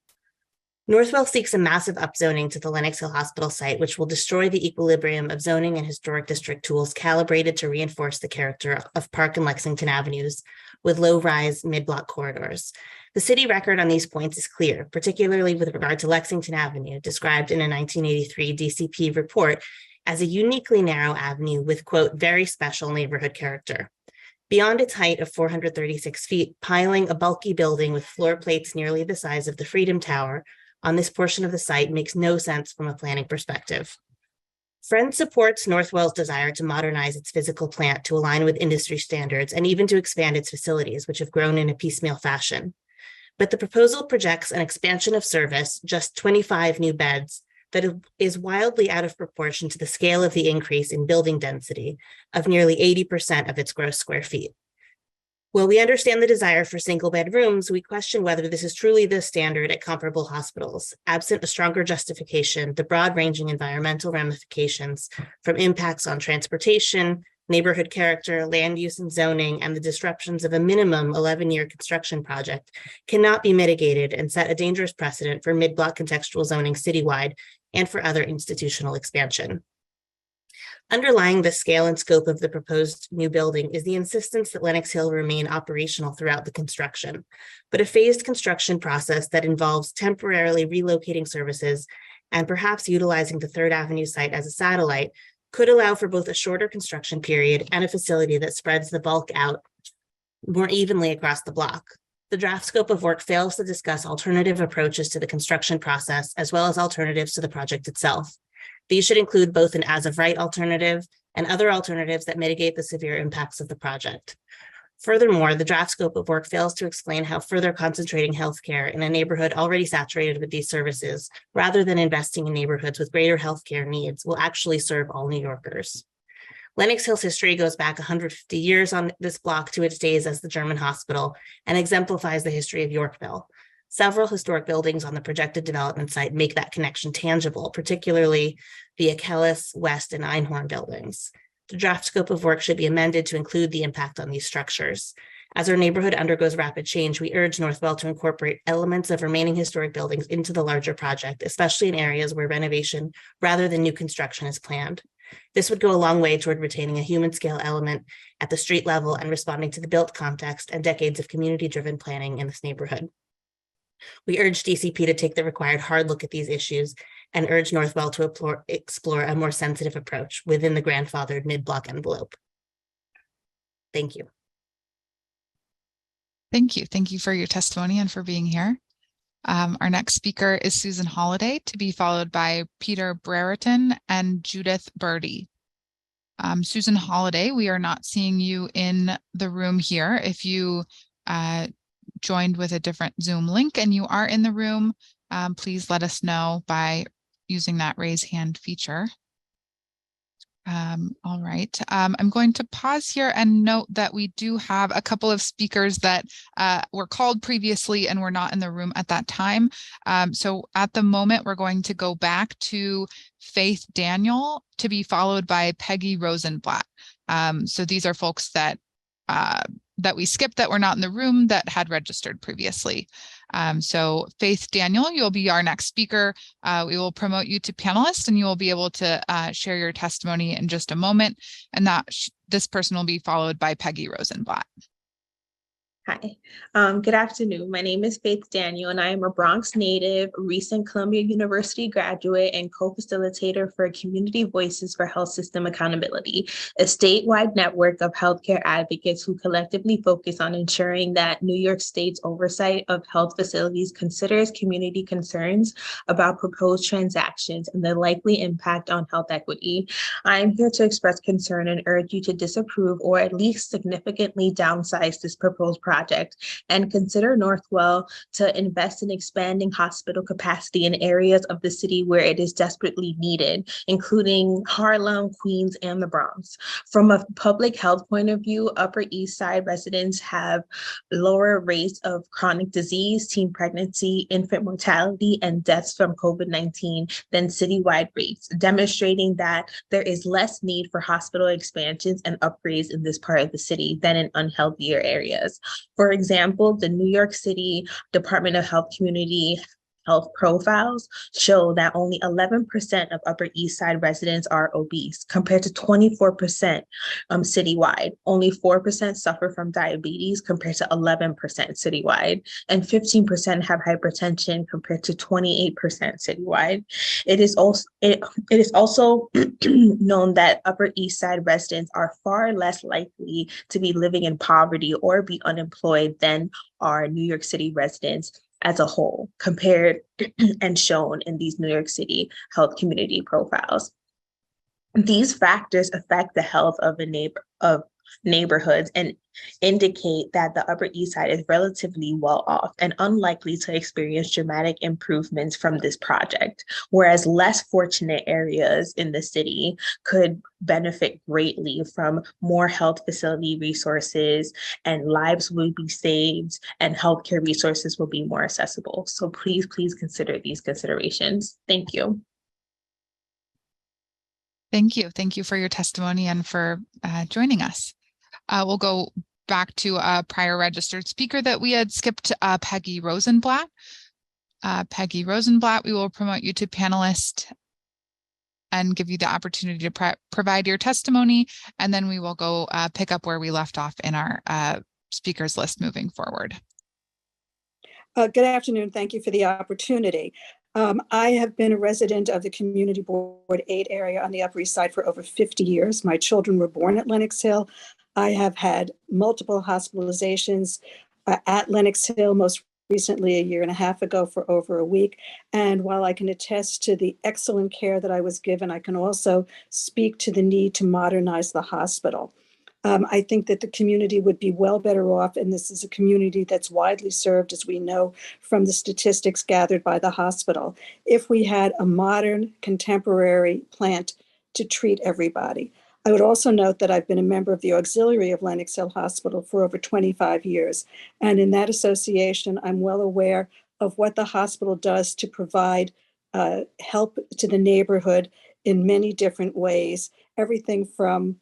Northwell seeks a massive upzoning to the Lenox Hill Hospital site, which will destroy the equilibrium of zoning and historic district tools calibrated to reinforce the character of Park and Lexington Avenues with low-rise mid-block corridors. The city record on these points is clear, particularly with regard to Lexington Avenue, described in a 1983 DCP report as a uniquely narrow avenue with, quote, very special neighborhood character. Beyond its height of 436 feet, piling a bulky building with floor plates nearly the size of the Freedom Tower on this portion of the site makes no sense from a planning perspective. Friends supports Northwell's desire to modernize its physical plant to align with industry standards and even to expand its facilities, which have grown in a piecemeal fashion. But the proposal projects an expansion of service, just 25 new beds, that is wildly out of proportion to the scale of the increase in building density of nearly 80% of its gross square feet. While we understand the desire for single bed rooms, we question whether this is truly the standard at comparable hospitals. Absent a stronger justification, the broad-ranging environmental ramifications from impacts on transportation, neighborhood character, land use and zoning, and the disruptions of a minimum 11-year construction project cannot be mitigated and set a dangerous precedent for mid-block contextual zoning citywide and for other institutional expansion. Underlying the scale and scope of the proposed new building is the insistence that Lenox Hill remain operational throughout the construction, but a phased construction process that involves temporarily relocating services and perhaps utilizing the 3rd Avenue site as a satellite could allow for both a shorter construction period and a facility that spreads the bulk out more evenly across the block. The draft scope of work fails to discuss alternative approaches to the construction process, as well as alternatives to the project itself. These should include both an as-of-right alternative and other alternatives that mitigate the severe impacts of the project. Furthermore, the draft scope of work fails to explain how further concentrating healthcare in a neighborhood already saturated with these services, rather than investing in neighborhoods with greater healthcare needs, will actually serve all New Yorkers. Lenox Hill's history goes back 150 years on this block to its days as the German hospital and exemplifies the history of Yorkville. Several historic buildings on the projected development site make that connection tangible, particularly the Achilles, West, and Einhorn buildings. The draft scope of work should be amended to include the impact on these structures. As our neighborhood undergoes rapid change, we urge Northwell to incorporate elements of remaining historic buildings into the larger project, especially in areas where renovation rather than new construction is planned. This would go a long way toward retaining a human scale element at the street level and responding to the built context and decades of community-driven planning in this neighborhood. We urge DCP to take the required hard look at these issues and urge Northwell to explore a more sensitive approach within the grandfathered mid-block envelope. Thank you. Thank you. Thank you for your testimony and for being here. Our next speaker is Susan Holliday, to be followed by Peter Brereton and Judith Birdie. Susan Holliday, we are not seeing you in the room here. If you joined with a different Zoom link and you are in the room, please let us know by using that raise hand feature. All right, I'm going to pause here and note that we do have a couple of speakers that were called previously and were not in the room at that time. So at the moment, we're going to go back to Faith Daniel to be followed by Peggy Rosenblatt. So these are folks that we skipped that were not in the room that had registered previously. So Faith Daniel, you'll be our next speaker. We will promote you to panelist and you will be able to share your testimony in just a moment. And this person will be followed by Peggy Rosenblatt. Hi, good afternoon. My name is Faith Daniel, and I am a Bronx native, recent Columbia University graduate, and co-facilitator for Community Voices for Health System Accountability, a statewide network of healthcare advocates who collectively focus on ensuring that New York State's oversight of health facilities considers community concerns about proposed transactions and the likely impact on health equity. I am here to express concern and urge you to disapprove or at least significantly downsize this proposed project and consider Northwell to invest in expanding hospital capacity in areas of the city where it is desperately needed, including Harlem, Queens, and the Bronx. From a public health point of view, Upper East Side residents have lower rates of chronic disease, teen pregnancy, infant mortality, and deaths from COVID-19 than citywide rates, demonstrating that there is less need for hospital expansions and upgrades in this part of the city than in unhealthier areas. For example, the New York City Department of Health Community Health profiles show that only 11% of Upper East Side residents are obese, compared to 24% citywide. Only 4% suffer from diabetes, compared to 11% citywide, and 15% have hypertension, compared to 28% citywide. It is also known that Upper East Side residents are far less likely to be living in poverty or be unemployed than are New York City residents as a whole, compared and shown in these New York City health community profiles. These factors affect the health of neighborhoods and indicate that the Upper East Side is relatively well off and unlikely to experience dramatic improvements from this project, whereas less fortunate areas in the city could benefit greatly from more health facility resources, and lives will be saved and healthcare resources will be more accessible. So please consider these considerations. Thank you. Thank you. Thank you for your testimony and for joining us. We'll go back to a prior registered speaker that we had skipped, Peggy Rosenblatt. Peggy Rosenblatt, we will promote you to panelist and give you the opportunity to provide your testimony, and then we will go pick up where we left off in our speakers list moving forward. Good afternoon. Thank you for the opportunity. I have been a resident of the Community Board 8 area on the Upper East Side for over 50 years. My children were born at Lenox Hill. I have had multiple hospitalizations at Lenox Hill, most recently a year and a half ago for over a week. And while I can attest to the excellent care that I was given, I can also speak to the need to modernize the hospital. I think that the community would be well better off, and this is a community that's widely served, as we know from the statistics gathered by the hospital, if we had a modern, contemporary plant to treat everybody. I would also note that I've been a member of the auxiliary of Lenox Hill Hospital for over 25 years. And in that association, I'm well aware of what the hospital does to provide help to the neighborhood in many different ways, everything from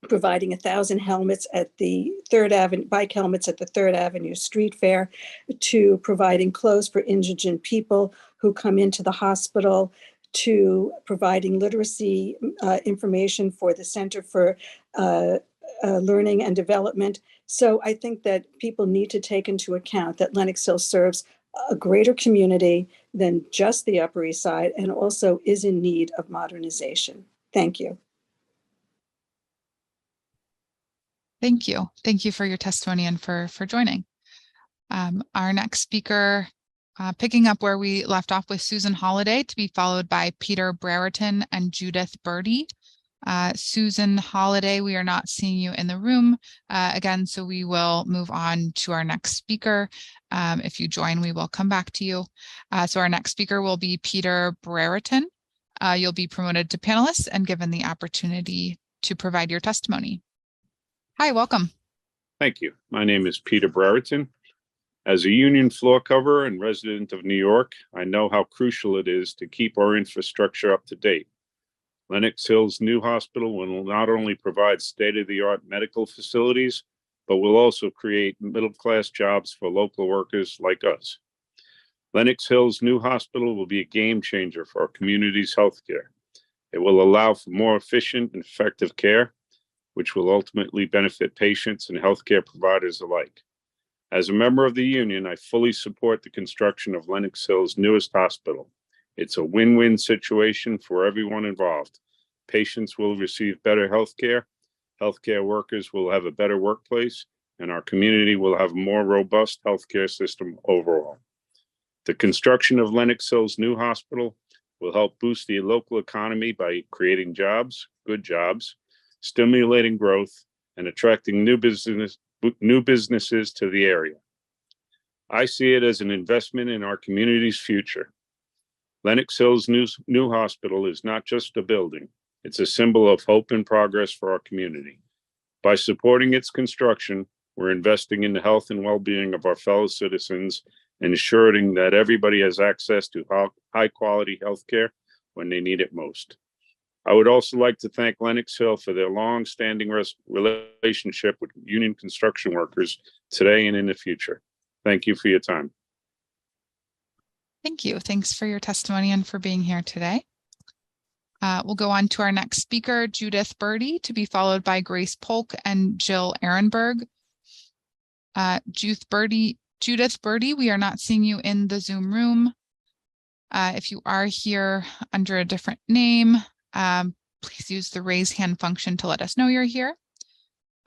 providing 1,000 helmets at the 3rd Avenue, bike helmets at the 3rd Avenue Street Fair, to providing clothes for indigent people who come into the hospital, to providing literacy information for the Center for Learning and Development. So I think that people need to take into account that Lenox Hill serves a greater community than just the Upper East Side, and also is in need of modernization. Thank you. Thank you. Thank you for your testimony and for joining. Our next speaker, picking up where we left off with Susan Holliday, to be followed by Peter Brereton and Judith Birdie. Susan Holiday, we are not seeing you in the room again, so we will move on to our next speaker. If you join, we will come back to you. So our next speaker will be Peter Brereton. You'll be promoted to panelist and given the opportunity to provide your testimony. Hi, welcome. Thank you. My name is Peter Brereton. As a union floor cover and resident of New York, I know how crucial it is to keep our infrastructure up to date. Lenox Hill's new hospital will not only provide state-of-the-art medical facilities, but will also create middle-class jobs for local workers like us. Lenox Hill's new hospital will be a game changer for our community's healthcare. It will allow for more efficient and effective care, which will ultimately benefit patients and healthcare providers alike. As a member of the union, I fully support the construction of Lenox Hill's newest hospital. It's a win-win situation for everyone involved. Patients will receive better healthcare, healthcare workers will have a better workplace, and our community will have a more robust healthcare system overall. The construction of Lenox Hill's new hospital will help boost the local economy by creating jobs, good jobs, stimulating growth, and attracting new businesses to the area. I see it as an investment in our community's future. Lenox Hill's new hospital is not just a building, it's a symbol of hope and progress for our community. By supporting its construction, we're investing in the health and well-being of our fellow citizens and ensuring that everybody has access to high-quality health care when they need it most. I would also like to thank Lenox Hill for their long-standing relationship with union construction workers today and in the future. Thank you for your time. Thank you. Thanks for your testimony and for being here today. We'll go on to our next speaker, Judith Birdie, to be followed by Grace Polk and Jill Ehrenberg. Judith Birdie, we are not seeing you in the Zoom room. If you are here under a different name, please use the raise hand function to let us know you're here.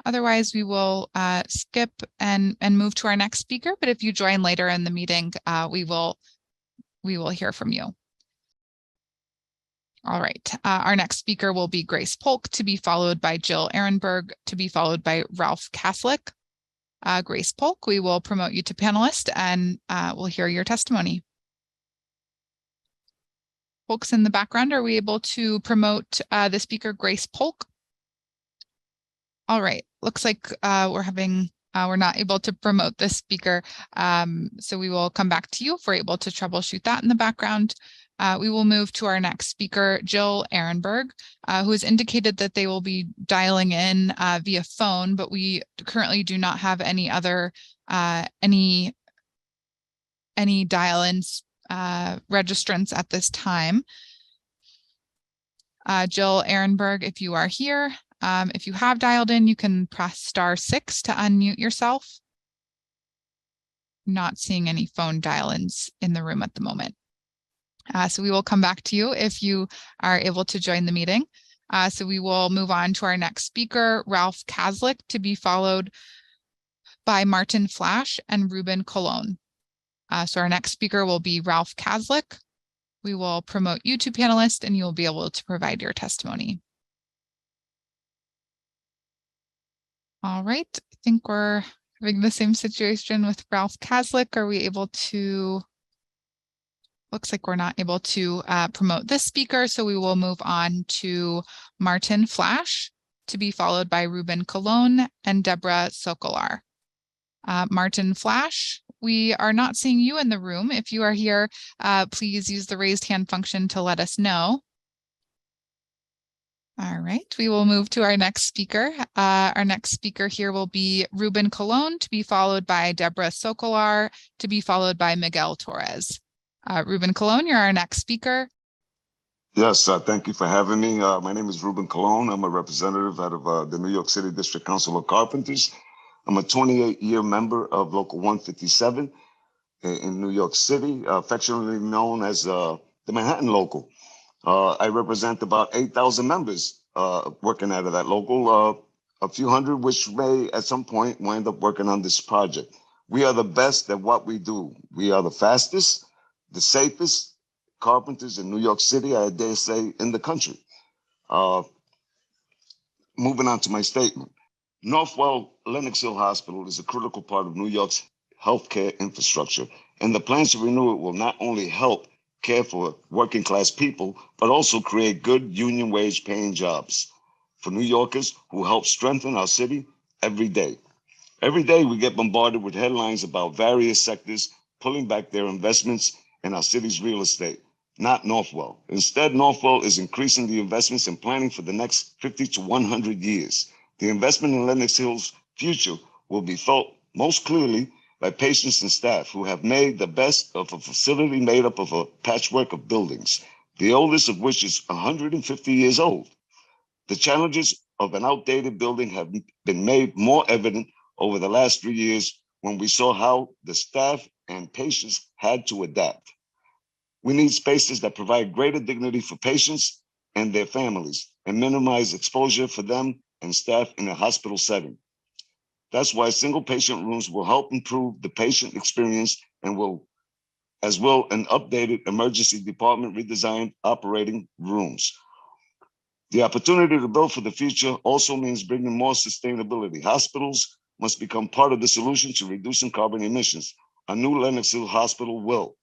Otherwise, we will skip and move to our next speaker. But if you join later in the meeting, we will hear from you. All right. Our next speaker will be Grace Polk, to be followed by Jill Ehrenberg, to be followed by Ralph Kaslick. Grace Polk, we will promote you to panelist and we'll hear your testimony. Folks in the background, are we able to promote the speaker, Grace Polk? All right. Looks like we're not able to promote this speaker. So we will come back to you if we're able to troubleshoot that in the background. We will move to our next speaker, Jill Ehrenberg, who has indicated that they will be dialing in via phone, but we currently do not have any other any dial-ins registrants at this time. Jill Ehrenberg, if you are here, if you have dialed in, you can press *6 to unmute yourself. Not seeing any phone dial-ins in the room at the moment. So we will come back to you if you are able to join the meeting. So we will move on to our next speaker, Ralph Kaslick, to be followed by Martin Flash and Ruben Colon. So our next speaker will be Ralph Kaslick. We will promote you to panelist and you'll be able to provide your testimony. All right, I think we're having the same situation with Ralph Kaslick. Are we able to? Looks like we're not able to promote this speaker, so we will move on to Martin Flash, to be followed by Ruben Colon and Deborah Sokolar. Martin Flash, we are not seeing you in the room. If you are here, please use the raised hand function to let us know. All right, we will move to our next speaker. Our next speaker here will be Ruben Colon, to be followed by Deborah Sokolar, to be followed by Miguel Torres. Ruben Colon, you're our next speaker. Yes, thank you for having me. My name is Ruben Colon. I'm a representative out of the New York City District Council of Carpenters. I'm a 28-year member of Local 157 in New York City, affectionately known as the Manhattan Local. I represent about 8,000 members working out of that local, a few hundred which may at some point wind up working on this project. We are the best at what we do. We are the fastest, the safest carpenters in New York City, I dare say, in the country. moving on to my statement. Northwell Lenox Hill Hospital is a critical part of New York's healthcare infrastructure, and the plans to renew it will not only help care for working class people, but also create good union wage paying jobs for New Yorkers who help strengthen our city every day. Every day we get bombarded with headlines about various sectors pulling back their investments in our city's real estate. Not Northwell. Instead, Northwell is increasing the investments and planning for the next 50 to 100 years. The investment in Lenox Hill's future will be felt most clearly by patients and staff who have made the best of a facility made up of a patchwork of buildings, the oldest of which is 150 years old. The challenges of an outdated building have been made more evident over the last 3 years when we saw how the staff and patients had to adapt. We need spaces that provide greater dignity for patients and their families and minimize exposure for them and staff in a hospital setting. That's why single patient rooms will help improve the patient experience and will, as well, an updated emergency department redesigned operating rooms. The opportunity to build for the future also means bringing more sustainability. Hospitals must become part of the solution to reducing carbon emissions. A new Lenox Hill Hospital will.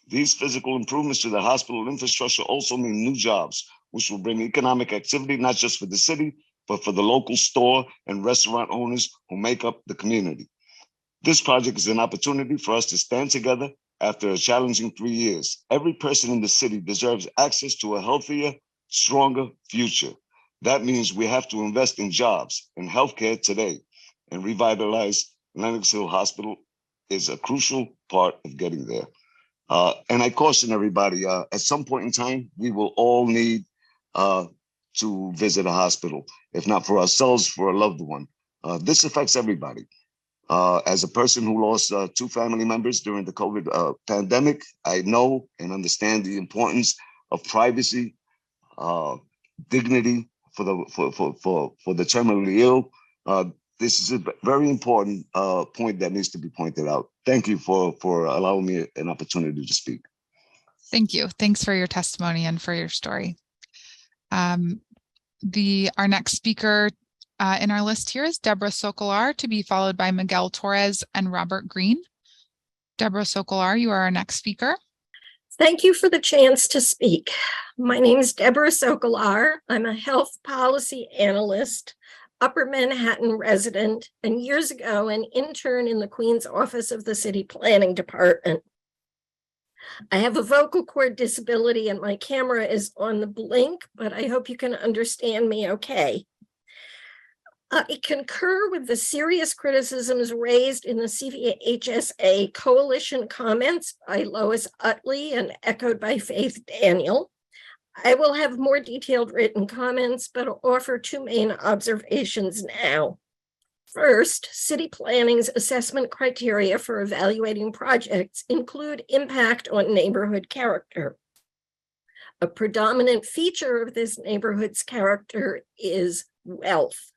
These physical improvements to the hospital infrastructure also mean new jobs, which will bring economic activity, not just for the city, but for the local store and restaurant owners who make up the community. This project is an opportunity for us to stand together after a challenging 3 years. Every person in the city deserves access to a healthier, stronger future. That means we have to invest in jobs and healthcare today, and revitalize Lenox Hill Hospital is a crucial part of getting there. And I caution everybody, at some point in time, we will all need to visit a hospital, if not for ourselves, for a loved one. This affects everybody. As a person who lost 2 family members during the COVID pandemic, I know and understand the importance of privacy, dignity for the terminally ill. This is a very important point that needs to be pointed out. Thank you for allowing me an opportunity to speak. Thank you. Thanks for your testimony and for your story. Our next speaker in our list here is Deborah Sokolar, to be followed by Miguel Torres and Robert Green. Deborah Sokolar, you are our next speaker. Thank you for the chance to speak. My name is Deborah Sokolar. I'm a health policy analyst, Upper Manhattan resident, and years ago an intern in the Queen's Office of the City Planning Department. I have a vocal cord disability and my camera is on the blink, but I hope you can understand me okay. I concur with the serious criticisms raised in the CVHSA coalition comments by Lois Utley and echoed by Faith Daniel. I will have more detailed written comments, but I'll offer 2 main observations now. First, city planning's assessment criteria for evaluating projects include impact on neighborhood character. A predominant feature of this neighborhood's character is wealth.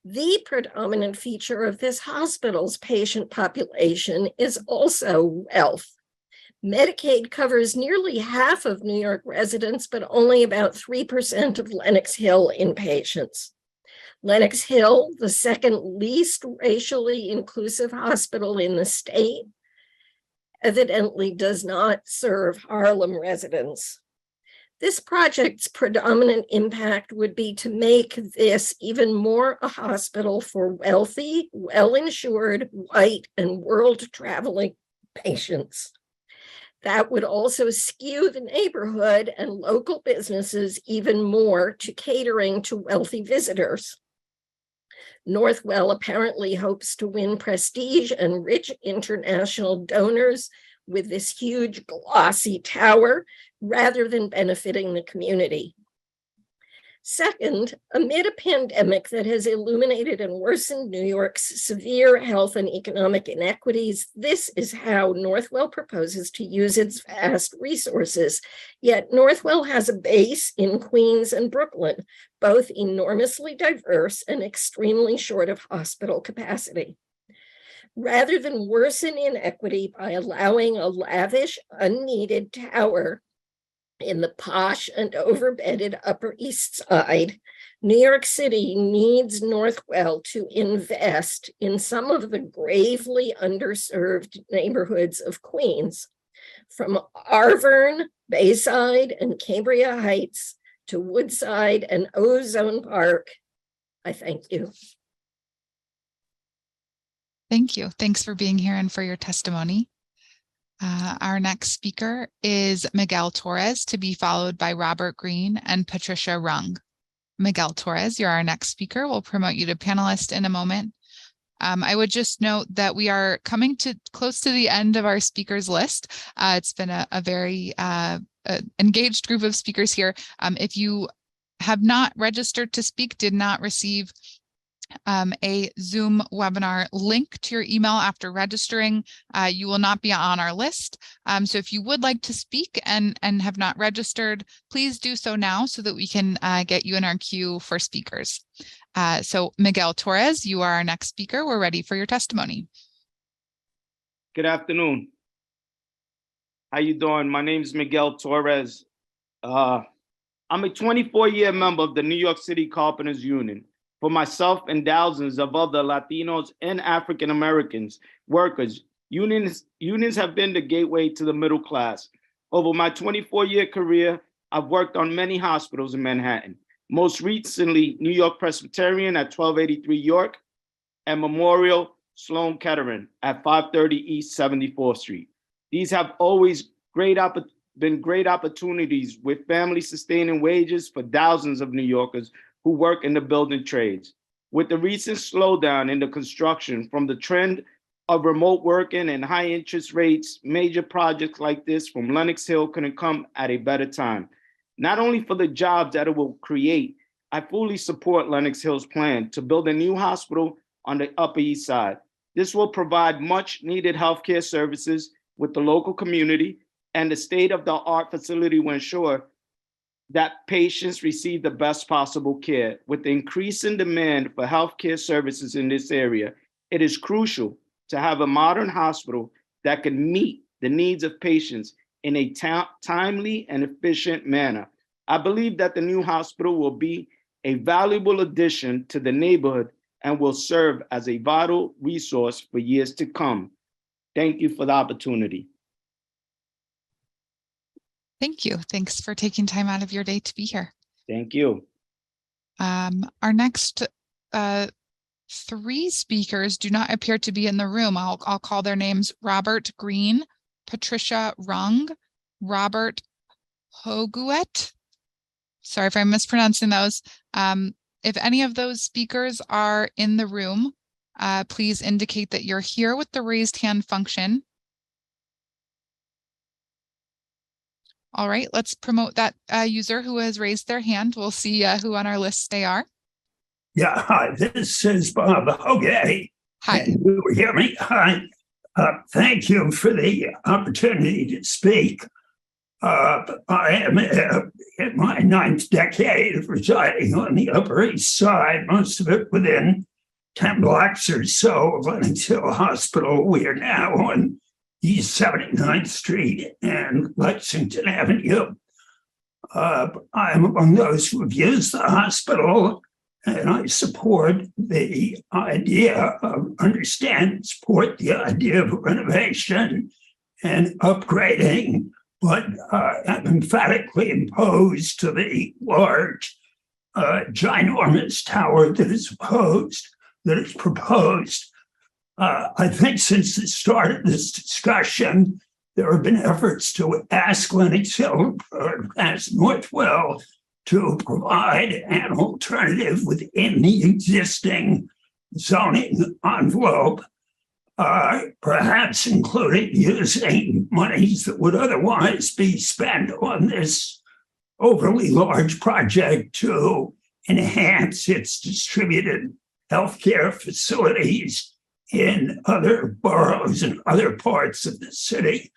The predominant feature of this hospital's patient population is also wealth. Medicaid covers nearly half of New York residents, but only about 3% of Lenox Hill inpatients. Lenox Hill, the second least racially inclusive hospital in the state, evidently does not serve Harlem residents. This project's predominant impact would be to make this even more a hospital for wealthy, well-insured, white, and world-traveling patients. That would also skew the neighborhood and local businesses even more to catering to wealthy visitors. Northwell apparently hopes to win prestige and rich international donors with this huge glossy tower rather than benefiting the community. Second, amid a pandemic that has illuminated and worsened New York's severe health and economic inequities, this is how Northwell proposes to use its vast resources. Yet Northwell has a base in Queens and Brooklyn, both enormously diverse and extremely short of hospital capacity. Rather than worsen inequity by allowing a lavish, unneeded tower in the posh and overbedded Upper East Side, New York City needs Northwell to invest in some of the gravely underserved neighborhoods of Queens, from Arverne, Bayside, and Cambria Heights to Woodside and Ozone Park. I thank you. Thank you. Thanks for being here and for your testimony. Our next speaker is Miguel Torres, to be followed by Robert Green and Patricia Rung. Miguel Torres, you're our next speaker. We'll promote you to panelist in a moment. I would just note that we are coming to close to the end of our speakers list. It's been a very engaged group of speakers here. If you have not registered to speak, did not receive a Zoom webinar link to your email after registering, you will not be on our list. So if you would like to speak and have not registered, please do so now so that we can get you in our queue for speakers. So Miguel Torres, you are our next speaker. We're ready for your testimony. Good afternoon. How you doing? My name is Miguel Torres. I'm a 24-year member of the New York City Carpenters Union. For myself and thousands of other Latinos and African Americans workers, unions have been the gateway to the middle class. Over my 24-year career, I've worked on many hospitals in Manhattan. Most recently, New York Presbyterian at 1283 York and Memorial Sloan Kettering at 530 East 74th Street. These have always been great opportunities with family-sustaining wages for thousands of New Yorkers who work in the building trades. With the recent slowdown in the construction from the trend of remote working and high interest rates, major projects like this from Lenox Hill couldn't come at a better time. Not only for the jobs that it will create, I fully support Lenox Hill's plan to build a new hospital on the Upper East Side. This will provide much needed healthcare services with the local community, and the state-of-the-art facility will ensure that patients receive the best possible care. With the increasing demand for healthcare services in this area, it is crucial to have a modern hospital that can meet the needs of patients in a timely and efficient manner. I believe that the new hospital will be a valuable addition to the neighborhood and will serve as a vital resource for years to come. Thank you for the opportunity. Thank you. Thanks for taking time out of your day to be here. Thank you. Our next three speakers do not appear to be in the room. I'll call their names: Robert Green, Patricia Rung, Robert Hoguet. Sorry if I'm mispronouncing those. If any of those speakers are in the room, please indicate that you're here with the raised hand function. All right, let's promote that user who has raised their hand. We'll see who on our list they are. Yeah, hi, this is Bob Hoguet. Hi. You hear me? Hi. Thank you for the opportunity to speak. I am in my 9th decade of residing on the Upper East Side, most of it within 10 blocks or so of Lenox Hill Hospital. We are now on East 79th Street and Lexington Avenue. I am among those who have used the hospital, and I support the idea of support the idea of renovation and upgrading, but I'm emphatically opposed to the large, ginormous tower that is proposed. I think since the start of this discussion, there have been efforts to ask Lenox Hill, ask Northwell to provide an alternative within the existing zoning envelope, perhaps including using monies that would otherwise be spent on this overly large project to enhance its distributed healthcare facilities in other boroughs and other parts of the city,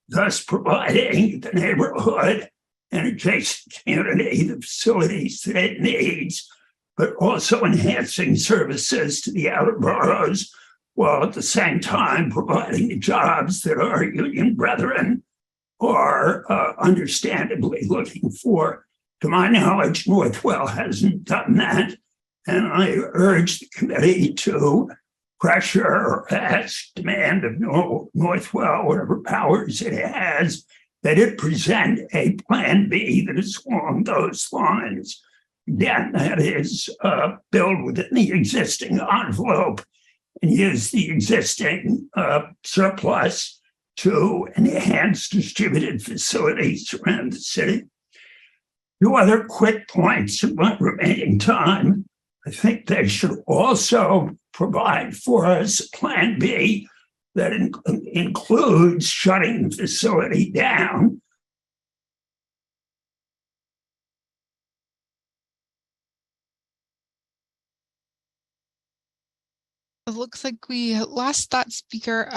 thus providing the neighborhood and adjacent community the facilities that it needs, but also enhancing services to the outer boroughs, while at the same time providing the jobs that our union brethren are understandably looking for To my knowledge, Northwell hasn't done that. And I urge the committee to pressure or ask, demand of Northwell, whatever powers it has, that it present a plan B that is along those lines. Again, that is build within the existing envelope and use the existing surplus to enhance distributed facilities around the city. Two other quick points in my remaining time. I think they should also provide for us a plan B that includes shutting the facility down. It looks like we lost that speaker.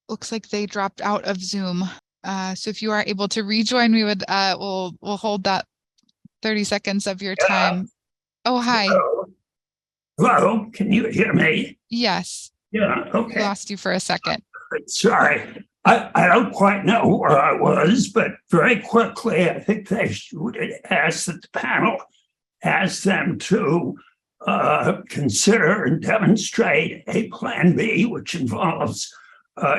Looks like they dropped out of Zoom. So if you are able to rejoin, we would we'll hold that 30 seconds of your time. Oh, hi. Hello, can you hear me? Yes. Yeah, okay. We lost you for a second. Sorry, I don't quite know where I was, but very quickly, I think they should ask that the panel ask them to consider and demonstrate a plan B, which involves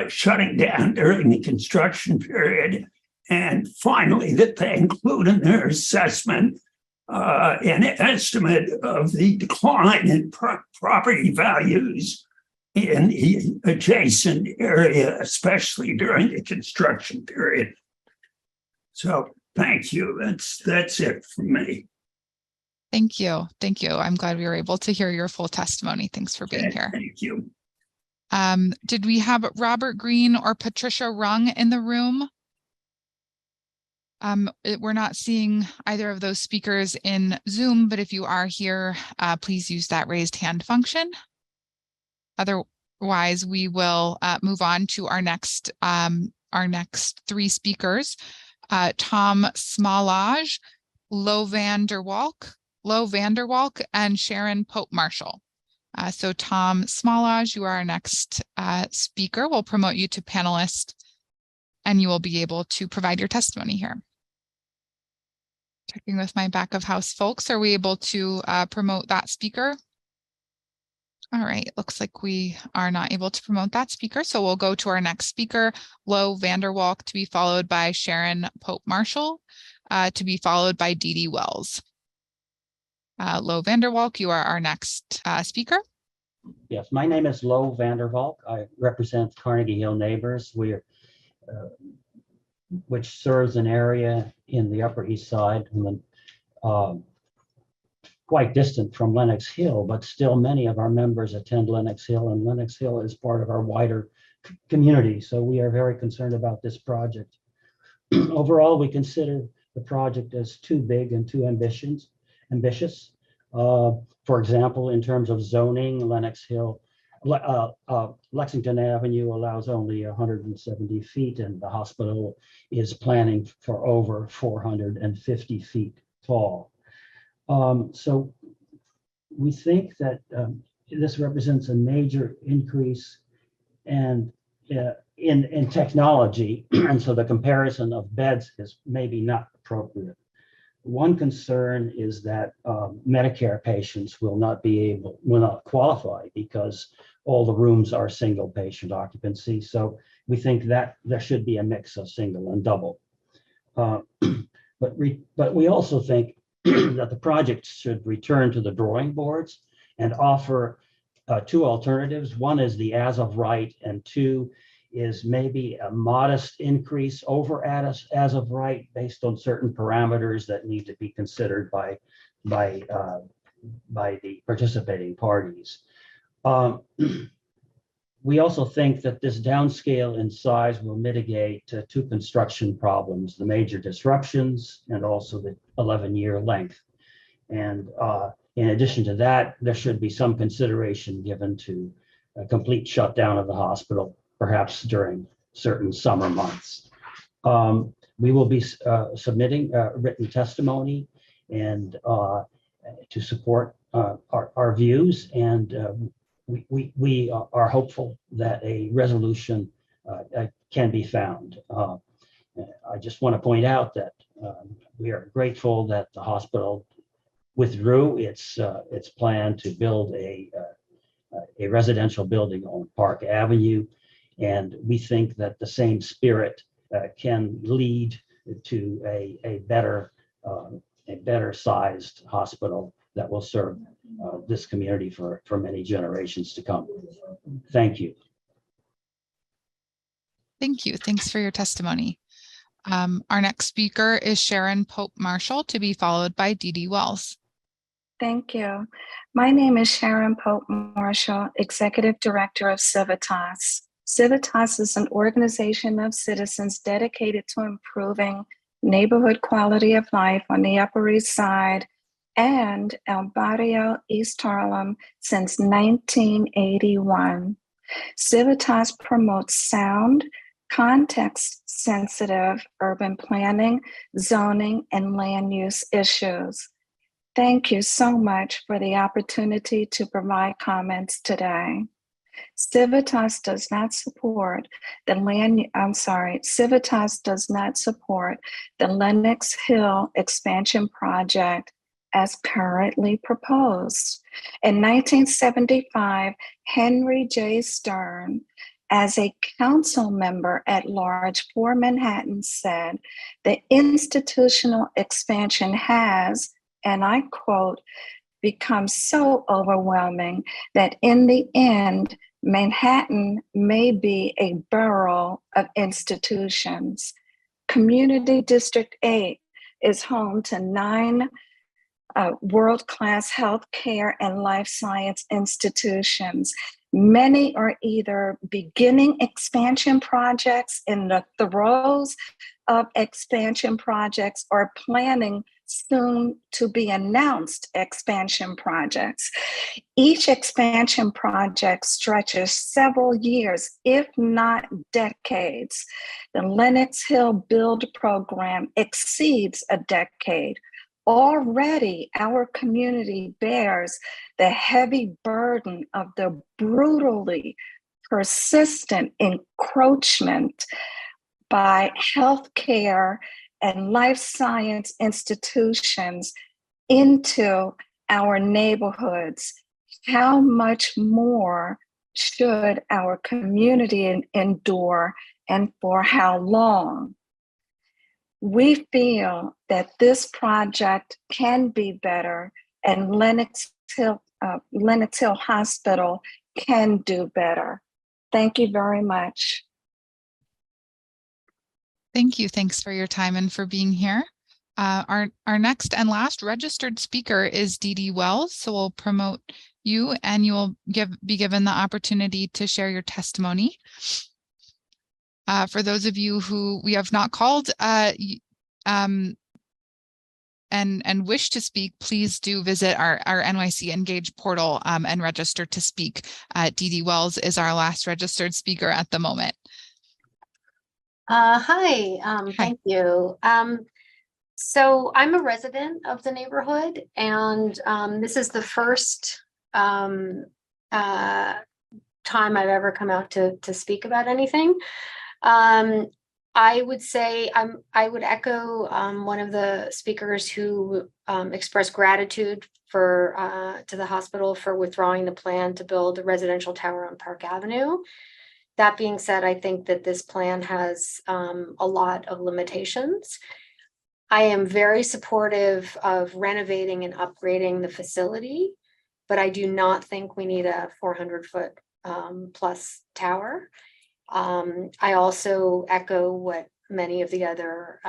shutting down during the construction period. And finally, that they include in their assessment an estimate of the decline in property values in the adjacent area, especially during the construction period. So thank you. That's it from me. Thank you. Thank you. I'm glad we were able to hear your full testimony. Thanks for being here. Thank you. Did we have Robert Green or Patricia Rung in the room? We're not seeing either of those speakers in Zoom, but if you are here, please use that raised hand function. Otherwise, we will move on to our next three speakers, Tom Smallage, Lo Vanderwalk, and Sharon Pope Marshall. So Tom Smallage, you are our next speaker. We'll promote you to panelist, and you will be able to provide your testimony here. Checking with my back of house folks, are we able to promote that speaker? All right, looks like we are not able to promote that speaker, so we'll go to our next speaker, Lo Vanderwalk, to be followed by Sharon Pope Marshall, to be followed by Dee Dee Wells. Lo Vanderwalk, you are our next speaker. Yes, my name is Lo Vanderwalk. I represent Carnegie Hill Neighbors, which serves an area in the Upper East Side, and quite distant from Lenox Hill, but still many of our members attend Lenox Hill, and Lenox Hill is part of our wider community. So we are very concerned about this project. Overall, we consider the project as too big and too ambitious. For example, in terms of zoning, Lexington Avenue allows only 170 feet, and the hospital is planning for over 450 feet tall. So we think that this represents a major increase in technology, and so the comparison of beds is maybe not appropriate. One concern is that Medicare patients will not qualify because all the rooms are single patient occupancy. So we think that there should be a mix of single and double. But we also think that the project should return to the drawing boards and offer two alternatives. One is the as of right, and two is maybe a modest increase over as of right based on certain parameters that need to be considered by the participating parties. We also think that this downscale in size will mitigate two construction problems: the major disruptions and also the 11-year length. And in addition to that, there should be some consideration given to a complete shutdown of the hospital, perhaps during certain summer months. We will be submitting written testimony and to support our views, and we are hopeful that a resolution can be found. I just want to point out that We are grateful that the hospital withdrew its plan to build a residential building on Park Avenue, and we think that the same spirit can lead to a better sized hospital that will serve this community for many generations to come. Thank you. Thank you. Thanks for your testimony. Our next speaker is Sharon Pope Marshall, to be followed by Dee Dee Wells. Thank you. My name is Sharon Pope Marshall, Executive Director of Civitas. Civitas is an organization of citizens dedicated to improving neighborhood quality of life on the Upper East Side and El Barrio, East Harlem since 1981. Civitas promotes sound, context-sensitive urban planning, zoning, and land use issues. Thank you so much for the opportunity to provide comments today. Civitas does not support the Lenox Hill expansion project as currently proposed. In 1975, Henry J. Stern, as a council member at large for Manhattan, said, "The institutional expansion has," and I quote, "become so overwhelming that in the end, Manhattan may be a borough of institutions." Community District 8 is home to 9 world-class healthcare and life science institutions. Many are either beginning expansion projects, in the throes of expansion projects, or planning soon to be announced expansion projects. Each expansion project stretches several years, if not decades. The Lenox Hill Build program exceeds a decade. Already, our community bears the heavy burden of the brutally persistent encroachment by healthcare and life science institutions into our neighborhoods. How much more should our community endure, and for how long? We feel that this project can be better, and Lenox Hill Hospital can do better. Thank you very much. Thank you. Thanks for your time and for being here. Our next and last registered speaker is Dee Dee Wells. So we'll promote you, and you will be given the opportunity to share your testimony. For those of you who we have not called and wish to speak, please do visit our NYC Engage portal and register to speak. Dee Dee Wells is our last registered speaker at the moment. Hi. Thank you. So I'm a resident of the neighborhood, and this is the first time I've ever come out to speak about anything. I would say I would echo one of the speakers who expressed gratitude to the hospital for withdrawing the plan to build a residential tower on Park Avenue. That being said, I think that this plan has a lot of limitations. I am very supportive of renovating and upgrading the facility, but I do not think we need a 400-foot plus tower. I also echo what many of the other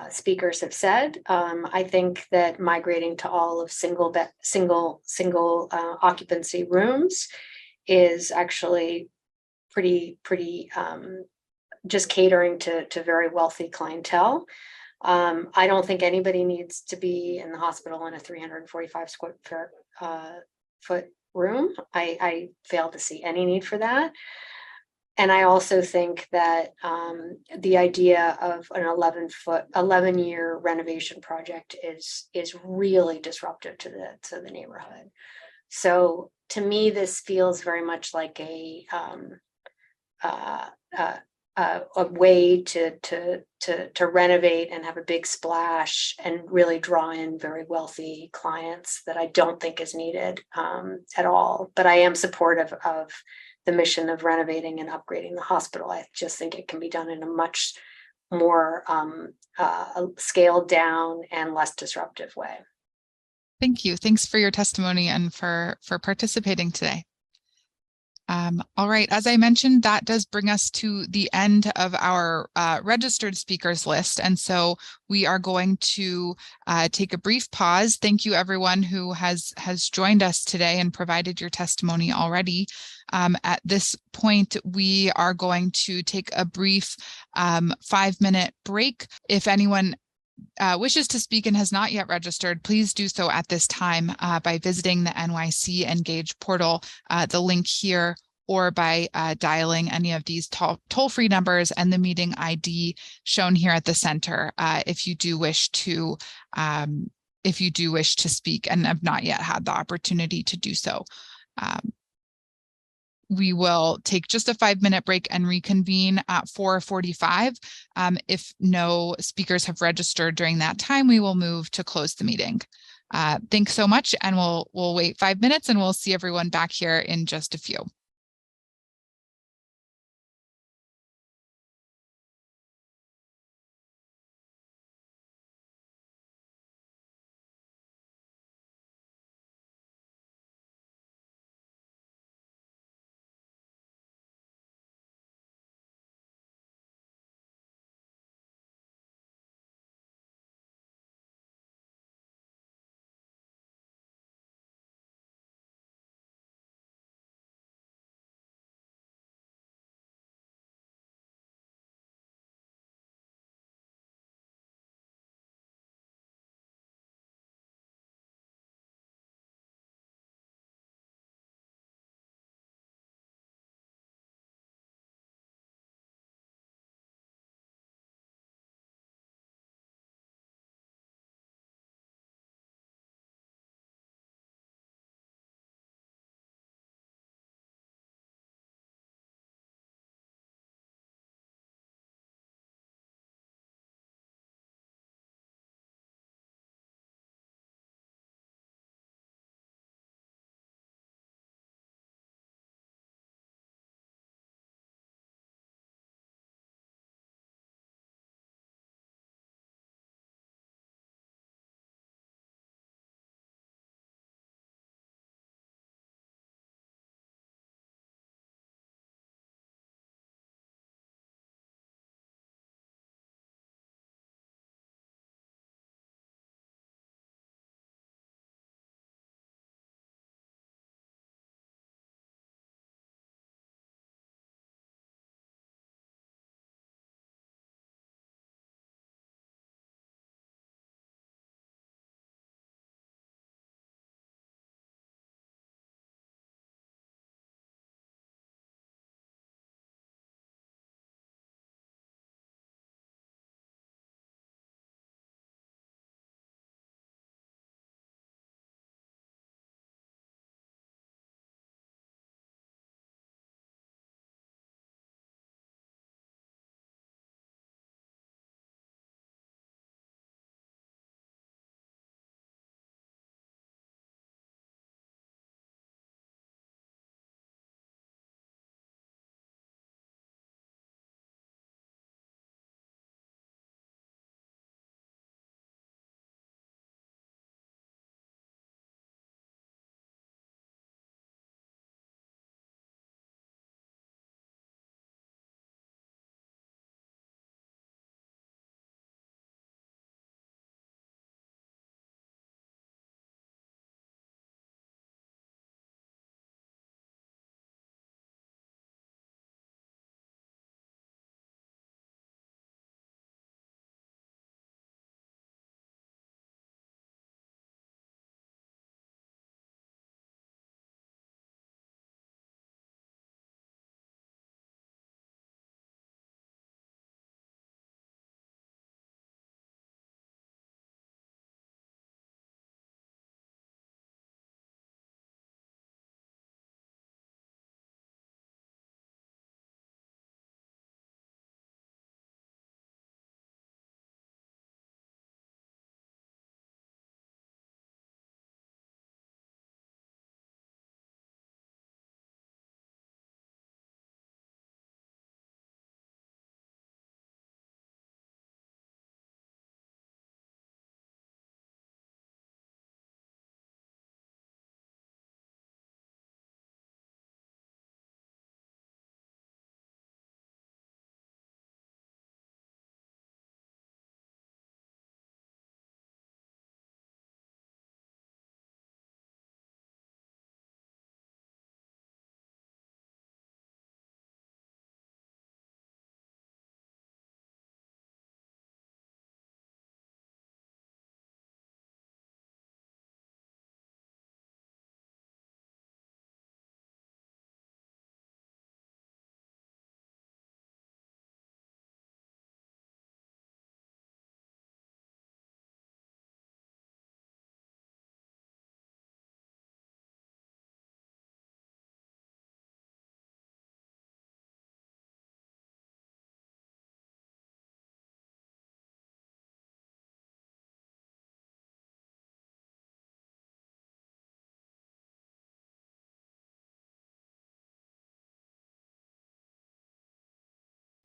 speakers have said. I think that migrating to all of single occupancy rooms is actually pretty just catering to very wealthy clientele. I don't think anybody needs to be in the hospital in a 345 square foot room. I fail to see any need for that. And I also think that the idea of an 11-year renovation project is really disruptive to the neighborhood. So to me, this feels very much like a a way to renovate and have a big splash and really draw in very wealthy clients that I don't think is needed at all. But I am supportive of the mission of renovating and upgrading the hospital. I just think it can be done in a much more scaled down and less disruptive way. Thank you. Thanks for your testimony and for participating today. All right, as I mentioned, that does bring us to the end of our registered speakers list. And so we are going to take a brief pause. Thank you everyone who has joined us today and provided your testimony already. At this point, we are going to take a brief 5-minute break. If anyone wishes to speak and has not yet registered, please do so at this time by visiting the NYC Engage portal, the link here, or by dialing any of these toll-free numbers and the meeting ID shown here at the center if you do wish to speak and have not yet had the opportunity to do so. We will take just a 5-minute break and reconvene at 4:45. If no speakers have registered during that time, we will move to close the meeting. Thanks so much, and we'll wait 5 minutes and we'll see everyone back here in just a few.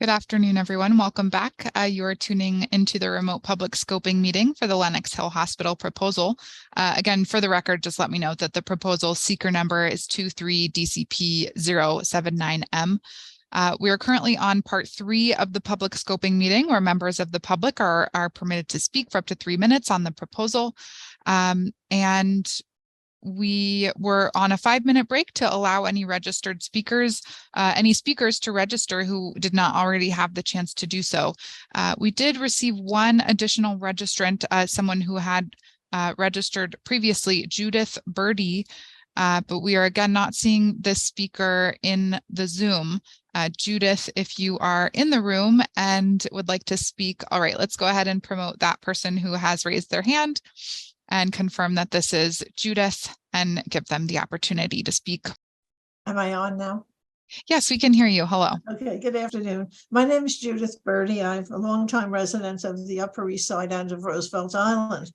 Good afternoon, everyone. Welcome back. You are tuning into the remote public scoping meeting for the Lenox Hill Hospital proposal. Again, for the record, just let me note that the proposal CEQR number is 23DCP079M. We are currently on part 3 of the public scoping meeting, where members of the public are permitted to speak for up to 3 minutes on the proposal. And we were on a 5-minute break to allow any registered speakers, any speakers to register who did not already have the chance to do so. We did receive one additional registrant, someone who had registered previously, Judith Birdie, but we are again not seeing this speaker in the Zoom. Judith, if you are in the room and would like to speak, all right, let's go ahead and promote that person who has raised their hand and confirm that this is Judith and give them the opportunity to speak. Am I on now? Yes, we can hear you. Hello. Okay, good afternoon. My name is Judith Birdie. I'm a longtime resident of the Upper East Side and of Roosevelt Island.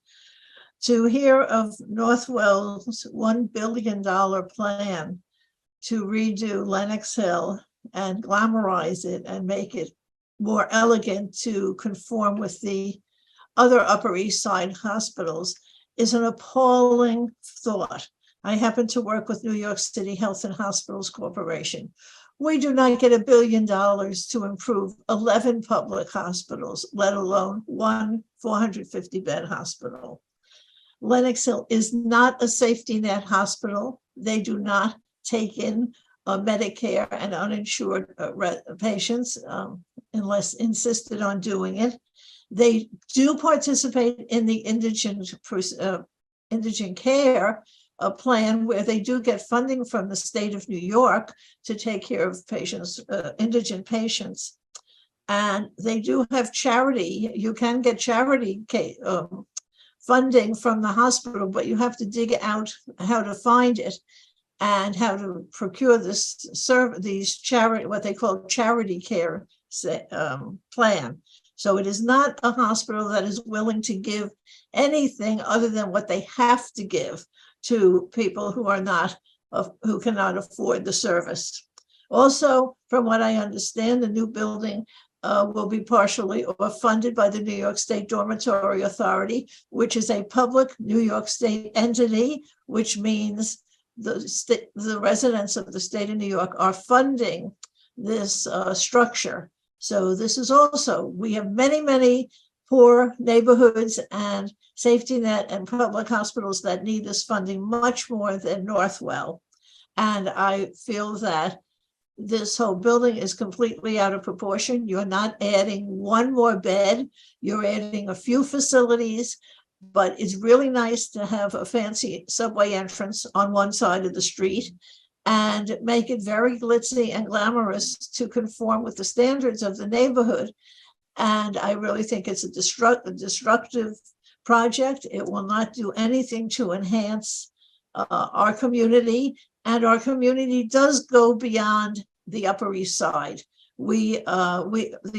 To hear of Northwell's $1 billion plan to redo Lenox Hill and glamorize it and make it more elegant to conform with the other Upper East Side hospitals is an appalling thought. I happen to work with New York City Health and Hospitals Corporation. We do not get $1 billion to improve 11 public hospitals, let alone one 450-bed hospital. Lenox Hill is not a safety net hospital. They do not take in Medicare and uninsured patients unless insisted on doing it. They do participate in the indigent care plan, where they do get funding from the state of New York to take care of patients, indigent patients. And they do have charity. You can get charity funding from the hospital, but you have to dig out how to find it and how to procure this these charity, what they call charity care plan. So it is not a hospital that is willing to give anything other than what they have to give to people who are not, who cannot afford the service. Also, from what I understand, the new building will be partially or funded by the New York State Dormitory Authority, which is a public New York State entity, which means the residents of the state of New York are funding this structure. So this is also, we have many, many poor neighborhoods and safety net and public hospitals that need this funding much more than Northwell. And I feel that this whole building is completely out of proportion. You're not adding one more bed, you're adding a few facilities, but it's really nice to have a fancy subway entrance on one side of the street and make it very glitzy and glamorous to conform with the standards of the neighborhood. And I really think it's a destructive project. It will not do anything to enhance our community. And our community does go beyond the Upper East Side. The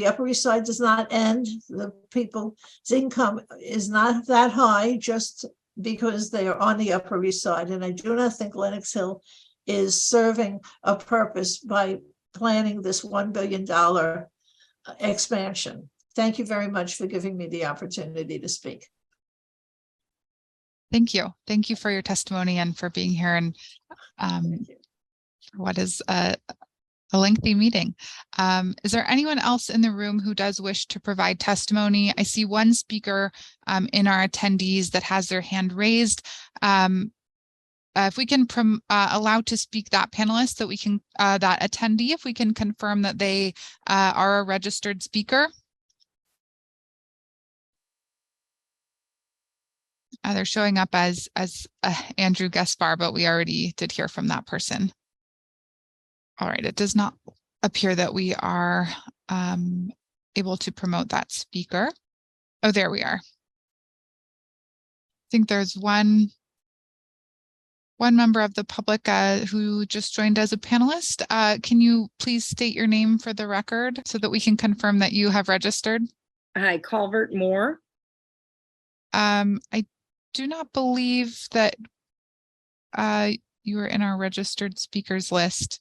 Upper East Side does not end. The people's income is not that high just because they are on the Upper East Side. And I do not think Lenox Hill is serving a purpose by planning this $1 billion expansion. Thank you very much for giving me the opportunity to speak. Thank you. Thank you for your testimony and for being here and what is a lengthy meeting. Is there anyone else in the room who does wish to provide testimony? I see one speaker in our attendees that has their hand raised. If we can allow to speak that panelist, that we can that attendee, if we can confirm that they are a registered speaker. They're showing up as Andrew Gaspar, but we already did hear from that person. All right, it does not appear that we are able to promote that speaker. Oh, there we are. I think there's one member of the public who just joined as a panelist. Can you please state your name for the record so that we can confirm that you have registered? Hi, Calvert Moore. I do not believe that you are in our registered speakers list.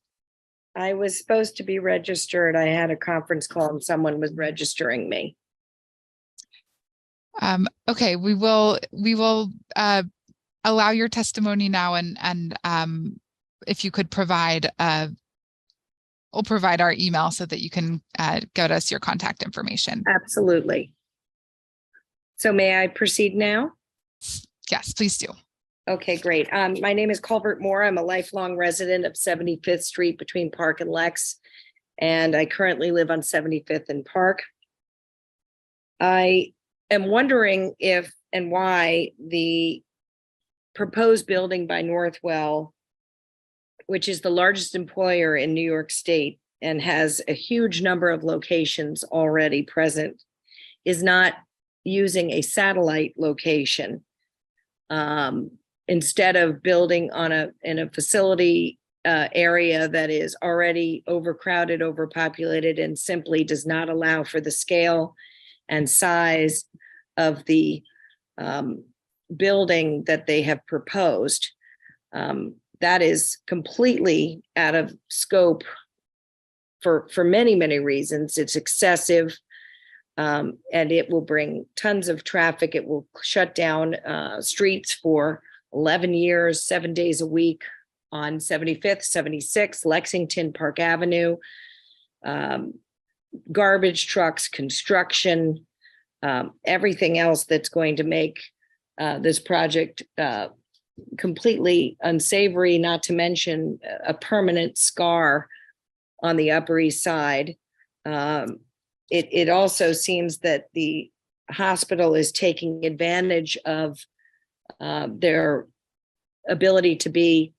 I was supposed to be registered. I had a conference call and someone was registering me. Okay, we will allow your testimony now, and if you could provide we'll provide our email so that you can get us your contact information. Absolutely. So may I proceed now? Yes, please do. Okay, great. My name is Culvert Moore. I'm a lifelong resident of 75th Street between Park and Lex, and I currently live on 75th and Park. I am wondering if and why the proposed building by Northwell, which is the largest employer in New York State and has a huge number of locations already present, is not using a satellite location. Instead of building in a facility area that is already overcrowded, overpopulated, and simply does not allow for the scale and size of the building that they have proposed. That is completely out of scope for many, many reasons. It's excessive, and it will bring tons of traffic. It will shut down streets for 11 years, 7 days a week on 75th, 76th, Lexington, Park Avenue, garbage trucks, construction, everything else that's going to make this project completely unsavory, not to mention a permanent scar on the Upper East Side. It also seems that the hospital is taking advantage of their ability to be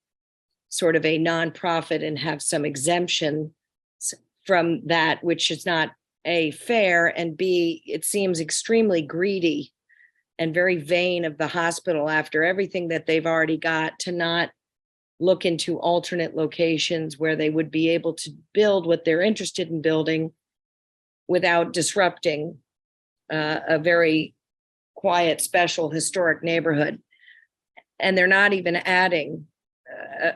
sort of a nonprofit and have some exemption from that, which is not A, fair, and B, it seems extremely greedy and very vain of the hospital after everything that they've already got to not look into alternate locations where they would be able to build what they're interested in building without disrupting a very quiet, special, historic neighborhood. And they're not even adding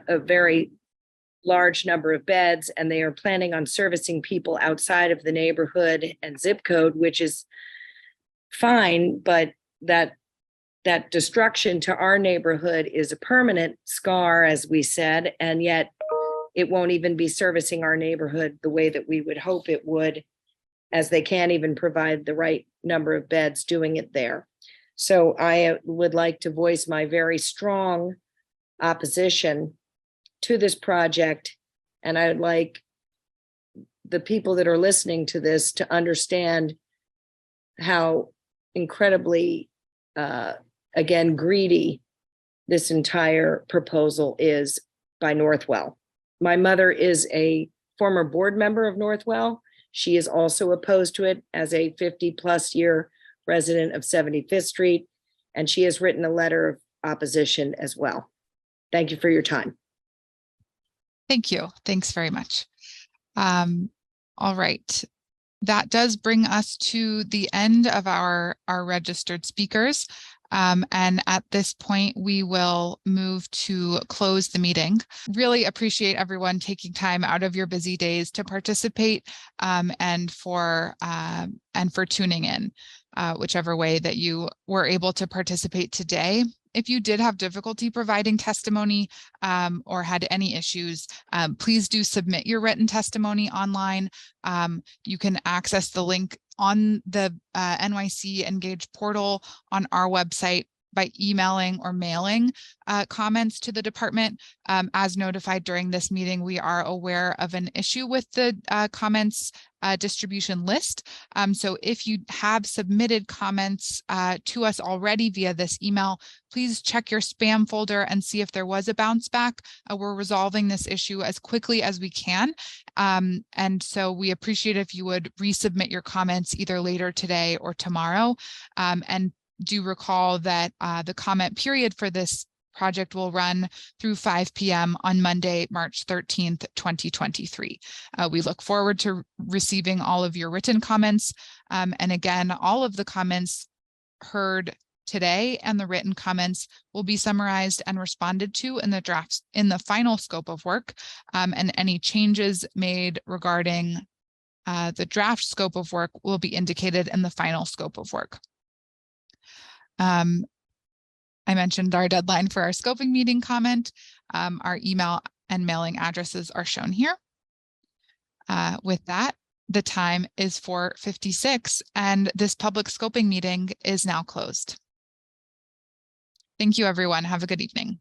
a very large number of beds, and they are planning on servicing people outside of the neighborhood and zip code, which is fine, but that destruction to our neighborhood is a permanent scar, as we said, and yet it won't even be servicing our neighborhood the way that we would hope it would, as they can't even provide the right number of beds doing it there. So I would like to voice my very strong opposition to this project, and I would like the people that are listening to this to understand how incredibly, again, greedy this entire proposal is by Northwell. My mother is a former board member of Northwell. She is also opposed to it as a 50+ year resident of 75th Street, and she has written a letter of opposition as well. Thank you for your time. Thank you. Thanks very much. All right. That does bring us to the end of our registered speakers. And at this point, we will move to close the meeting. Really appreciate everyone taking time out of your busy days to participate and for tuning in, whichever way that you were able to participate today. If you did have difficulty providing testimony or had any issues, please do submit your written testimony online. You can access the link on the NYC Engage portal on our website by emailing or mailing comments to the department. As notified during this meeting, we are aware of an issue with the comments distribution list. So if you have submitted comments to us already via this email, please check your spam folder and see if there was a bounce back. We're resolving this issue as quickly as we can. And so we appreciate if you would resubmit your comments either later today or tomorrow. And do recall that the comment period for this project will run through 5 p.m. on Monday, March 13th, 2023. We look forward to receiving all of your written comments. And again, all of the comments heard today, and the written comments will be summarized and responded to in the final scope of work, and any changes made regarding the draft scope of work will be indicated in the final scope of work. I mentioned our deadline for our scoping meeting comment. Our email and mailing addresses are shown here. With that, the time is 4:56 and this public scoping meeting is now closed. Thank you, everyone. Have a good evening.